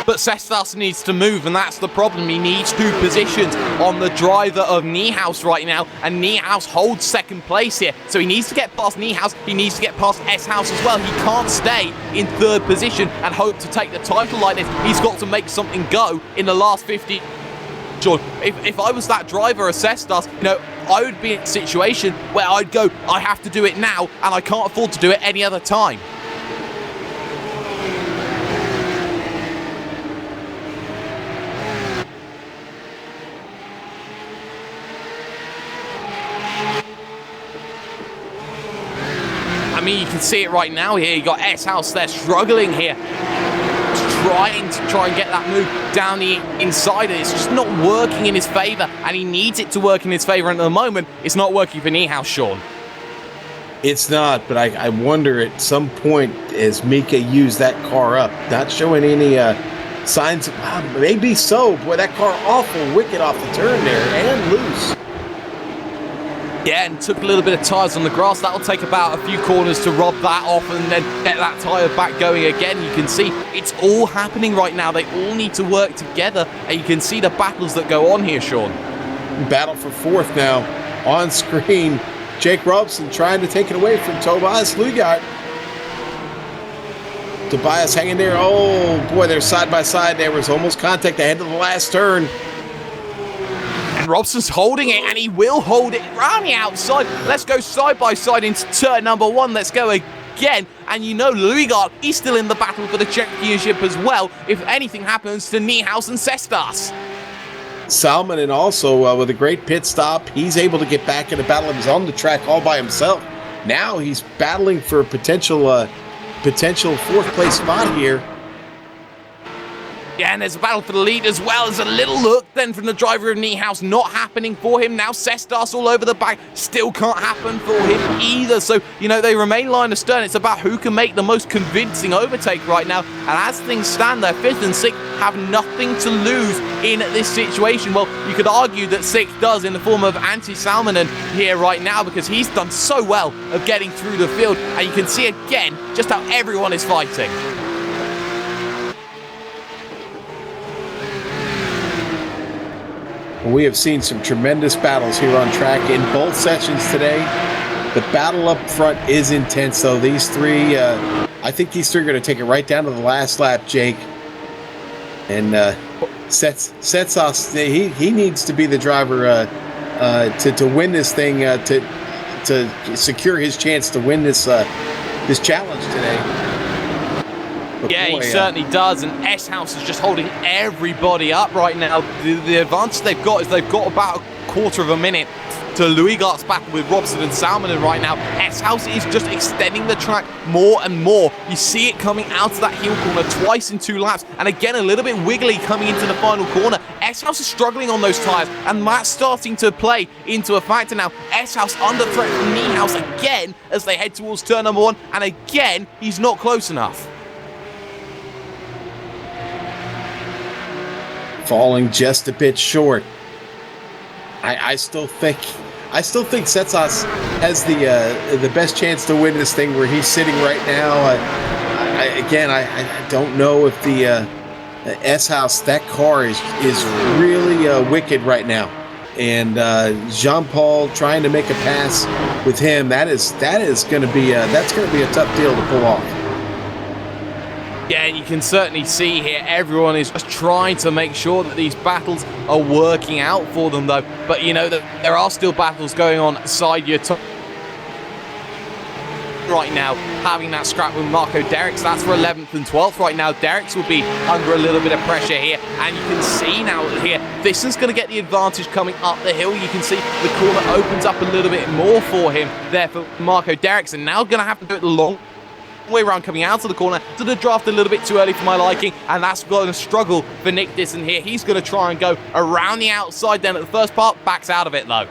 But Sestas needs to move, and that's the problem. He needs 2 positions on the driver of Niehaus right now, and Niehaus holds second place here. So he needs to get past Niehaus, he needs to get past S-House as well. He can't stay in 3rd position and hope to take the title like this. He's got to make something go in the last 50. Sean, if I was that driver of Sestas, I would be in a situation where I'd go, I have to do it now, and I can't afford to do it any other time. I mean, you can see it right now here. You got S-House there struggling here, trying to get that move down the inside. It's just not working in his favour, and he needs it to work in his favour. And at the moment, it's not working for Niehaus, Sean. It's not, but I wonder at some point as Mika used that car up, not showing any signs of, maybe so. Boy, that car awful wicked off the turn there and loose. Yeah, and took a little bit of tyres on the grass. That'll take about a few corners to rob that off and then get that tyre back going again. You can see it's all happening right now. They all need to work together, and you can see the battles that go on here, Sean. Battle for 4th now on screen. Jake Robson trying to take it away from Tobias Lugart. Tobias hanging there. Oh, boy, they're side by side. There was almost contact ahead of the last turn. And Robson's holding it, and he will hold it around the outside. Let's go side by side into turn number 1. Let's go again. And Lugart, he's still in the battle for the championship as well, if anything happens to Niehaus and Sestas. Salmon, and also with a great pit stop, he's able to get back in the battle. He's on the track all by himself. Now he's battling for a potential 4th place spot here. Yeah, and there's a battle for the lead as well. There's a little look then from the driver of Niehaus, not happening for him. Now Sestas all over the back, still can't happen for him either. So, they remain line astern. It's about who can make the most convincing overtake right now. And as things stand there, 5th and 6th have nothing to lose in this situation. Well, you could argue that 6th does in the form of Antti Salminen here right now, because he's done so well of getting through the field. And you can see again just how everyone is fighting. We have seen some tremendous battles here on track in both sessions today. The battle up front is intense, though. These 3, I think these 3 are going to take it right down to the last lap, Jake. And Setsas, he needs to be the driver to win this thing, to secure his chance to win this challenge today. But yeah, boy, he certainly does, and S-House is just holding everybody up right now. The advantage they've got is they've got about a quarter of a minute to Luigart's battle with Robson and Salminen right now. S-House is just extending the track more and more. You see it coming out of that heel corner twice in 2 laps, and again a little bit wiggly coming into the final corner. S-House is struggling on those tyres, and that's starting to play into a factor now. S-House under threat from Niehaus again as they head towards turn number 1, and again he's not close enough. Falling just a bit short. I still think Setsas has the best chance to win this thing where he's sitting right now. I don't know if the S-House, that car is really wicked right now. And Jean-Paul trying to make a pass with him, that's going to be a tough deal to pull off. Yeah, you can certainly see here everyone is just trying to make sure that these battles are working out for them, though. But that there are still battles going on inside your top right now, having that scrap with Marco Derricks. That's for 11th and 12th right now. Derricks will be under a little bit of pressure here, and you can see now here this is going to get the advantage coming up the hill. You can see the corner opens up a little bit more for him there for Marco Derricks, and now going to have to do it long way around coming out of the corner to the draft a little bit too early for my liking, and that's going to struggle for Nick Disson here. He's going to try and go around the outside then at the first part, backs out of it though.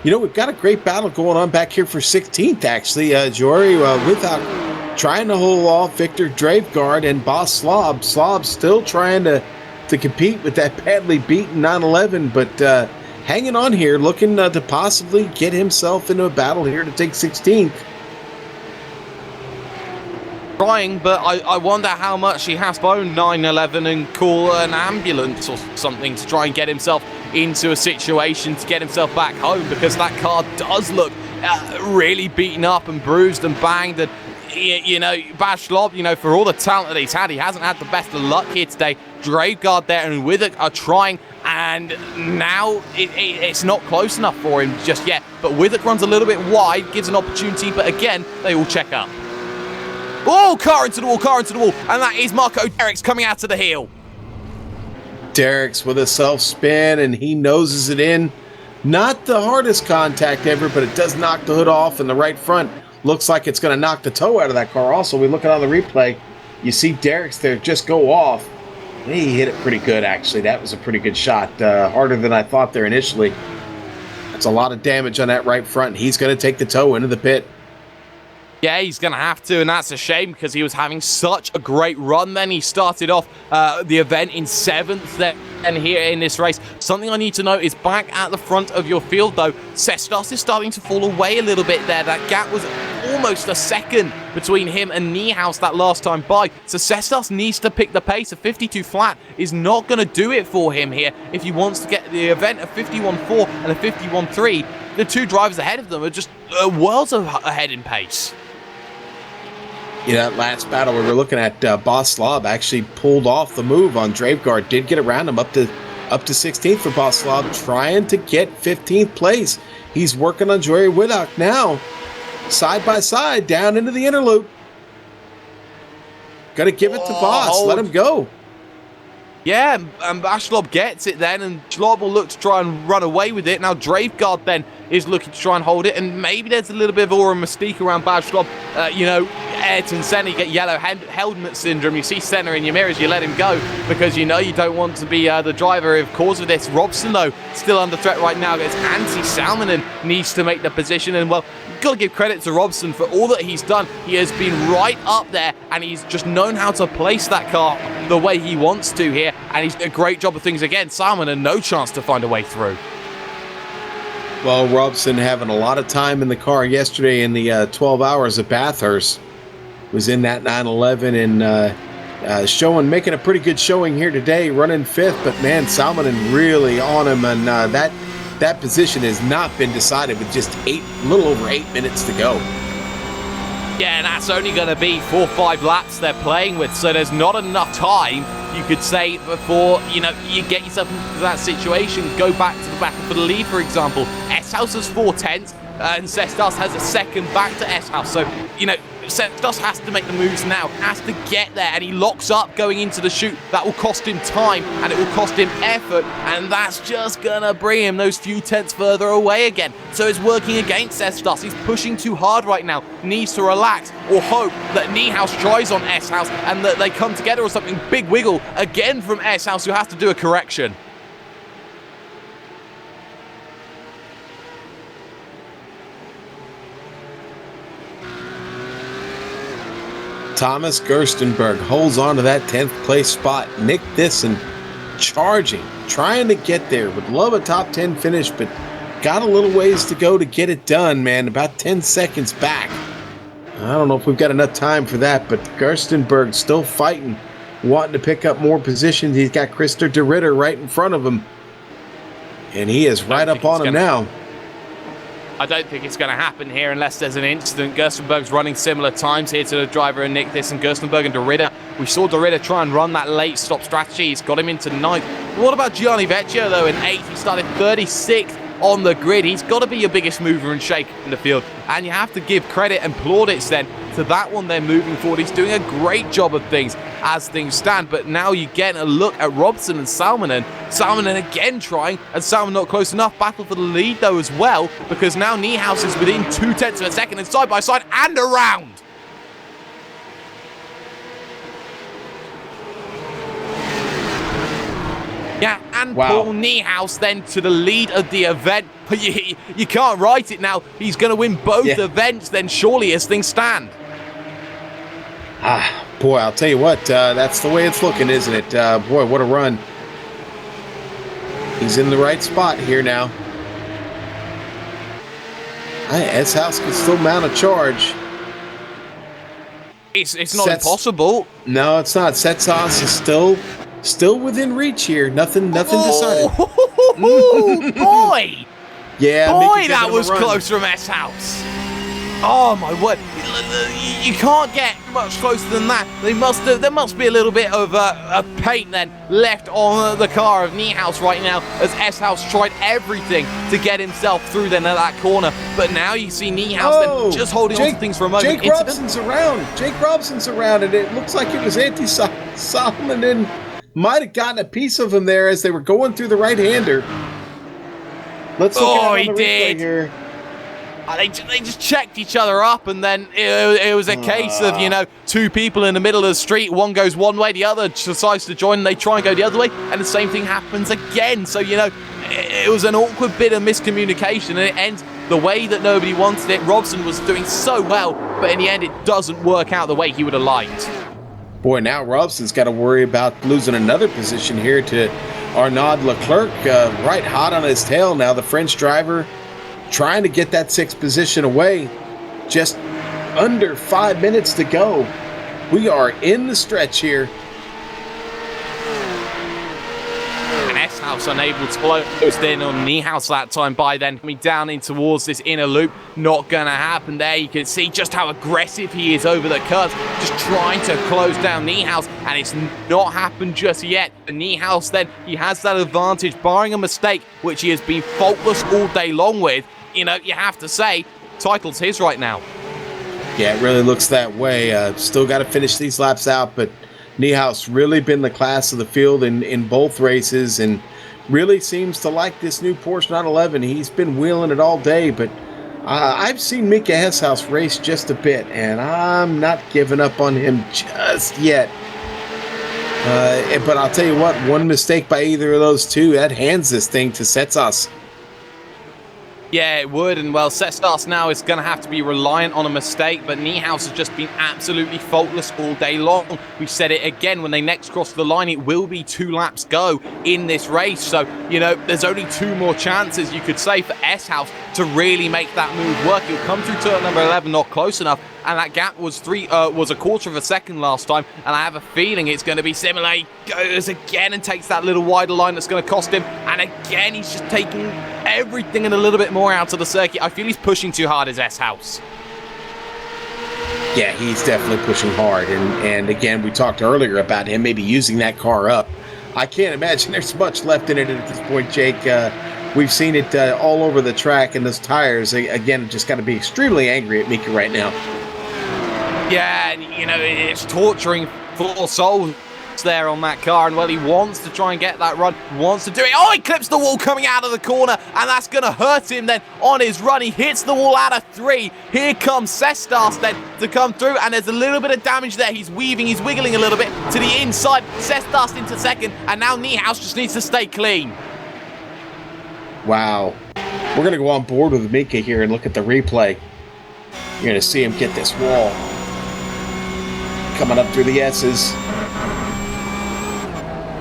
We've got a great battle going on back here for 16th, actually. Jory without trying to hold off Victor Dravegaard and Boss Slob. Slob's still trying to compete with that badly beaten 911, but hanging on here, looking to possibly get himself into a battle here to take 16th. trying, but I wonder how much he has to own 911 and call an ambulance or something to try and get himself into a situation to get himself back home, because that car does look really beaten up and bruised and banged. And you know, Bad Schlob, you know, for all the talent that he's had, he hasn't had the best of luck here today. Graveguard there and Wither are trying, and now it's not close enough for him just yet. But Wither runs a little bit wide, gives an opportunity, but again, they all check up. Oh, car into the wall, and that is Marco Derricks coming out to the heel. Derricks with a self-spin, and he noses it in. Not the hardest contact ever, but it does knock the hood off, and the right front looks like it's going to knock the toe out of that car. Also, we look at on the replay, you see Derricks there just go off. He hit it pretty good, actually. That was a pretty good shot. Harder than I thought there initially. That's a lot of damage on that right front. He's going to take the toe into the pit. Yeah, he's going to have to, and that's a shame because he was having such a great run then. He started off the event in 7th there, and here in this race. Something I need to note is back at the front of your field, though, Cestos is starting to fall away a little bit there. That gap was almost a second between him and Niehaus that last time by. So Cestos needs to pick the pace. A 52 flat is not going to do it for him here if he wants to get the event. A 51.4 and a 51.3. The two drivers ahead of them are just worlds ahead in pace. Yeah, that last battle we were looking at, Boss Slob actually pulled off the move on Graveguard. Did get around him up to 16th for Boss Slob, trying to get 15th place. He's working on Jory Widdock now, side by side, down into the inner loop. Got to give it to Boss. Let him go. Yeah, and Schlob gets it then, and Schlob will look to try and run away with it. Now, Graveguard then is looking to try and hold it, and maybe there's a little bit of aura mystique around Bad Schlob. You know, Ayrton Senna, you get yellow helmet syndrome. You see Senna in your mirrors, you let him go because you know you don't want to be the driver of cause of this. Robson, though, still under threat right now against Antti Salminen, needs to make the position, and well, you've got to give credit to Robson for all that he's done. He has been right up there, and he's just known how to place that car the way he wants to here, and he's done a great job of things again. Salminen, no chance to find a way through. Well, Robson having a lot of time in the car yesterday in the 12 hours of Bathurst. Was in that 911 and making a pretty good showing here today, running 5th. But man, Salminen really on him, and that position has not been decided with just a little over 8 minutes to go. Yeah, and that's only going to be 4 or 5 laps they're playing with, so there's not enough time, you could say, before, you know, you get yourself into that situation. Go back to the battle for the lead, for example. S-House has 4 tenths, and Cestos has a second back to S-House. So, you know, Cestos has to make the moves now, has to get there, and he locks up going into the chute. That will cost him time, and it will cost him effort, and that's just gonna bring him those few tenths further away again. So it's working against Cestos. He's pushing too hard right now, needs to relax, or hope that Niehaus tries on S-House, and that they come together or something. Big wiggle again from S-House, who has to do a correction. Thomas Gerstenberg holds on to that 10th place spot. Nick Thyssen charging, trying to get there. Would love a top 10 finish, but got a little ways to go to get it done, man. About 10 seconds back. I don't know if we've got enough time for that, but Gerstenberg still fighting, wanting to pick up more positions. He's got Christer de Ritter right in front of him, and he is right up on him now. I don't think it's going to happen here unless there's an incident. Gerstenberg's running similar times here to the driver and Nick Thyssen. Gerstenberg and de Ritter. We saw de Ritter try and run that late stop strategy. He's got him into 9th. What about Gianni Vecchio, though, in 8th? He started 36th on the grid. He's got to be your biggest mover and shaker in the field. And you have to give credit and plaudits then to that one there moving forward. He's doing a great job of things as things stand. But now you get a look at Robson and Salminen. Salminen again trying, and Salminen not close enough. Battle for the lead, though, as well, because now Niehaus is within 2 tenths of a second, and side by side and around. Yeah, and wow. Paul Niehaus then to the lead of the event. You can't write it now. He's going to win both events then, surely, as things stand. Boy, I'll tell you what, that's the way it's looking, isn't it? Boy, what a run. He's in the right spot here now. S-House can still mount a charge. It's not impossible. No, it's not. Setsas is still within reach here. Nothing decided. Oh, boy! Yeah, boy, Mika that giving him was a run. close from S-House. Oh my word! You can't get much closer than that. There must be a little bit of paint then left on the car of Niehaus right now, as S-House tried everything to get himself through then at that corner. But now you see Niehaus then just holding on to things for a moment. Jake Robson's around, and it looks like it was Solomon and might have gotten a piece of him there as they were going through the right-hander. Let's look at it on the replay here. They just checked each other up, and then it was a case of, two people in the middle of the street. One goes one way, the other decides to join, and they try and go the other way, and the same thing happens again. So, it was an awkward bit of miscommunication, and it ends the way that nobody wanted it. Robson was doing so well, but in the end, it doesn't work out the way he would have liked. Boy, now Robson's got to worry about losing another position here to Arnaud Leclerc, right hot on his tail now. The French driver trying to get that sixth position away. Just under 5 minutes to go. We are in the stretch here. And S-House unable to close in on Niehaus that time by then coming down in towards this inner loop. Not going to happen there. You can see just how aggressive he is over the curves, just trying to close down Niehaus, and it's not happened just yet. And Niehaus then, he has that advantage, barring a mistake, which he has been faultless all day long with. You have to say, title's his right now. Yeah, it really looks that way. Still got to finish these laps out, but Niehaus really been the class of the field in both races, and really seems to like this new Porsche 911. He's been wheeling it all day, but I've seen Mika Hesshaus race just a bit, and I'm not giving up on him just yet. But I'll tell you what, one mistake by either of those two, that hands this thing to Setsas. Yeah, it would, and well, Setsas now is going to have to be reliant on a mistake, but Niehaus has just been absolutely faultless all day long. We've said it again, when they next cross the line, it will be 2 laps go in this race, so, there's only 2 more chances, you could say, for S-House to really make that move work. He'll come through turn number 11, not close enough, and that gap was a quarter of a second last time, and I have a feeling it's going to be similar. He goes again and takes that little wider line that's going to cost him, and again, he's just taking everything and a little bit more out of the circuit. I feel he's pushing too hard as S-House. Yeah, he's definitely pushing hard, and again, we talked earlier about him maybe using that car up. I can't imagine there's much left in it at this point, Jake. We've seen it all over the track, and those tires, again, just got to be extremely angry at Mika right now. Yeah, it's torturing for souls there on that car, and well, he wants to try and get that run, wants to do it. Oh, he clips the wall coming out of the corner, and that's going to hurt him then on his run. He hits the wall out of 3. Here comes Sestas then to come through, and there's a little bit of damage there. He's weaving, he's wiggling a little bit to the inside. Sestas into second, and now Niehaus just needs to stay clean. Wow. We're going to go on board with Mika here and look at the replay. You're going to see him get this wall. Coming up through the S's.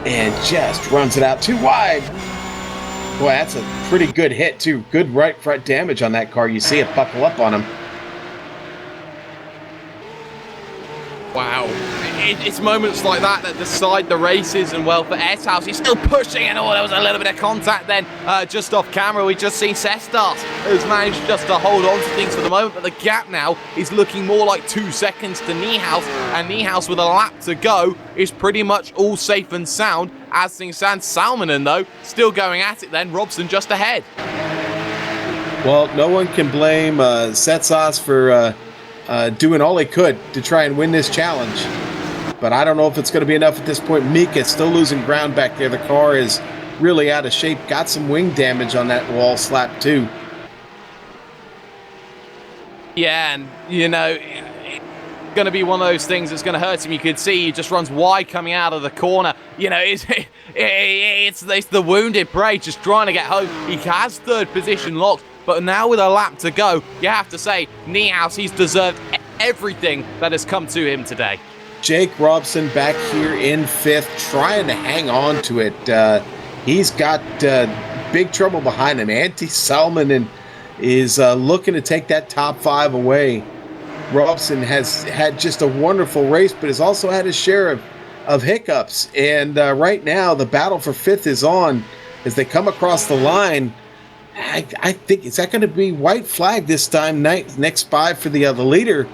And just runs it out too wide. Boy, that's a pretty good hit, too. Good right front damage on that car. You see it buckle up on him. Wow. It's moments like that decide the races, and well, for S-House, he's still pushing, and there was a little bit of contact then just off camera. We just seen Sestas who's managed just to hold on to things for the moment, but the gap now is looking more like 2 seconds to Niehaus, and Niehaus with a lap to go is pretty much all safe and sound as things stand. Salmonen, though, still going at it then. Robson just ahead. Well, no one can blame Setsas for doing all he could to try and win this challenge. But I don't know if it's going to be enough at this point. Mika still losing ground back there. The car is really out of shape. Got some wing damage on that wall slap, too. Yeah, and, it's going to be one of those things that's going to hurt him. You could see he just runs wide coming out of the corner. It's the wounded prey just trying to get home. He has third position locked, but now with a lap to go, you have to say, Niehaus, he's deserved everything that has come to him today. Jake Robson back here in 5th, trying to hang on to it. He's got big trouble behind him. Antti Salmonen is looking to take that top 5 away. Robson has had just a wonderful race, but has also had his share of hiccups. And right now, the battle for fifth is on as they come across the line. I think, is that going to be white flag this time? Next spy for the leader.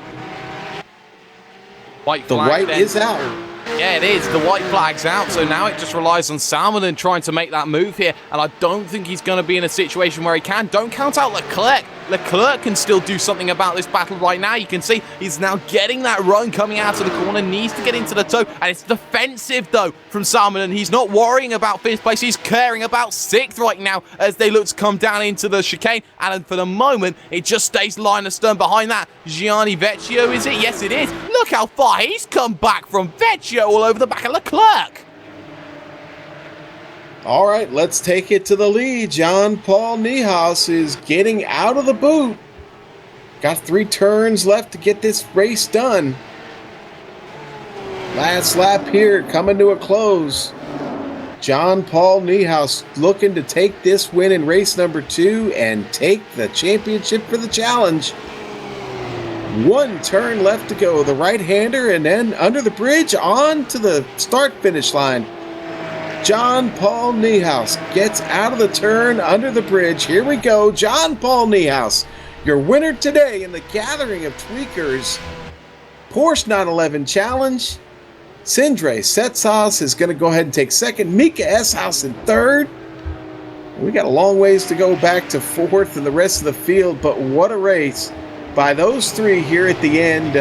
White the flag white then. is out. Yeah, it is. The white flag's out, so now it just relies on Salmon trying to make that move here, and I don't think he's going to be in a situation where he can. Don't count out Leclerc. Leclerc can still do something about this battle right now. You can see he's now getting that run coming out of the corner, needs to get into the toe, and it's defensive, though, from Salmon, and he's not worrying about fifth place. He's caring about sixth right now as they look to come down into the chicane, and for the moment, it just stays line astern behind that. Gianni Vecchio, is it? Yes, it is. Look how far he's come back from Vecchio all over the back of Leclerc. All right, let's take it to the lead. Jean-Paul Niehaus is getting out of the boot. Got 3 turns left to get this race done. Last lap here, coming to a close. Jean-Paul Niehaus looking to take this win in race number 2 and take the championship for the challenge. 1 turn left to go. The right-hander, and then under the bridge on to the start-finish line. Jean-Paul Niehaus gets out of the turn under the bridge. Here we go. Jean-Paul Niehaus, your winner today in the gathering of tweakers Porsche 911 Challenge. Sindre Setsas is going to go ahead and take second. Mika Eshaus in third. We got a long ways to go back to fourth and the rest of the field, but what a race by those 3 here at the end.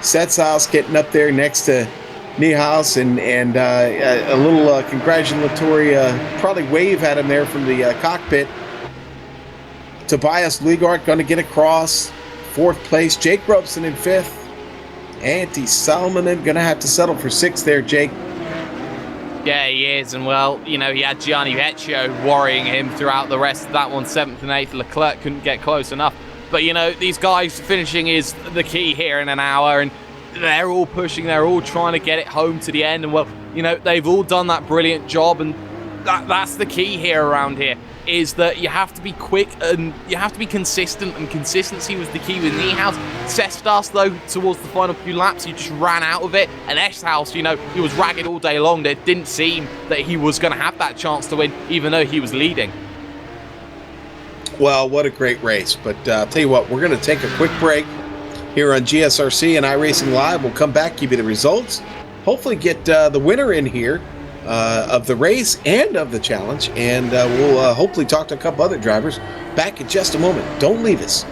Setsas getting up there next to Niehaus, and a little congratulatory probably wave at him there from the cockpit. Tobias Liegart going to get across. 4th place. Jake Robson in 5th. Antti Salminen going to have to settle for 6th there, Jake. Yeah, he is, and well, you know, he had Gianni Vecchio worrying him throughout the rest of that one, 7th and 8th. Leclerc couldn't get close enough. But, you know, these guys finishing is the key here in an hour, and they're all pushing, they're all trying to get it home to the end, and well, you know, they've all done that brilliant job, and that's the key here around here, is that you have to be quick and you have to be consistent, and consistency was the key with Niehaus. Sestas, though, towards the final few laps, he just ran out of it, and Eshaus, you know, he was ragged all day long. It didn't seem that he was going to have that chance to win, even though he was leading. Well, what a great race, but I'll tell you what, we're going to take a quick break here on GSRC and iRacing Live. We'll come back, give you the results, hopefully get the winner in here of the race and of the challenge, and we'll hopefully talk to a couple other drivers. Back in just a moment. Don't leave us.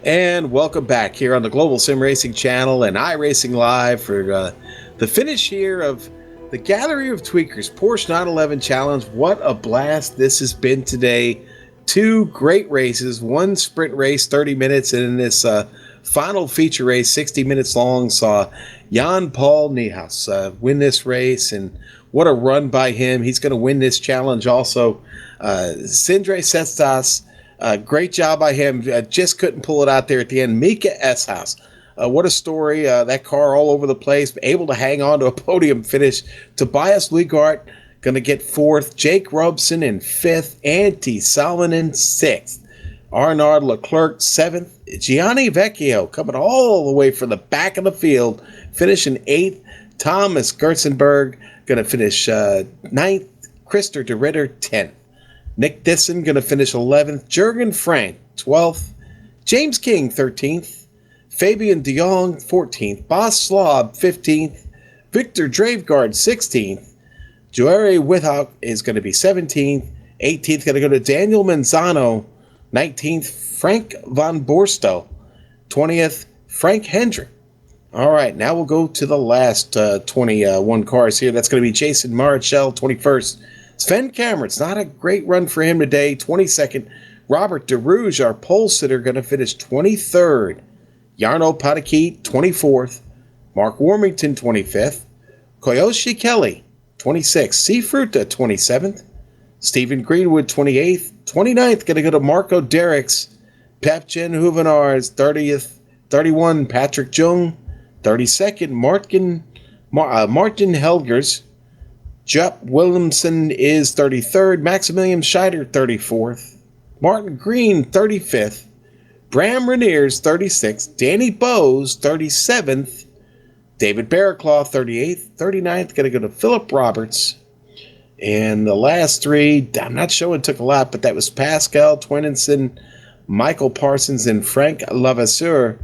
And welcome back here on the Global Sim Racing Channel and iRacing Live for the finish here of the Gathering of Tweakers Porsche 911 Challenge. What a blast this has been today. 2 great races, 1 sprint race, 30 minutes, and in this final feature race, 60 minutes long, saw Jan-Paul Niehaus win this race, and what a run by him. He's going to win this challenge also. Sindre Sestas, great job by him. Just couldn't pull it out there at the end. Mika Eshaus, what a story. That car all over the place, able to hang on to a podium finish. Tobias Liegart going to get 4th. Jake Robson in 5th. Antti Salonen 6th. Arnaud Leclerc 7th. Gianni Vecchio coming all the way from the back of the field, finishing 8th. Thomas Gertzenberg going to finish 9th. Christer de Ritter 10th. Nick Disson going to finish 11th. Jurgen Frank 12th. James King 13th. Fabian de Jong 14th. Bas Slob 15th. Victor Dravegaard 16th. Joeri Withhock is going to be 17th. 18th going to go to Daniel Manzano. 19th, Frank von Borsto. 20th, Frank Hendrick. All right, now we'll go to the last 21 cars here. That's going to be Jason Marichal, 21st. Sven Kammert's not a great run for him today, 22nd. Robert DeRouge, our pole sitter, going to finish 23rd. Jarno Padakit, 24th. Mark Warmington, 25th. Koyoshi Kelly, 26th. Seafruta, 27th. Stephen Greenwood, 28th. 29th, going to go to Marco Derricks. Pepchen Huvenars, 30th. 31, Patrick Jung. 32nd, Martin Helgers. Jupp Williamson is 33rd. Maximilian Scheider, 34th. Martin Green, 35th. Bram Reniers, 36th. Danny Bowes, 37th. David Barraclaw, 38th. 39th, going to go to Philip Roberts. And the last 3, I'm not sure it took a lot, but that was Pascal Twinenson, Michael Parsons, and Frank Lavasseur.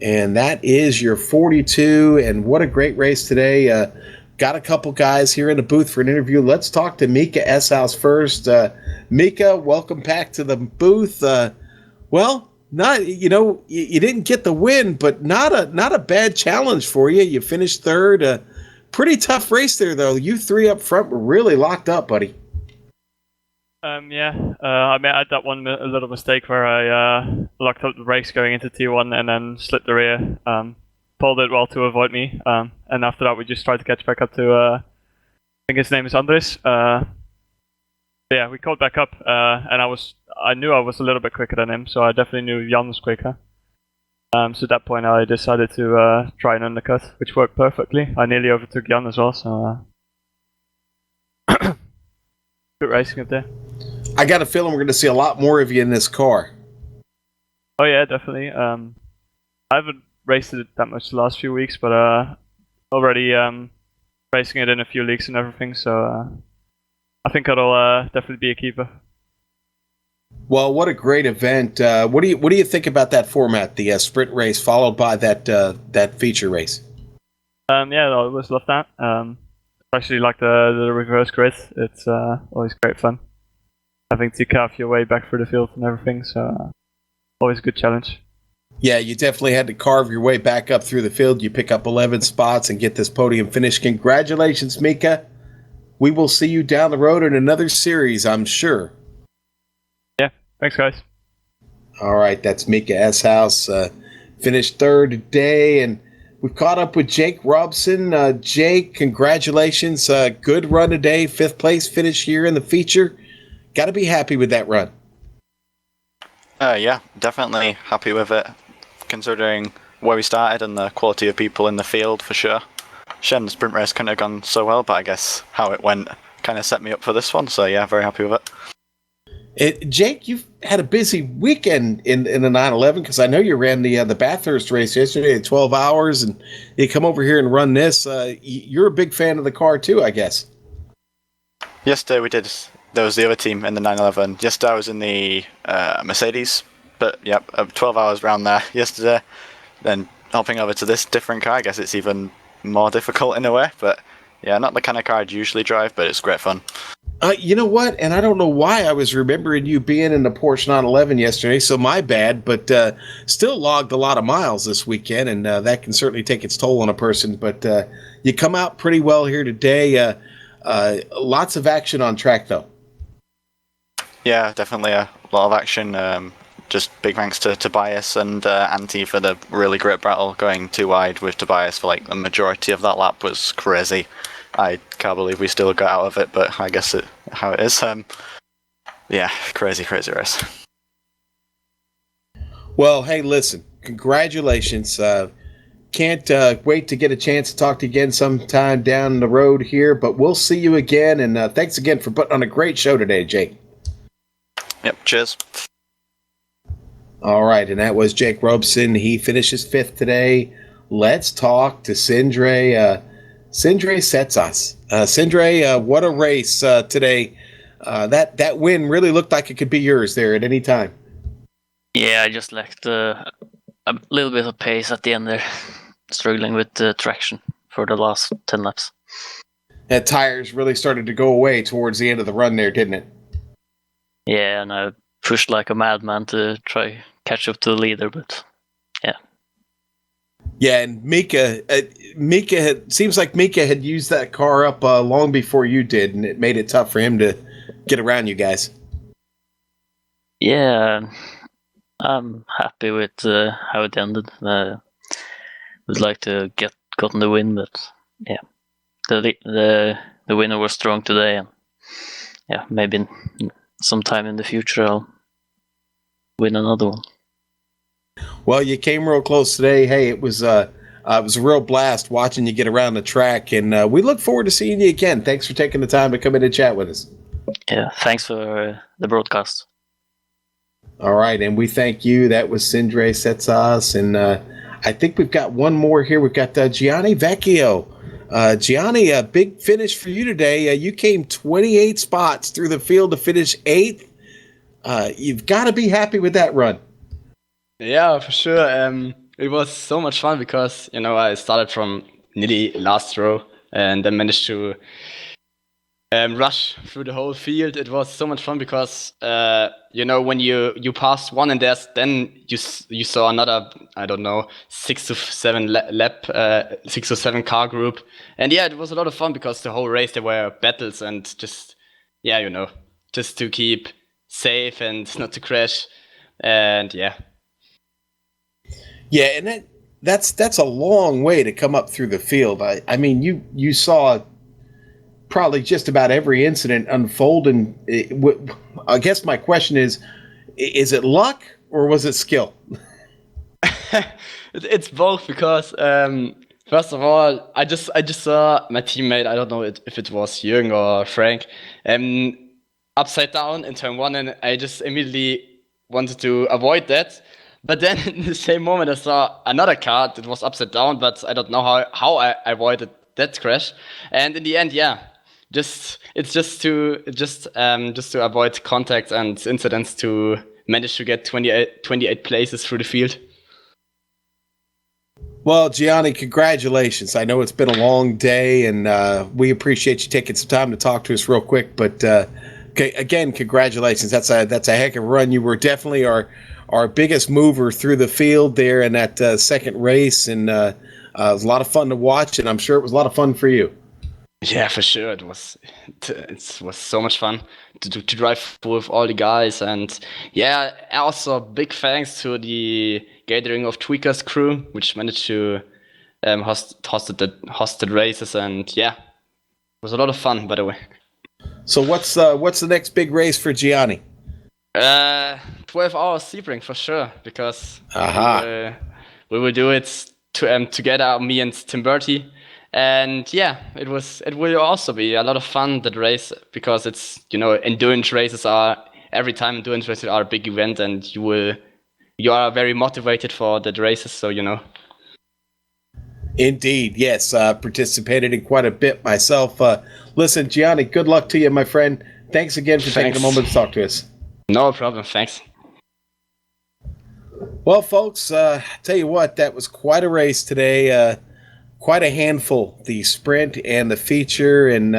And that is your 42. And what a great race today. Got a couple guys here in the booth for an interview. Let's talk to Mika Eshaus first. Mika, welcome back to the booth. Well, not you didn't get the win, but not a bad challenge for you. You finished 3rd. Pretty tough race there, though. You 3 up front were really locked up, buddy. I had that one a little mistake where I locked up the brakes going into T1 and then slipped the rear. Pulled it well to avoid me. And after that, we just tried to catch back up to, I think his name is Andres. Yeah, we caught back up, and I knew I was a little bit quicker than him, so I definitely knew Jan was quicker. So at that point, I decided to try an undercut, which worked perfectly. I nearly overtook Jan as well, so good racing up there. I got a feeling we're going to see a lot more of you in this car. Oh yeah, definitely. I haven't raced it that much the last few weeks, but already racing it in a few leagues and everything, so I think it'll definitely be a keeper. Well, what a great event! What do you think about that format, the sprint race followed by that feature race? Yeah, I always love that. Especially like the reverse grid. It's always great fun. Having to carve your way back through the field and everything, so always a good challenge. Yeah, you definitely had to carve your way back up through the field. You pick up 11 spots and get this podium finish. Congratulations, Mika. We will see you down the road in another series, I'm sure. Yeah, thanks, guys. All right, that's Mika Eshaus. Finished 3rd today, and we've caught up with Jake Robson. Jake, congratulations. Good run today. 5th place finish here in the feature. Got to be happy with that run. Yeah, definitely happy with it, considering where we started and the quality of people in the field, for sure. Shame the sprint race couldn't have gone so well, but I guess how it went kind of set me up for this one, so yeah, very happy with it. Jake, you've had a busy weekend in the 911, because I know you ran the Bathurst race yesterday at 12 hours, and you come over here and run this. You're a big fan of the car too, I guess. Yesterday we did. There was the other team in the 911. Yesterday I was in the Mercedes, but yep, 12 hours round there yesterday. Then hopping over to this different car, I guess it's even more difficult in a way. But yeah, not the kind of car I'd usually drive, but it's great fun. You know what? And I don't know why I was remembering you being in the Porsche 911 yesterday, so my bad, but still logged a lot of miles this weekend, and that can certainly take its toll on a person. But you come out pretty well here today. Lots of action on track, though. Yeah, definitely a lot of action. Just big thanks to Tobias and Antti for the really great battle. Going too wide with Tobias for like the majority of that lap was crazy. I can't believe we still got out of it, but I guess how it is. Yeah, crazy race. Well, hey, listen, congratulations. Can't wait to get a chance to talk to you again sometime down the road here, but we'll see you again, and thanks again for putting on a great show today, Jake. Yep, cheers. All right, and that was Jake Robeson. He finishes 5th today. Let's talk to Sindre. Sindre Setsas. Sindre, what a race today. That win really looked like it could be yours there at any time. Yeah, I just lacked a little bit of pace at the end there. Struggling with the traction for the last 10 laps. That tires really started to go away towards the end of the run there, didn't it? Yeah, and I pushed like a madman to try catch up to the leader, but yeah. Yeah, and Mika seems like Mika had used that car up long before you did, and it made it tough for him to get around you guys. Yeah, I'm happy with how it ended. Would like to gotten the win, but yeah, the winner was strong today, and yeah, maybe sometime in the future I'll win another one. Well, you came real close today. Hey, it was a real blast watching you get around the track, and we look forward to seeing you again. Thanks for taking the time to come in and chat with us. Yeah, thanks for the broadcast. All right, and we thank you. That was Sindre Setsas, and I think we've got one more here. We've got Gianni Vecchio. Gianni, a big finish for you today. You came 28 spots through the field to finish 8th. You've got to be happy with that run. Yeah, for sure. It was so much fun because, I started from nearly last row and then managed to rush through the whole field. It was so much fun because, when you passed one and then you saw another, 6 to 7 lap, 6 or 7 car group. And yeah, it was a lot of fun because the whole race there were battles and just to keep safe and not to crash. And yeah. Yeah, and that's a long way to come up through the field. I mean, you saw probably just about every incident unfold, and I guess my question is it luck or was it skill? It's both because first of all, I just saw my teammate. I don't know if it was Jürgen or Frank, upside down in turn 1, and I just immediately wanted to avoid that. But then in the same moment, I saw another car that was upside down, but I don't know how I avoided that crash. And in the end, yeah, just to avoid contact and incidents to manage to get 28 places through the field. Well, Gianni, congratulations. I know it's been a long day, and we appreciate you taking some time to talk to us real quick. But again, congratulations. That's a heck of a run. You were definitely our biggest mover through the field there in that second race, and it was a lot of fun to watch, and I'm sure it was a lot of fun for you. Yeah, for sure. It was so much fun to drive with all the guys, and yeah, also big thanks to the Gathering of Tweakers crew, which managed to hosted the races, and yeah, it was a lot of fun, by the way. So what's the next big race for Gianni? 12 hours Sebring for sure, because we will do it together, me and Tim Bertie. And yeah, it will also be a lot of fun, that race, because it's, endurance races are a big event, and you are very motivated for the races, so Indeed, yes. Participated in quite a bit myself. Listen, Gianni, good luck to you, my friend. Thanks again for taking a moment to talk to us. No problem, thanks. Well, folks, tell you what, that was quite a race today. Quite a handful, the sprint and the feature, and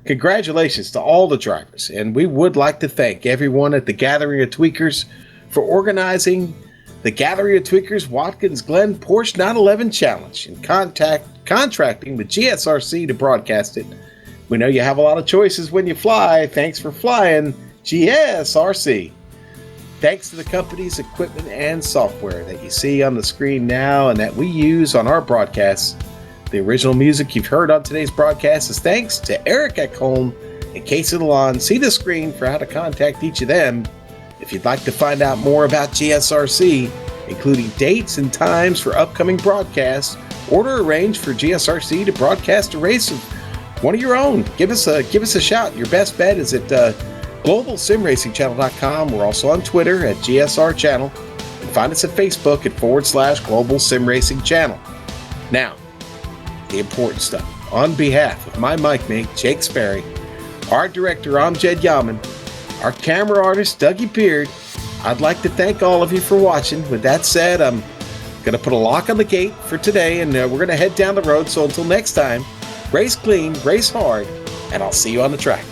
Congratulations to all the drivers, and we would like to thank everyone at the Gathering of Tweakers for organizing the Gathering of Tweakers Watkins Glen Porsche 911 Challenge and contracting with GSRC to broadcast it. We know you have a lot of choices when you fly. Thanks for flying, GSRC. Thanks to the company's equipment and software that you see on the screen now and that we use on our broadcasts. The original music you've heard on today's broadcast is thanks to Eric Ekholm and Casey Lalonde. See the screen for how to contact each of them. If you'd like to find out more about GSRC, including dates and times for upcoming broadcasts, or to arrange for GSRC to broadcast a race of one of your own, give us a shout. Your best bet is at globalsimracingchannel.com. We're also on Twitter at GSR Channel, and find us at Facebook at /Global Sim Racing Channel. Now, the important stuff. On behalf of my mic mate, Jake Sperry, our director, Amjad Yaman, our camera artist, Dougie Beard, I'd like to thank all of you for watching. With that said, I'm going to put a lock on the gate for today, and we're going to head down the road. So until next time, race clean, race hard, and I'll see you on the track.